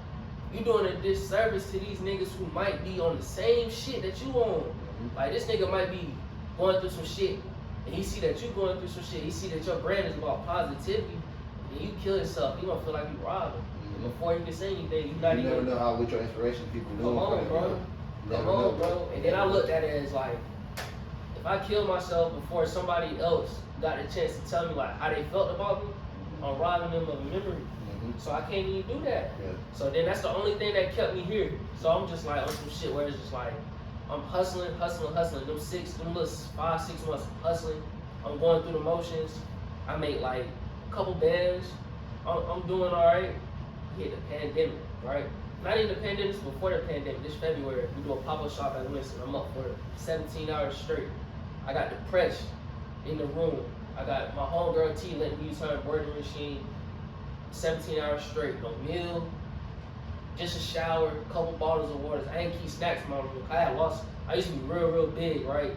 You doing a disservice to these niggas who might be on the same shit that you on. Like this nigga might be going through some shit, and he see that you going through some shit, he see that your brand is about positivity, and you kill yourself, you gonna feel like you robbed him. And before you can say anything, you not You even. never know how with your inspiration people do. Come on, bro. Come on, bro. And then I looked at it as like, if I kill myself before somebody else got a chance to tell me like how they felt about me, I'm robbing them of a memory. So I can't even do that. Yeah. So then that's the only thing that kept me here. So I'm just like on some shit where it's just like, I'm hustling. Them little 5-6 months of hustling. I'm going through the motions. I made like a couple bands. I'm doing all right. Hit the pandemic, right? Not even the pandemic, it's before the pandemic. This February, we do a pop-up shop at Winston. I'm up for 17 hours straight. I got depressed in the room. I got my homegirl T letting me use her embroidery machine. 17 hours straight, no meal, just a shower, a couple bottles of water. I ain't keep snacks in my room. I used to be real big, right?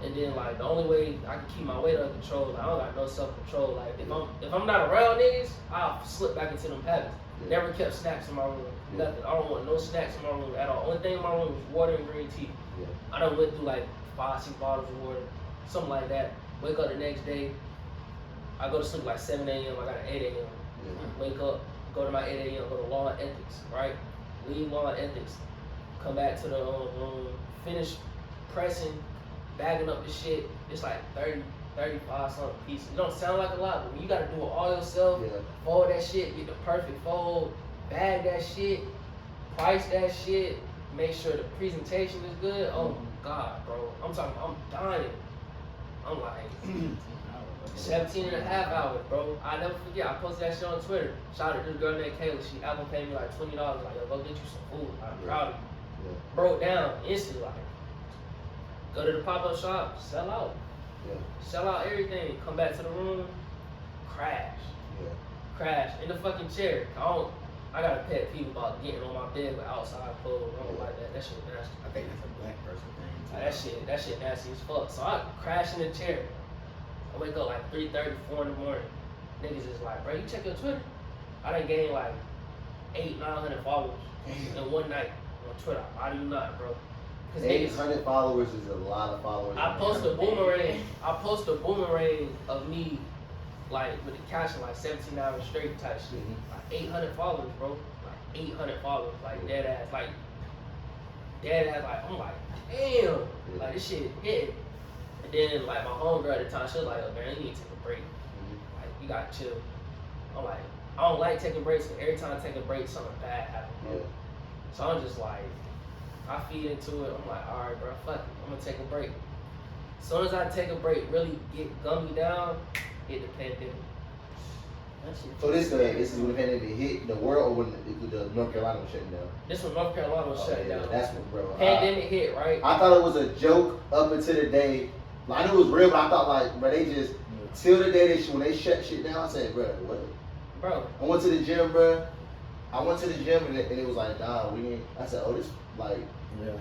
And then like the only way I can keep my weight under control, like, I don't got no self-control. Like if I'm not around niggas, I'll slip back into them habits. Yeah. Never kept snacks in my room. Yeah. Nothing. I don't want no snacks in my room at all. Only thing in my room was water and green tea. Yeah. I done went through like 5-6 bottles of water, something like that. Wake up the next day, I go to sleep like 7 a.m. I got an 8 a.m. Yeah. Wake up, go to my 8 a.m., go to law and ethics, right? Leave law and ethics, come back to the room, finish pressing, bagging up the shit. It's like 30, 35 something pieces. It don't sound like a lot, but when you gotta do it all yourself, Yeah. fold that shit, get the perfect fold, bag that shit, price that shit, make sure the presentation is good. Oh my God, bro. I'm dying. I'm like, 17 and a half hours, bro. I never forget. I posted that shit on Twitter. Shout out to this girl named Kayla. She Apple paid me like $20. Like, yo, go get you some food. I'm proud of you. Yeah. Broke down instantly. Like, go to the pop-up shop, sell out. Yeah. Sell out everything. Come back to the room, crash. Yeah. Crash in the fucking chair. I got a pet peeve about getting on my bed with outside clothes. I don't like that. That shit nasty. I think that's a black person thing. Like, that shit nasty as fuck. So I crash in the chair. I wake up like 3:30, 4 in the morning. Niggas is like, bro, you check your Twitter? I done gained like 800-900 followers in one night on Twitter. I do not, bro. 'Cause niggas, 800 followers is a lot of followers. I post a boomerang of me like with the caption like 17 hours straight type shit. Like 800 followers, bro. Like 800 followers. Like dead ass. Like I'm like, damn. Like this shit hit. And then like my homegirl at the time, she was like, oh man, you need to take a break. Like you gotta chill. I'm like, I don't like taking breaks, but every time I take a break, something bad happens, bro. Yeah. So I'm just like, I feed into it. I'm like, all right, bro, fuck it. I'm gonna take a break. As soon as I take a break, really get gummy down, hit the pandemic. That shit. So this is when the pandemic hit the world, or when the North Carolina was shutting down. This when North Carolina was shut Yeah, down. that's what, bro. Pandemic hit, right? I thought it was a joke up until the day. Like, I knew it was real, but I thought like, bro, they just till the day when they shut shit down. I said, bro, what? Bro. I went to the gym, bro. I went to the gym and it was like, nah, we ain't. I said, oh, this like,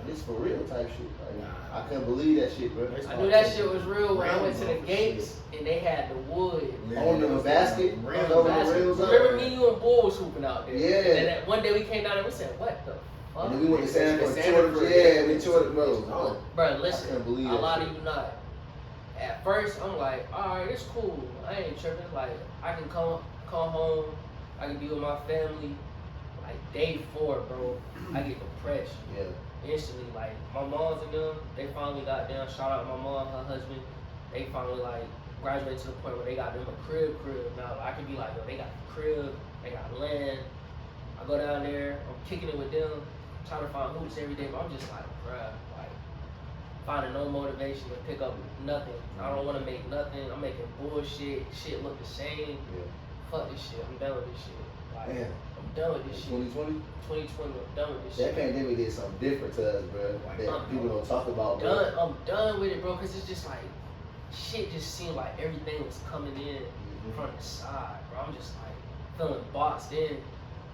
this for real type shit. Like, I couldn't believe that shit, bro. I knew that shit was real when I went to the gates and they had the wood. On the basket. Remember me, you, and Bull was hooping out there. Yeah. And then one day we came down and we said, what the fuck? And then we went to Sanford. Yeah, we toured it, bro. Bro, listen, I can't believe a that lot shit. of you not. At first, I'm like, alright, it's cool. I ain't tripping. Like, I can come home. I can be with my family. Like, day 4, bro, I get depressed. Yeah. Instantly, like, my mom's and them, they finally got down. Shout out my mom, her husband. They finally, like, graduated to the point where they got them a crib. Now, I can be like, yo, they got the crib, they got land. I go down there, I'm kicking it with them, trying to find hoops every day, but I'm just like, bruh, like, finding no motivation to pick up nothing. I don't want to make nothing. I'm making bullshit. Shit look the same. Yeah. Fuck this shit. I'm done with this shit. Like, Man. I'm done with this shit. 2020? 2020, I'm done with this That shit. pandemic did something different to us, bro. That people don't talk about, bro. I'm done with it, bro, because it's just like, shit just seemed like everything was coming in from the side, bro. I'm just like feeling boxed in.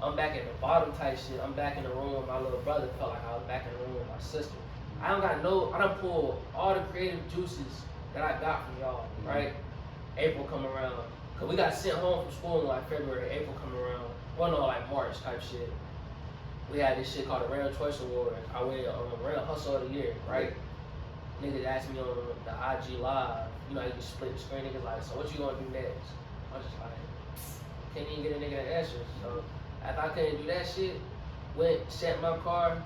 I'm back at the bottom type shit. I'm back in the room with my little brother. Felt like I was back in the room with my sister. I done pulled all the creative juices that I got from y'all, right? April come around. Cause we got sent home from school in like February, April come around. Well, no, like March type shit. We had this shit called the Random Choice Award. I win Random Hustle of the Year, right? Niggas asked me on the IG Live, you know, you can split the screen. Niggas like, so what you gonna do next? I was just like, can't even get a nigga an answer. So after I couldn't do that shit, went, sat in my car,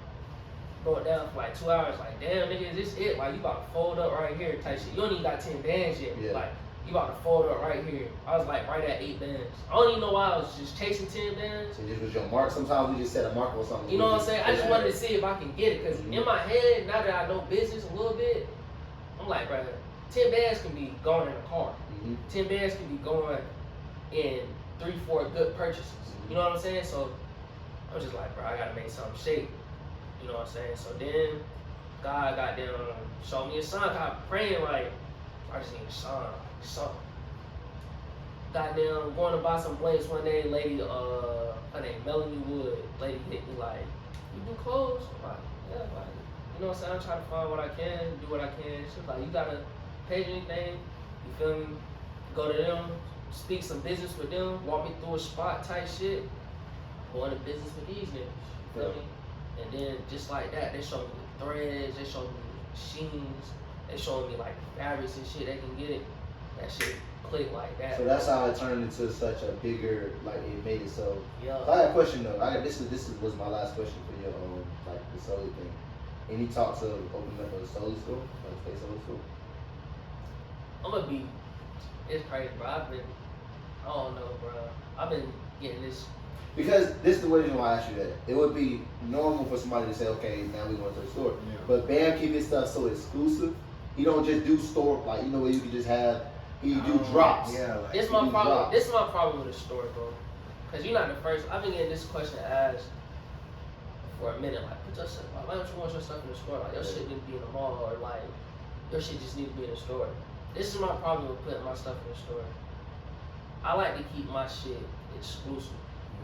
broke down for like 2 hours, like, damn, nigga, is this it? Like, you about to fold up right here type shit. You don't even got 10 bands yet. Yeah. Like, you about to fold up right here. I was like right at 8 bands. I don't even know why I was just chasing 10 bands. So this was your mark. Sometimes we just set a mark or something. You know what I'm saying? I just wanted to see if I can get it. Because in my head, now that I know business a little bit, I'm like, bro, 10 bands can be going in a car. 10 bands can be going in 3-4 good purchases. You know what I'm saying? So I was just like, bro, I gotta make something shake. You know what I'm saying? So then God got down, showed me a sign. I'm praying like, I just need a sign, something. Goddamn, going to buy some blanks one day, lady, her name Melanie Wood, lady hit me like, you do clothes? I'm like, yeah, like, you know what I'm saying? I'm trying to find what I can, do what I can. She's like, you got a page anything? You feel me? Go to them, speak some business with them, walk me through a spot type shit. Go into business with these niggas, you feel me? And then just like that, they showed me the threads, they showed me the machines, they showed me like fabrics and shit they can get. That shit clicked like that. So that's how it turned into such a bigger, like it made it so. Yeah. So I got a question though. This was my last question for your like the Soley thing. Any talks of opening up a Soley store, like a Soley store? I'm gonna be, it's crazy, bro. I don't know, bro. I've been getting this. Because this is the reason why I asked you that. It would be normal for somebody to say, okay, now we going to the store. Yeah. But Bam keep his stuff so exclusive. He don't just do store, like, you know, where you can just have, he do drops. Yeah, like, This my problem. This is my problem with the store, bro. Cause you're not the first. I've been getting this question asked for a minute. Like, put your stuff. Why don't you want your stuff in the store? Like, your shit need to be in the mall, or like, your shit just need to be in the store. This is my problem with putting my stuff in the store. I like to keep my shit exclusive.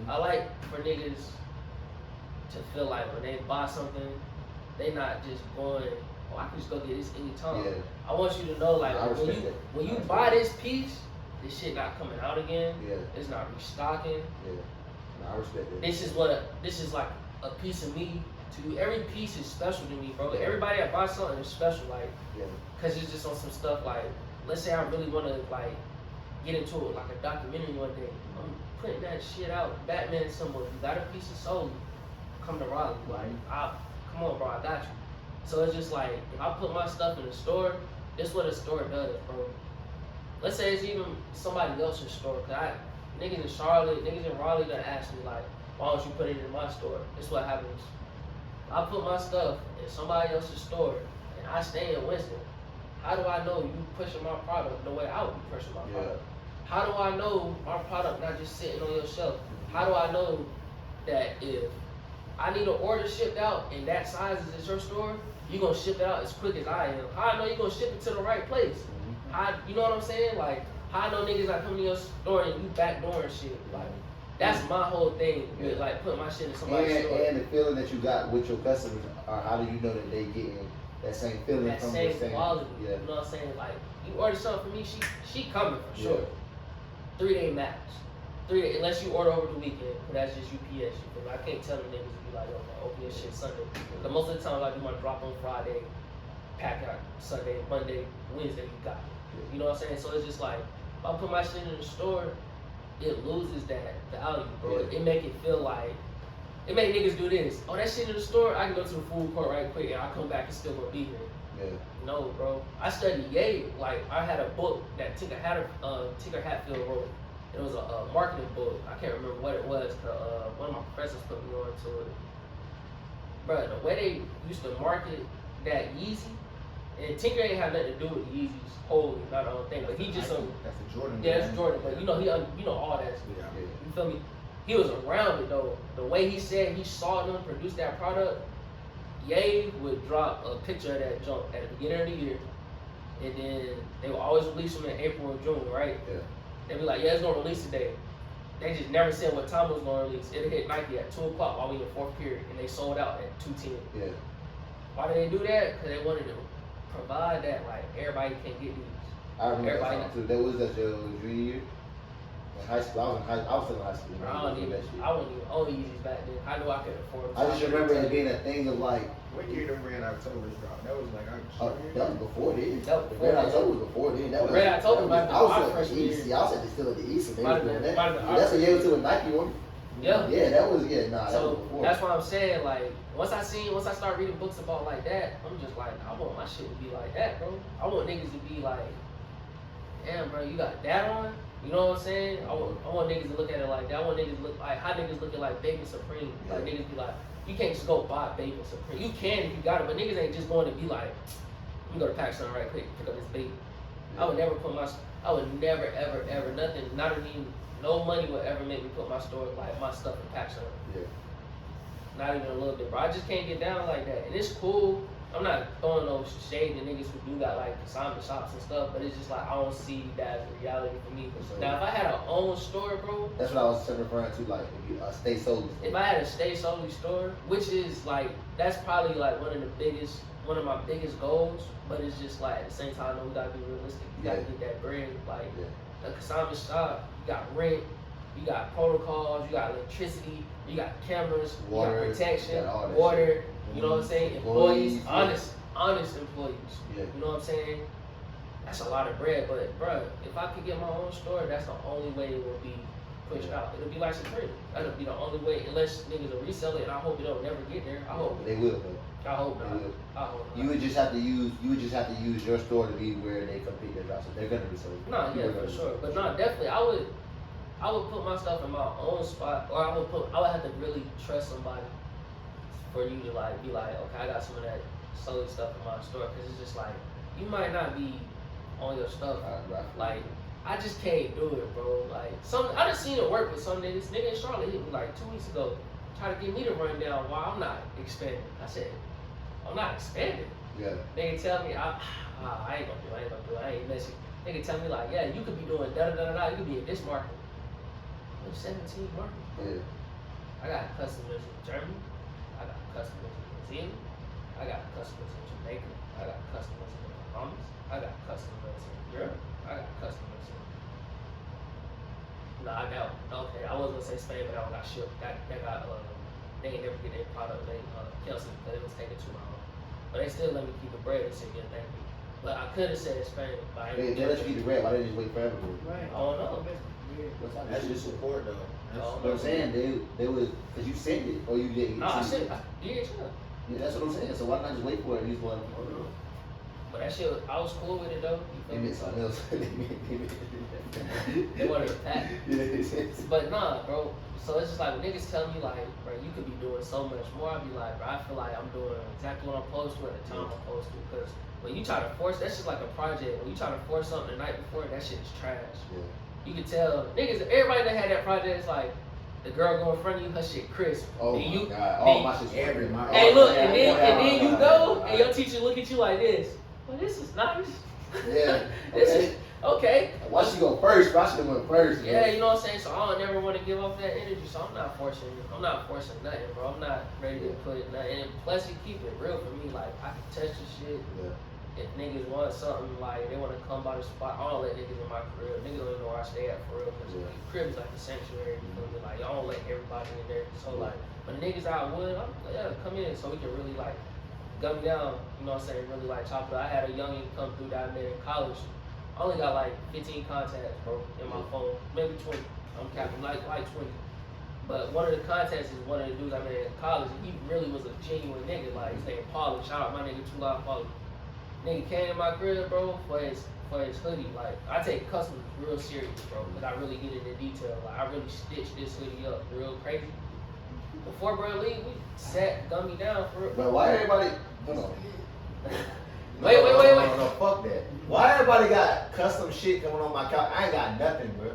I like for niggas to feel like when they buy something, they not just going, oh, I can just go get this anytime. Yeah. I want you to know, like, I respect that. when you buy this piece, this shit not coming out again. Yeah. It's not restocking. Yeah. No, I respect that. This is like a piece of me to you. Every piece is special to me, bro. Everybody that buys something is special, like, Yeah. cause it's just on some stuff like, let's say I really want to like get into it like a documentary one day. I'm putting that shit out. Batman symbol. If you got a piece of soul, come to Raleigh. Like, come on, bro, I got you. So it's just like, if I put my stuff in the store, this is what a store does, bro. Let's say it's even somebody else's store. Cause niggas in Charlotte, niggas in Raleigh done asked me like, why don't you put it in my store? This is what happens. I put my stuff in somebody else's store and I stay in Winston. How do I know you pushing my product the way I would be pushing my product? How do I know my product not just sitting on your shelf? How do I know that if I need an order shipped out and that size is at your store, you gonna ship it out as quick as I am? How I know you gonna ship it to the right place? How, you know what I'm saying? Like, how I know niggas not coming to your store and you backdooring shit? Like, That's my whole thing with like putting my shit in somebody's store. And the feeling that you got with your customers, how do you know that they getting that same feeling That from same the same quality. Yeah. You know what I'm saying? Like you order something for me, she coming for sure. Yeah. 3-day max. 3 day, unless you order over the weekend, but that's just UPS. You feel me? I can't tell them niggas to be like, yo, man, open your shit Sunday. But most of the time, I do my drop on Friday, pack out Sunday, Monday, Wednesday, you got it. You know what I'm saying? So it's just like, if I put my shit in the store, it loses that value, bro. Yeah. It make it feel like, it make niggas do this. Oh, that shit in the store, I can go to the food court right quick and I'll come back and still gonna be here. Yeah. No, bro. I studied Yale. Like, I had a book that Tinker Hatfield wrote. It was a marketing book. I can't remember what it was. One of my professors put me on to it. Bro, the way they used to market that Yeezy, and Tinker ain't have nothing to do with Yeezys wholly, not the whole thing. But he just That's the Jordan. yeah, it's Jordan. But you know all that. Yeah. You feel me? He was around it though. The way he said he saw them produce that product, Ye would drop a picture of that junk at the beginning of the year, and then they would always release them in April or June, right? Yeah. They'd be like, yeah, it's gonna release today. They just never said what time it was gonna release. It'll hit Nike at 2 o'clock while we in the fourth period, and they sold out at 2:10. Yeah. Why did they do that? Because they wanted to provide that, like, everybody can get these. I remember Everybody that song too. That was that your junior year. In high school, I was still in high school. I wasn't even own Yeezys back then. I knew I could afford them. I just remember it being a thing of like, What year them Red October's dropped? That was like that was before then. That was The before Red then. October was before then. That was, Red October that was, might I was have still been at our the East. freshman Yeah, I was still at the East. And they Might was have doing been- that. might have been our That's a year to a Nike one. Yeah. Yeah, that was that was So before. that's why I'm saying, like, once I start reading books about like that, I'm just like, I want my shit to be like that, bro. I want niggas to be like, damn, bro, you got that on? You know what I'm saying? I want niggas to look at it like that. I want niggas to look like how niggas looking like Bacon Supreme. Like Yeah. niggas be like, you can't just go buy Bacon Supreme. You can if you got it, but niggas ain't just going to be like, let me go to Pakistan right quick, pick up this bacon. Yeah. I would never ever ever nothing, not even no money would ever make me put my store like my stuff in Pakistan. Yeah. Not even a little bit, bro. I just can't get down like that. And it's cool. I'm not throwing no shade to niggas who do got like consignment shops and stuff, but it's just like I don't see that as a reality for me. So- Now, if I had an own store, bro, That's what I was referring to, like if you stay solely. if I had a stay solely store, which is like that's probably like one of my biggest goals, but it's just like at the same time, we gotta be realistic. You gotta Yeah. get that bread. Like Yeah. a consignment shop, you got rent, you got protocols, you got electricity, you got cameras, Water, you got protection, you got all that water. shit. You know what I'm saying? Employees, Employees, honest employees. Yeah. You know what I'm saying? That's a lot of bread, but bruh, if I could get my own store, that's the only way it will be pushed out. It'll be like Supreme. That'll be the only way, unless niggas will resell it, and I hope it'll never get there. I hope. They will though. I hope They not. will. I hope not. You would just have to use your store to be where they complete their job. So they're gonna be sold. No, yeah, for sure. But no, definitely, I would put my stuff in my own spot, or I would have to really trust somebody for you to like be like, okay, I got some of that solid stuff in my store, because it's just like you might not be on your stuff. Right. Like I just can't do it, bro. Like I just seen it work with some niggas. Nigga in Charlotte hit me like 2 weeks ago, try to get me to run down why I'm not expanding. I said, I'm not expanding. Yeah. Nigga tell me I ain't gonna do it. I ain't messing. Nigga tell me like, yeah, you could be doing da da da da. You could be in this market. I'm 17 market. Yeah. I got customers in Germany. I got customers in New Zealand. I got customers in Jamaica. I got customers in the Bahamas. I got customers in Europe. I got customers in. No, I got okay. I was gonna say Spain, but I got shipped. That got they ain't never get their product. They canceled because it was taking too long. But they still let me keep the bread and said, yeah, thank you. But I could have said Spain, but I They didn't. let you keep the red. Why they just wait forever? Right. I don't know. That's just support though. Oh, What I'm saying, they was because you sent it or you didn't. No, I said DHL. Yeah, that's what I'm saying. So why not just wait for it? And use one. But that shit, I was cool with it though. They meant something else. They wanted a pack. Yeah, they said. But nah, bro. So it's just like when niggas tell me like, bro, you could be doing so much more. I be like, bro, I feel like I'm doing exactly what I'm supposed to at the time I'm supposed to. Because when you try to force, that's just like a project. When you try to force something the night before, that shit is trash. Yeah. You can tell niggas, everybody that had that project is like, the girl go in front of you, her shit crisp. Oh Then my you, God! All then- my shit's Every working. my- Hey, look, Yeah, and then you yeah, go, yeah. and your teacher look at you like this. Well, this is nice. Yeah. This Okay. is okay. Why she go first? Why she went first? Yeah, bro? you know what I'm saying? So I don't never want to give off that energy. So I'm not forcing nothing, bro. I'm not ready to put nothing. And plus, you keep it real for me. Like, I can touch the shit. Yeah. If niggas want something, like, they want to come by the spot, I don't let niggas in my crib. Niggas don't even know where I stay at for real. Because the crib is like a sanctuary. You feel me? Like, I don't let everybody in there. So, like, when niggas out wood, I'm like, yeah, come in. So we can really, like, gun me down. You know what I'm saying? Really, like, chop it up. I had a youngin' come through that I met in college. I only got like 15 contacts, bro, in my phone. Maybe 20. I'm capping like 20. But one of the contacts is one of the dudes I met in college, and he really was a genuine nigga. Like, his name Paulie. Shout out my nigga Too Loud Paulie. Nigga came in my crib, bro, for his hoodie. Like, I take customs real serious, bro, because I really get into detail. Like, I really stitched this hoodie up real crazy. Before bro leave, we sat, gunned me down for real. But why everybody? Hold on. Wait. No, fuck that. Why everybody got custom shit coming on my couch? I ain't got nothing, bro.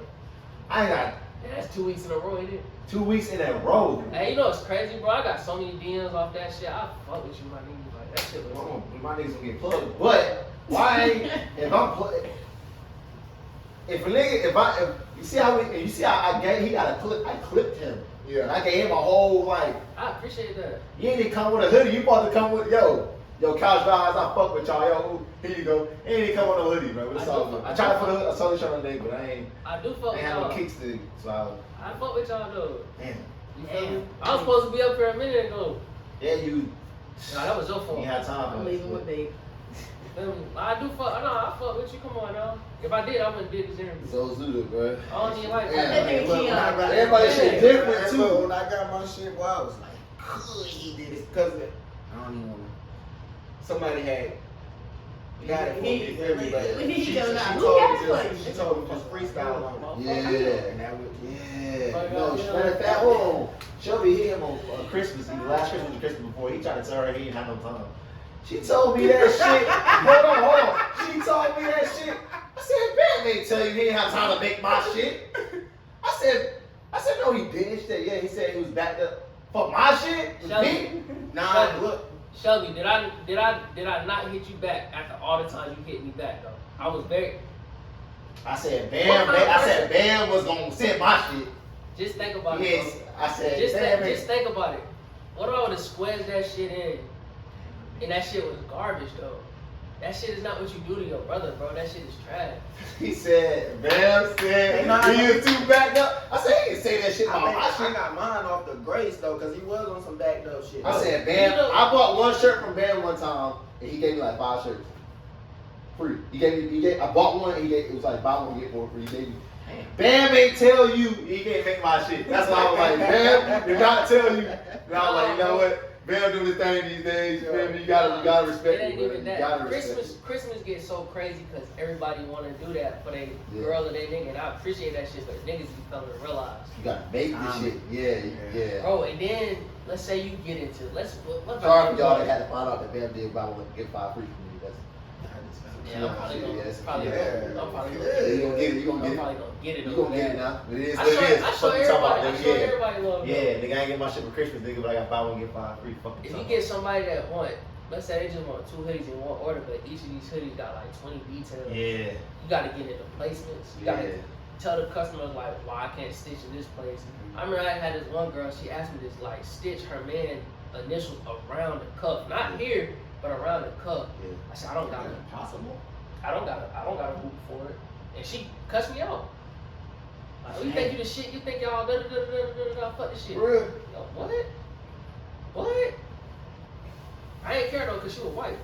I ain't got Yeah, that's 2 weeks in a row, ain't it? 2 weeks in a row. Hey, you know what's crazy, bro? I got so many DMs off that shit. I fuck with you, my nigga. Like, that shit was... My niggas gonna get plugged. But why ain't if I'm plugged? If you see how I gave, he got a clip. I clipped him. Yeah. And I gave him a whole like. I appreciate that. You ain't even come with a hoodie. You about to come with yo couch vibes. I fuck with y'all. Yo, here you go. He ain't even come with no hoodie, bro. It's all good. I tried to put a solo shirt on today, but I do fuck I with ain't have no y'all. kickstick. So I fuck with y'all, though. damn. You feel me? I was supposed to be up here a minute ago. Yeah, you. Nah, that was your fault. You had time. I'm leaving with babe. Feel me? I do fuck. I fuck with you. Come on now. If I did, I wouldn't did this interview. So Zuda, bro. I don't even like Yeah, that. man, Look, when I got- Everybody shit different, Hey, too. look, when I got my shit, boy, I was like, good, he did it. Because I don't even want to. Somebody had. Got it for me, you feel me? But He she don't know. Who told got me it for just, you? she told me just freestyle on it. Yeah. And that was, Yeah. No, matter of fact, hold on. Shelby hit him on Christmas Eve. Last Christmas was Christmas before. He tried to tell her he didn't have no time. She told me that shit. Hold on. She told me that shit. I said, Bam ain't tell you he didn't have time to make my shit. I said, no, he didn't. She said, yeah, he said he was backed up for my shit. With Shelby. me. nah, look. Shelby, did I not hit you back after all the times you hit me back though? I was very. I said, Bam was gonna send my shit. Just think about Yes. it. I said, Just Bam. think about it. What if I would have squeezed that shit in, and that shit was garbage though? That shit is not what you do to your brother, bro. That shit is trash. He said, Bam said, Nah, he is too backed up. I said, he didn't say that shit about my I shit. got mine off the grace though, cause he was on some backed up shit. I said, Bam, I bought one shirt from Bam one time, and he gave me like 5 shirts. Free. I bought one, and it was like buy one, get one free. He gave me. Bam ain't tell you he can't make my shit. That's why I was like, Bam did not tell you. And I was like, you know what? Bam doing his thing these days. You feel me? You gotta respect It ain't it, even bro. You that. gotta respect it. Christmas gets so crazy because everybody want to do that for their Yeah. girl or their nigga, and I appreciate that shit, but niggas be coming to realize. You gotta make this shit. Yeah. Bro, and then let's say you get into let's Sorry for y'all that had to find out that Bam did buy one get 5 free from me. That's Yeah, I'm probably gonna, Yes. probably Yeah. gonna, I'm probably Yeah. you gonna gonna get it. You gonna I'm get it. probably gonna get it. You over gonna get it that. now. It is I what show, it is. I show Fuck you talking about, everybody. I show nigga. everybody love. Yeah, nigga, I ain't get my shit for Christmas, nigga, but I got buy one get 5 free. Fuck If you get somebody that want, let's say they just want 2 hoodies in one order, but each of these hoodies got like 20 details. yeah, You gotta get into placements. You gotta tell the customers like why I can't stitch in this place. I remember I had this one girl. She asked me to like stitch her man initials around the cuff, not here, but around the cuff. yeah. I said I don't got it. Impossible. I don't got a hoop for it. And she cussed me out. Like, oh, you think you the shit? You think y'all da da da da da da da fuck this shit? For real. Yo, what? What? I ain't care though, cause she was white.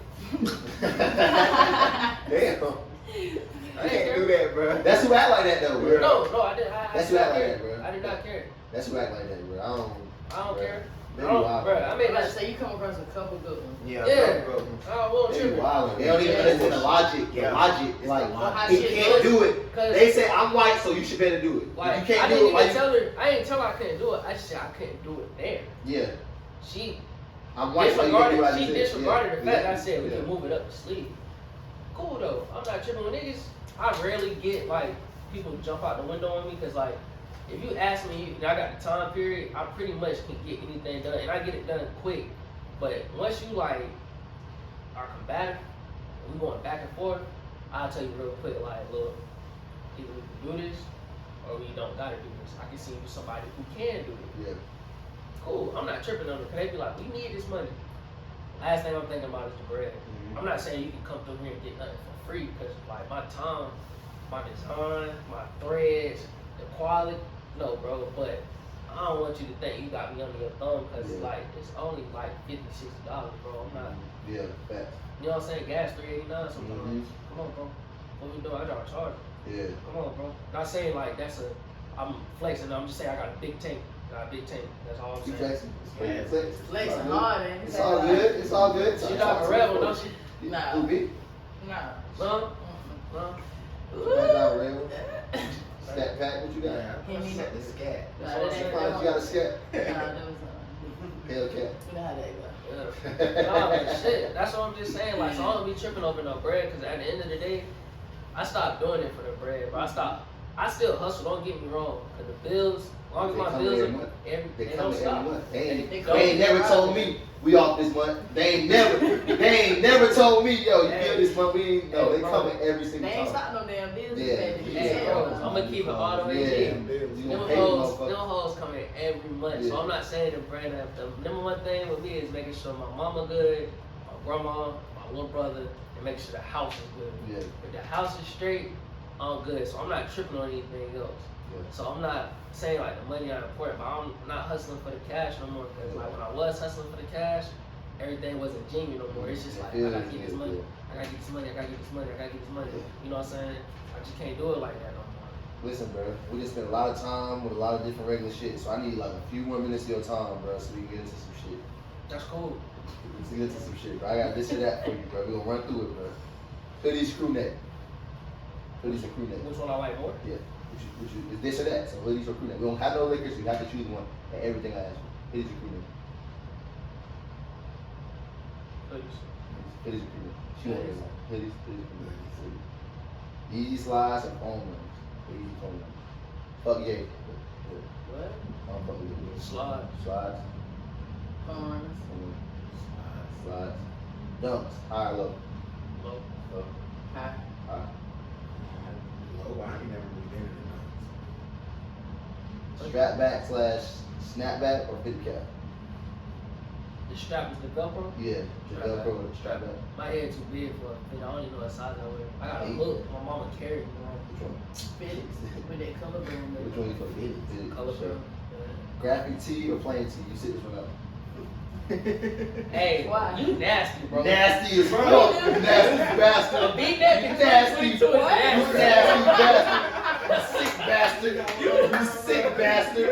Damn. I You ain't can't do care. that, bro. That's who act like that though, bro. No, I didn't. That's did what I not like care. that, bro. I did not care. That's who act like that, bro. I don't care. They I don't, wild. bro. I mean, Like, that's, say you come across a couple good ones. Yeah. Yeah. bro. I won't They trip. wild. They don't even understand the logic. The Yeah. logic. It's Like, the logic. How he shit can't goes. do it. Cause They say I'm white, so you should better do it. like, If you I can't didn't do it, even why you? tell her. I didn't tell her I couldn't do it. I just said I couldn't do it there. Yeah, She I'm white, so you can't do what I She just said. disregarded the fact Yeah. I said we Yeah. can move it up the sleeve. Cool though. I'm not tripping with niggas. I rarely get like people jump out the window on me because like if you ask me and I got the time period, I pretty much can get anything done and I get it done quick. But once you like are combative and we going back and forth, I'll tell you real quick, like, look, either we can do this or we don't gotta do this. I can see you with somebody who can do it. Yeah. Cool, I'm not tripping on it, cause they be like, we need this money. Last thing I'm thinking about is the bread. I'm not saying you can come through here and get nothing for free, cause like my time, my design, my threads, the quality, no bro, but I don't want you to think you got me under your thumb, cause like it's only like $50, $60, bro. I'm not. Yeah, facts. You know what I'm saying? Gas $3.89 sometimes. Come on, bro. What we doing? I got a charger. Yeah. Come on, bro. Not saying like I'm flexing. I'm just saying I got a big tank. Got a big tank. That's all I'm You saying. flexing. Flexing hard, ain't it? It's all good. It's all good. She got a rebel, don't she? Nah. Who be? Nah. No? No? You got a rebel? Scat pack, what you got? Yeah, I set the scat. Nah, That's what I'm that saying. ain't You got a scat? Nah, that was Hellcat. you know how that go. Yeah. Nah, but shit. That's what I'm just saying. Like, so I don't be tripping over no bread, because at the end of the day, I stopped doing it for the bread, bro. I still hustle, don't get me wrong. Because the bills, as long as They my come bills every are, month. they They come don't every stop. month. They They ain't never told me we off this month. They ain't never told me, yo, you Hey. good this month. We ain't, no, they Hey, bro. coming every They single ain't time. stopped no damn bills. Yeah. Hey, bro, I'm gonna keep it all the way Yeah. G. You Them gonna pay them hoes motherfuckers. come in every month. Yeah. So I'm not saying the brand of the number one thing with me is making sure my mama good, my grandma, my little brother, and making sure the house is good. Yeah. If the house is straight, I'm good. So I'm not tripping on anything else. Yeah. So I'm not saying like the money not important, but I'm not hustling for the cash no more. Cause like when I was hustling for the cash, everything wasn't genuine no more. It's just like I gotta get this money, I gotta get this money, I gotta get this money, I gotta get this money. You know what I'm saying? I just can't do it like that no more. Listen, bro, we just spent a lot of time with a lot of different regular shit, so I need like a few more minutes of your time, bro, so we can get into some shit. That's cool. Let's get into some shit, bro. I got this or that for you, bro. We gonna run through it, bro. Hoodies, crew neck. Hoodies and crew neck. Which one I like more? Yeah. It's this or that. So hoodies or crew neck. We don't have no liquors, so you have to choose one. And everything I ask you. Hoodies or crew neck. Please. Hoodies or crew neck. She won't get one. Hoodies, crew neck. Easy slides and phone numbers. Easy phone numbers. Fuck yeah. What? I'm fucking with you. Slide. Slides. Farms. Slides. Dunks. High or low? Low. Low. High. High. Low, I ain't never really been in the Strap back / snapback or 50 cap? The strap is the Velcro. Yeah. Strap Velcro back. or strap back. My head too big for it. I don't even know what size I wear. I gotta look. My mama carried me wrong. Which one? Felix. With that color bone. Which one you fuck with? Color girl. Graphic tee or plain tee? You sit this one up. Hey, Why? you nasty, bro. Nasty as fuck. You nasty bastard. A V-neck in nasty. 2022 is You nasty. nasty bastard. You sick bastard.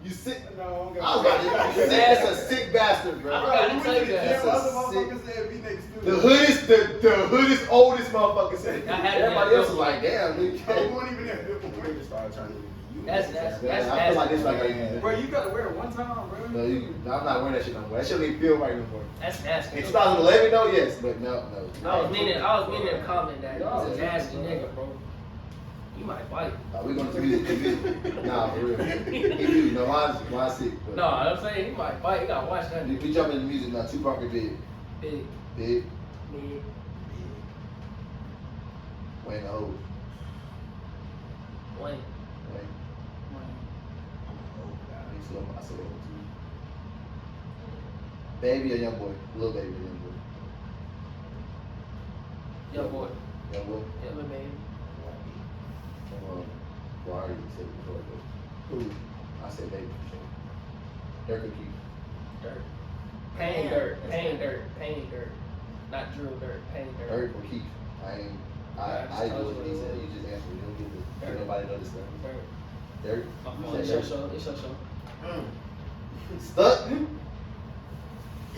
You sick. No, I was about to say that's a sick bastard, bro. I forgot to tell you that. That's Other a sick. motherfuckers said V-necks too. The hoodest, oldest motherfucker said. I had it Everybody in else was like, damn, We nigga. weren't even there. We just started trying to do That's Yeah, I feel like this like I Bro, you gotta wear it one time, bro. No, I'm not wearing that shit no more. That shit don't even feel right no more. That's nasty. In 2011 though, yes, but no. I was meaning to comment that he's a nasty nigga, bro. You might bite. We gonna do this. Nah, for real. He do. No, mine's sick. But No, I'm saying he might bite. You gotta watch that. we jump into music now. Tupac or Big? Big. Big. Big. Wayne the Old. Wayne. Wayne. I said old too. Baby or Young Boy? Little Baby or Young Boy? Young boy. Young Boy? Yeah, Little baby. Well, I already said it before, but who? I said Baby for sure. Dirk or Keith? Dirt. Pain dirt. Pain dirt. Pain dirt. Not drill dirt. Pain dirt. Dirk or Keith? I do what he said. You just answered. You don't get Dirk. nobody know this stuff. Dirt. Dirk? My You phone. said It's your Dirk. show. It's your show. Stuck?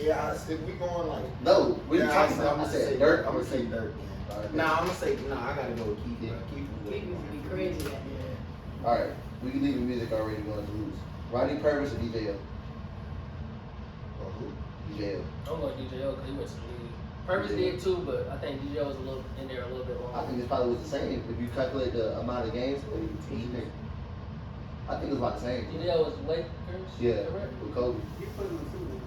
Yeah, if we going like. No. What are you talking I'm about? I gonna said say Dirk. I'm gonna say Dirk. Alright. Nah, I'm gonna say I gotta go with Keith. Yeah. Keith was Keith used to be crazy out there. Alright. We can leave the music already going to lose. Rodney Purvis or DJ L? Or who? DJ L. I'm going DJO because he went to the league. Purpose did too, but I think DJO was a little in there a little bit I longer. think this probably was the same. If you calculate the amount of games, I think it was about the same. DJO was Lakers. Yeah, Correct? with Kobe. He put him in two.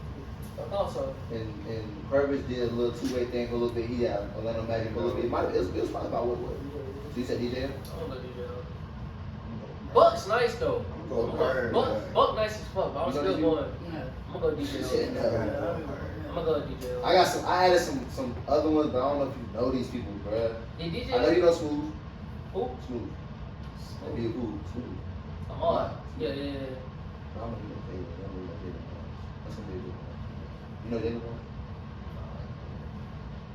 I thought so. And Purvis did a little two-way thing for a little bit. He had Orlando Magic for a little bit. It was probably about what? So you said DJ? I don't know DJ. Buck's nice though. Buck nice as fuck, but I'm still going. I'm gonna go DJ. I'm gonna go DJ. I added some other ones, but I don't know if you know these people, bro. Did DJ? I know you know Smooth. Who? Smooth. Maybe who? Smooth. Amon. Yeah. I don't know if you know David. I don't know David. That's gonna be a good one. You know David?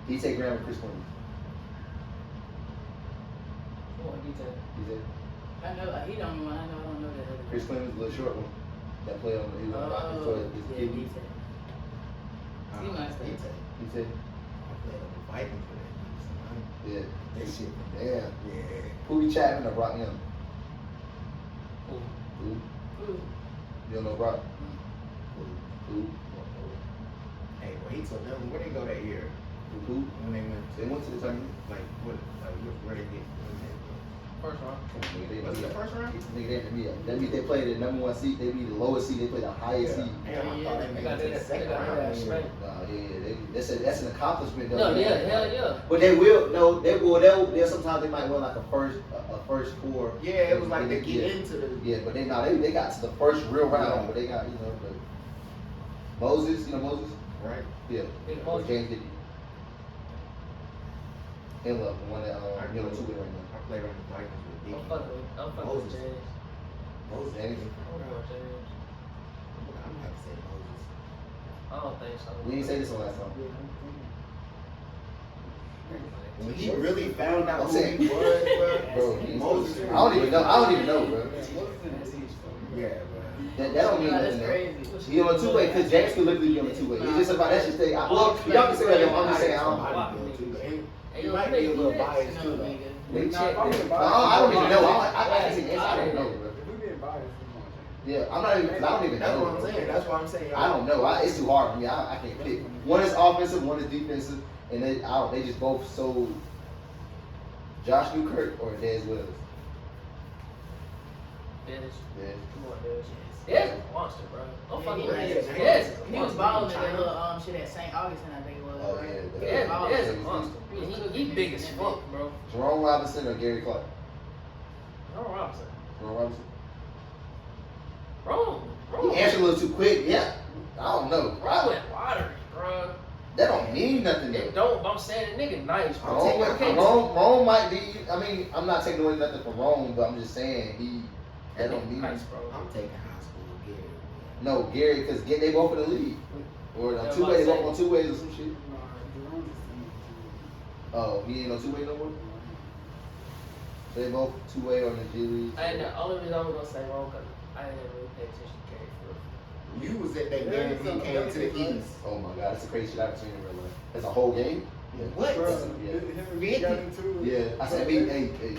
He take Graham and Chris Clemens. Come on, DJ. DJ? I know he don't know. I don't know that other. Chris Clemens, the little short one. That play on the Rockets for his yeah, kid. DJ. He nice though. He said, I played on the Vikings for that. yeah. That shit. Damn. Yeah. Who you Chapman or Brock Young? Who? Who? You don't know Brock? Who? Hey, well, he told them where they go that year Who? when they went. They went to the tournament. Like what? Like where they get? First round. Was it the first round? That means they played the number one seed. They beat the lowest seed. They played the highest seed. Damn, I thought they They made got it to the that. second They got round. that strength. That's an accomplishment. Though. No, yeah, hell yeah. But they will. No, they will. They'll sometimes they might win like a first four. Yeah, it was like they get into the. Yeah, but they got to the first real round. But they got But Moses, you know Moses? Right. Yeah. Big Moses. James Dickey. And love the one that two-way right now. I played on the Vikings with Dickey. I'm fucking with James. Moses. James. I'm going with James. I'm gonna have to say Moses. I don't think so. We didn't say this one last time. When he really found out I'm who saying- he was, Bro, Moses. I don't even know, bro. Yeah, bro. That don't mean That's nothing. Though. crazy. He on a two-way because James could literally be on a two-way. It's just about that shit thing. Well, y'all can say that. I'm just saying. I don't. He might be a little biased No, too, though. nigga. We check No, this. I don't even know. I can say I don't know, bro. If we being biased, we Yeah, I'm not even. Cause I don't even That's know. what I'm saying. That's what I'm saying. I don't know. It's too hard for me. I can't pick. One is offensive, one is defensive, and they just both so. Josh Newkirk or Dez Wells? Dez. Yeah. Come on, Dez. Dez is a monster, bro. I'm fucking with Yeah, Dez. he Dez is a He was monster. balling in that little shit at St. Augustine, I think it was. Oh yeah. Dez is a monster. He big as fuck, bro. Jerome Robinson or Gary Clark? Ron Robinson. Jerome Robinson. Ron. He answered a little too quick. Yeah. I don't know. Ron went watery, bro. That don't mean nothing It though. don't, but I'm saying the nigga nice, bro. Rome might be. I mean, I'm not taking away nothing from Rome, but I'm just saying that don't mean nice, bro. I'm taking high school Gary. No, Gary, because they both in the league. Or Yeah, two ways, I'm both on two ways or some shit. Nah, Jerome is Oh, he ain't on two way no more. They both two way on the G League. And the only reason I'm gonna say wrong, cause I didn't really pay attention to Gary for real. You was at that game when he came to the East. Oh my God, that's the crazy shit I've seen in real life. That's a whole game. Yeah. What? Bro, Yeah. him and me got into it. Yeah, I said, hey.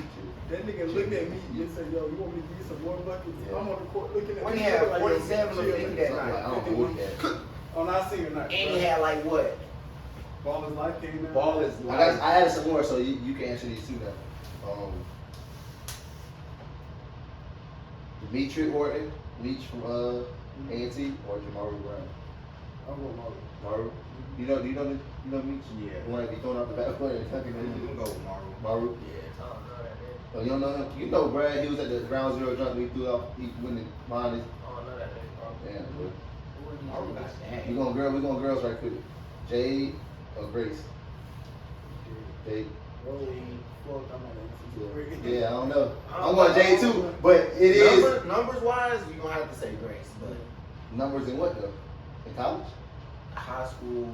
That nigga looked at me and said, yo, you want me to give you some more buckets? Yeah. I'm on the court looking at When me. he had like, 47 or chill, 50 man. that Something like, I night. don't know what that. On our senior night. And bro. he had like what? Ball is life came out. Ball is I added some more, so you can answer these two now. Demetri Horton, Leach from A&T, or Jamaru Brown. I'm going Marvel. Maru, you know Meach? Yeah. The one that be throwing out the back foot and tucking I'm in. gonna go with Maru. Maru. I don't know that nigga. Oh, you don't know him? You know Brad. He was at the ground zero jump. He threw out. He went in behind his. I don't know that nigga, bro. Damn, bro. Who are these Maru got niggas? that. We going girls right quick. Jade or Grace? Jade. Rolly, fuck, I'm not Yeah, I don't know. I'm going Jade too, but it is Numbers wise, you're gonna have to say Grace, but numbers in what though? In college? high school.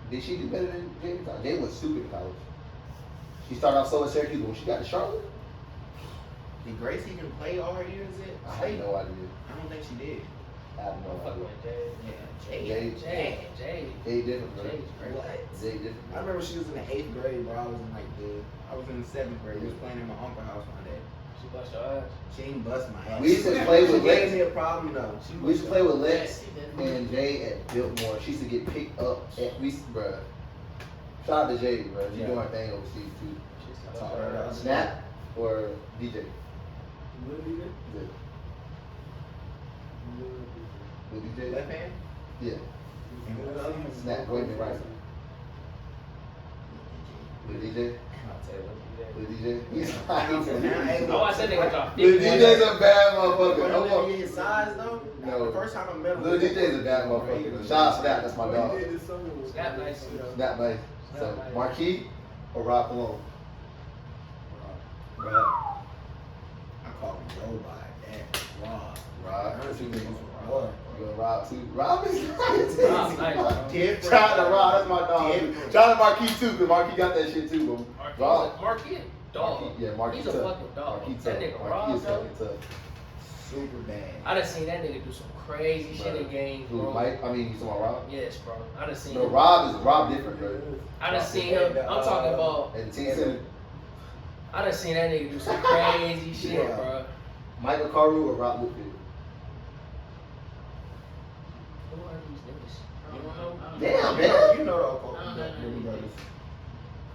Did she do better than Jade in college? Jade was stupid in college. She started off so at Syracuse, but when she got to Charlotte, Did Grace even play all her years at I State? had no idea. I don't think she did. I have I'm no fucking idea. with Jade. Yeah, Jade. Jade. Jade different, bro. Jade's great. What? Jade different. I remember she was in the 8th grade, bro. I was in I was in the 7th grade. We was playing in my uncle's house one day. She bust your ass. She ain't bust my ass. We used to play with She gave Lex. me a problem though. We used to play with Lex and Jade at Biltmore. She used to get picked up at bruh. Shout out to Jade, bro. She Yeah. doing her thing overseas too. She's I taught her that. Snap or DJ? Really? With DJ? Left hand? Yeah. Snap, wait a minute, right. With DJ? With DJ? He's Oh, I said nigga dropped Lil 50. DJ's a bad But motherfucker. don't let me his size though. No. The first time I met him. Lil DJ's a bad motherfucker. Shout out Snap, that's my dog. Snap nice. Snap nice. So, Marquis or Rob Malone? Rob. I call him Joe by that. Rob. Rob. Two niggas. Boy. You gonna Rob too? Rob is nice. Rob's nice. Different. Shout out to Rob, that's my dog. Different. Shout out to Marquis too, because Marquis got that shit too, but Rob. Marquis a dog. Yeah, Marquis He's a tough. fucking dog. Marquis That tough. nigga Marquis is Rob, fucking tough. Super bad. I done seen that nigga do some crazy shit in games, Who, bro. Mike? I mean, you talking about Rob? Yes, bro. I done seen No, him. Rob different, bro. I done seen him. I'm talking about. And T Center, I done seen that nigga do some crazy shit, Yeah. bro. Michael Carew or Rob Whitfield? Who are these niggas? You don't know? Damn, You know, man. you know the I don't know. brothers.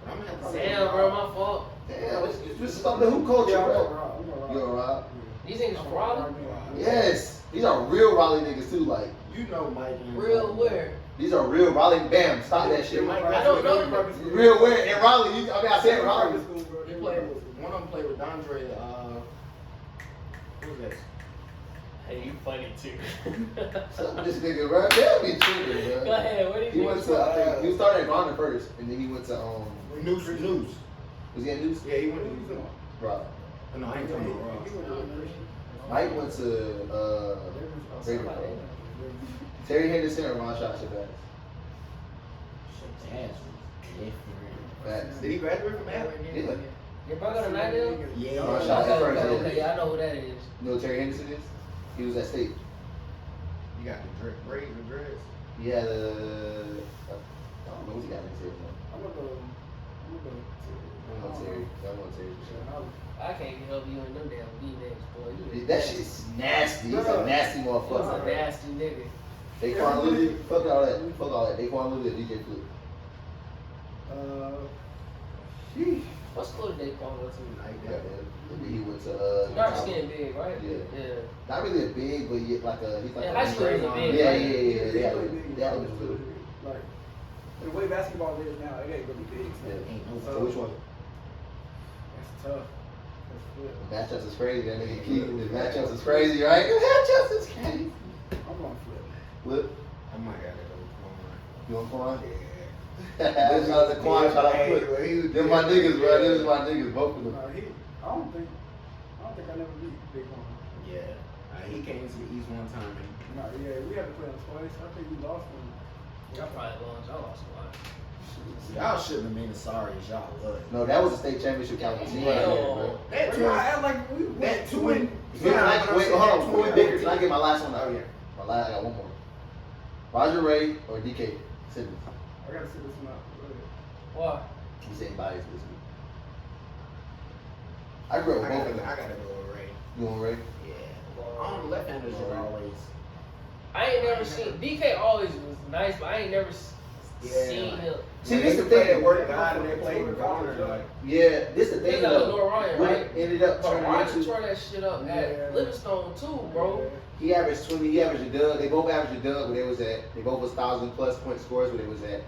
I'm gonna have to Damn, bro, my fault. Damn, what's stuff the hoop culture, bro? You know Rob? These niggas from Raleigh? Yes. These are real Raleigh niggas too, like. You know Mike. and Real where? These are real Raleigh. Bam, stop that shit. Mike I don't know. Real where? In Raleigh. I mean, I said Raleigh. He played with, one of them played with Andre, who's that? Hey, you funny too. Some of this nigga, bro. They'll be tripping, Go bro. ahead, what do He you went think? to, I think, he started at Garner first, and then he went to, Noose. was he at News? Yeah, he went to Rob. No, I ain't talking about Rob. Mike went to, Ravencroft. Terry Henderson or Ron Shot Shabazz? Shabazz was different. Facts. Did he graduate from Allen? Yeah. Your brother to Nightdale? Yeah. Ron Okay, Shot okay, first, yeah. okay, yeah, I know who that is. You know who Terry Henderson is? He was at State. You got the braids and dreads. He had a, I don't know what he got in his hair, man. I don't know Terry. I don't know Terry for sure. I can't help you in them damn V-necks, boy. You That shit is nasty. He's a nasty was a motherfucker. nasty nigga. Daquan Lillard, fuck all that. Fuck all that. Daquan Lillard, DJ Flip. Sheesh. What school did they call go to? Like Yeah, that. man. And then he went to Dark skin big, right? Yeah. Yeah. Not really a big, but yeah, like a he's like In a high school, he was a big, Yeah, right? yeah, yeah. They had a little. Like, the way basketball is now, it ain't gonna be big. Yeah. Ain't no So which one? That's tough. That's good. The matchups is crazy. That nigga Keith. The matchups is crazy, right? The matchups is crazy. I'm gonna flip. Flip. I might gotta go with Quan. You want Quan? Yeah. Shout out to Quan. Shout out to Flip. Them my niggas, bro. Them is my niggas. Both of them. I don't think I never beat Big One. Yeah. He came to the East one time. No, yeah, we had to play him twice. I think we lost one. Y'all probably lost. Y'all lost a lot. Y'all shouldn't have been as sorry as y'all was. No, that was a state championship caliber team right there, bro. That Bro, I act like we that two and Wait, hold on. Before we bigger, can I get my last one out here? My last, I got one more. Roger Ray or DK Simmons? I gotta sit this one out. Go ahead. Why? You saying bias this week? I grew up I with both of gotta them. go with Ray. You want Ray? Yeah. On the left-handers are always. I ain't never seen DK. Always was nice, but I ain't never seen him. See, this the They thing. that worked God and they played with Garner. Like, Yeah, this the They thing. got though. Lenore Ryan, What right? ended up But turning Roger into, tore that shit up Yeah. at Livingstone too, bro. he averaged 20. He averaged a dub. They both averaged a dub where they was at. They both was 1,000+ point scores where they was at.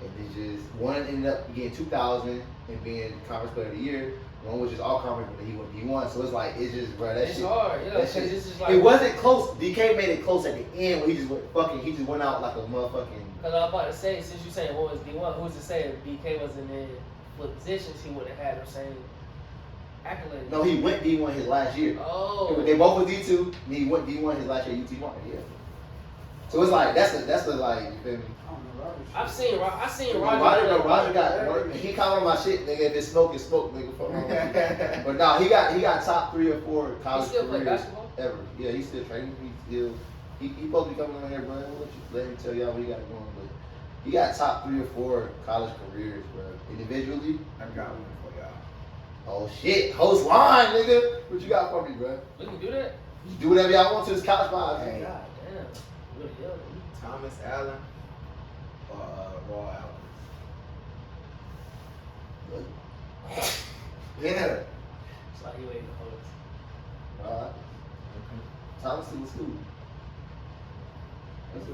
And they just one ended up getting 2,000 and being conference player of the year. One was just all conference, but he went D1. So it's like it's just bro, that It's shit. hard, yeah. that Because shit- this is like It wasn't close. DK made it close at the end when he just went out like a motherfucking. Because I was about to say, since you saying what was D1, who's to say if BK wasn't in what positions he would have had the same accolades? No, he went D1 his last year. Oh. They both was D2, and he went D1 his last year at UT Martin. Yeah. So it's like that's the like you feel me? I don't know, Roger. I've seen Roger. Roger got he called on my shit, nigga. If it's smoke, it's smoke, nigga. Fuck on. But no, he got top 3 or 4 He college still play careers basketball? ever. Yeah, he's still training. He supposed to be coming on here, bro. Let me tell y'all what he got going. But he got top 3 or 4 college careers, bro. Individually. I got one for y'all. Oh shit, host line, nigga. What you got for me, bro? We can do that? You do whatever y'all want to. It's college vibes. Hey. God damn. What the hell? Thomas Allen or Raw Allen. Yeah. It's like you ain't the host. Alright. Thomas was cool.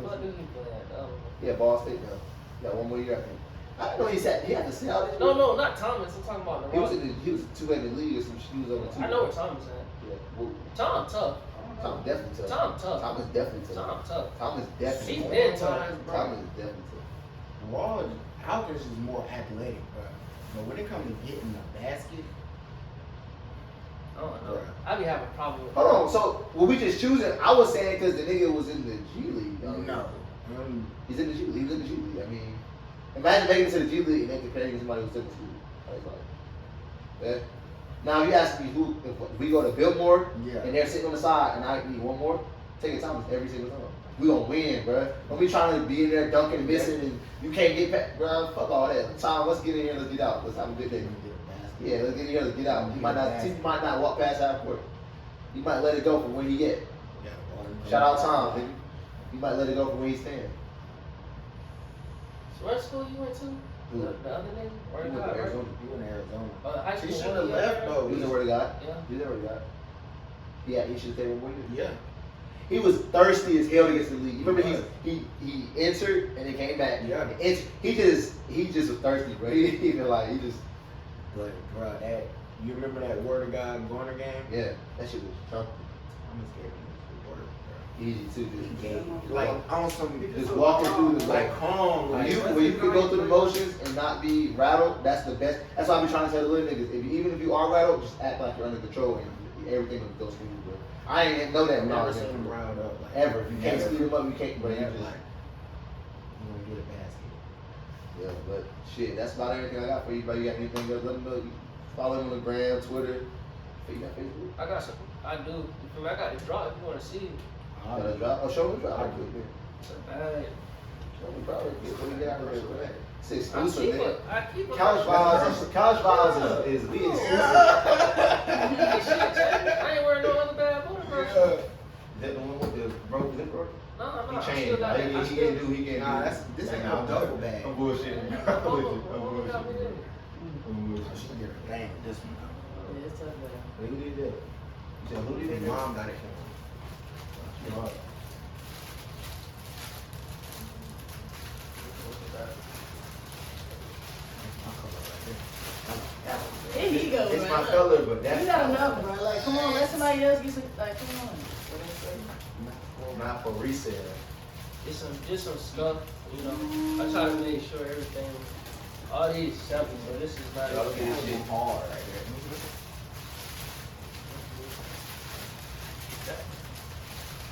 What do he play at? Yeah, Ball State now. Got one more year, I think. I didn't know he had to sit out this year. No, not Thomas. I'm talking about the He was two-headed league or some shit. He was on the two. I know where Thomas at. Yeah. Well, Tom tough. Tom definitely tough. Tom tough. Tom is definitely tough. Tom tough. Tom is definitely He's tough. been tough. Tom is definitely tough. Raw, Hawkins is more athletic, bro. But when it comes to getting the basket, I don't know. I be having a problem with Hold on, so were we just choosing? I was saying because the nigga was in the G League. Though. no. He's in the G League. He was in the G League. I mean, imagine making it to the G League and then comparing to somebody who's in the G League. Yeah. Now you ask me who, if we go to Biltmore and they're sitting on the side and I need one more, take your time every single time. We gonna win, bro. Don't be trying to be in there dunking and missing and you can't get back, bro. Fuck all that. Tom, let's get in here, let's get out. Let's have a good day. Yeah, let's get in here, let's get out. He might not walk past half court. He might let it go from where he get. Shout out Tom, nigga. He might let it go from where he stand. So what school you went to? Who? The other nigga? He went to Arizona. You in Arizona. High school. He should have left though. He's where to God. Yeah. He's where to God. Yeah, he should stay one more year. Yeah. He was thirsty as hell to get to the league. You remember he entered and then came back. Yeah. He just was thirsty, bro. He didn't even he just. But bro, that you remember that Word of God Garner game? Yeah, that shit was chunky. I'm just scared of Word, bro. Easy too, dude. Like on some Just walking through the like calm, When like you can go through the motions and not be rattled, that's the best. That's why I be trying to tell the little niggas, even if you are rattled, just act like you're under control and everything will go smooth, bro. I ain't know that I've when I never was seen in him riled up like ever. If you can't never. speed him up, you can't, bro. You Never, just, like you gonna get a basket. yeah, but shit, that's about everything I got for you, bro. You got anything else? Let me know. You follow him on the gram, Twitter. You got Facebook? I got some. I do. You feel me? I got the drop if you want to see it. Got a drop? Oh, show me the drop. I Right do. quick, man. Alright. Show me the drop. Right quick. Let me get out of here, bro. It's I exclusive, keep man. it. I keep it. Couch vibes is we exclusive. Shit, I ain't wearing no other bad boy, bro. Is that the one with the broke zip, bro? No, He I changed. still got it. I He still- can't do. Nah, this ain't no double bag. I'm bullshitting. I'm Oh, bullshitting. oh, I'm got me there. bullshitting. I should get a bang with this one. Yeah, it's tough, man. Who did that? You said who did His that? mom got it for him. Here he go, It's man. my Look. color, but that's You got enough, bro. Like, come on, let somebody else get some. Like, come on. not for resale. Just some stuff, you know. I try to make sure everything, all these samples, so this is not. Y'all look at this shit hard right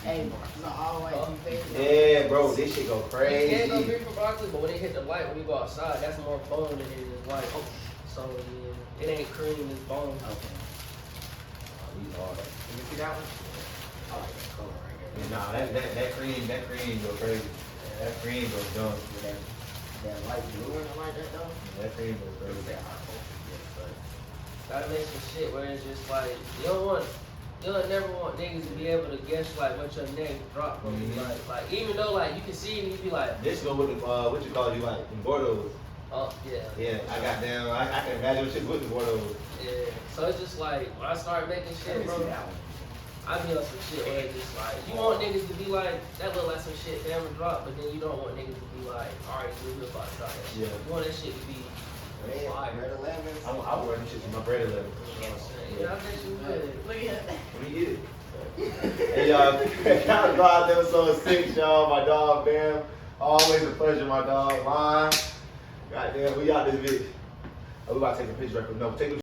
Hey, it's not all white face. there. Yeah, bro, this shit go You can't go crazy. green for broccoli, but when they hit the light, when you go outside, that's more bone than it is white. So yeah, it ain't cream, it's bone. Okay. These hard. Can you see that one? I like that color right there. Nah, that cream go crazy. That cream goes dumb. That light blue and like that though. That cream goes crazy. Gotta make some shit where it's just like, you'll never want niggas to be able to guess like what your next drop gonna be like. Like even though like you can see it and you be like, This go with the what you call it, you like in Gordos. oh yeah. Yeah, I got down. I can imagine what shit with the Gordos. Yeah. So it's just like when I start making Let shit, me bro, see that one. I be on some shit where it's just like you want niggas to be like, that look like some shit they ever dropped, but then you don't want niggas to be like, alright, we're about to try that shit. Yeah. You want that shit to be Red, fire. red 11s. I wear them shit to my bread 11. You know what I'm saying? Yeah, I bet you would. Look at that. Let me get it. Hey y'all, Couch Vibes episode 6, y'all. My dog Bam. Always a pleasure, my dog. Mine. Goddamn, we out this bitch. Oh, we about to take a picture right quick. No, take a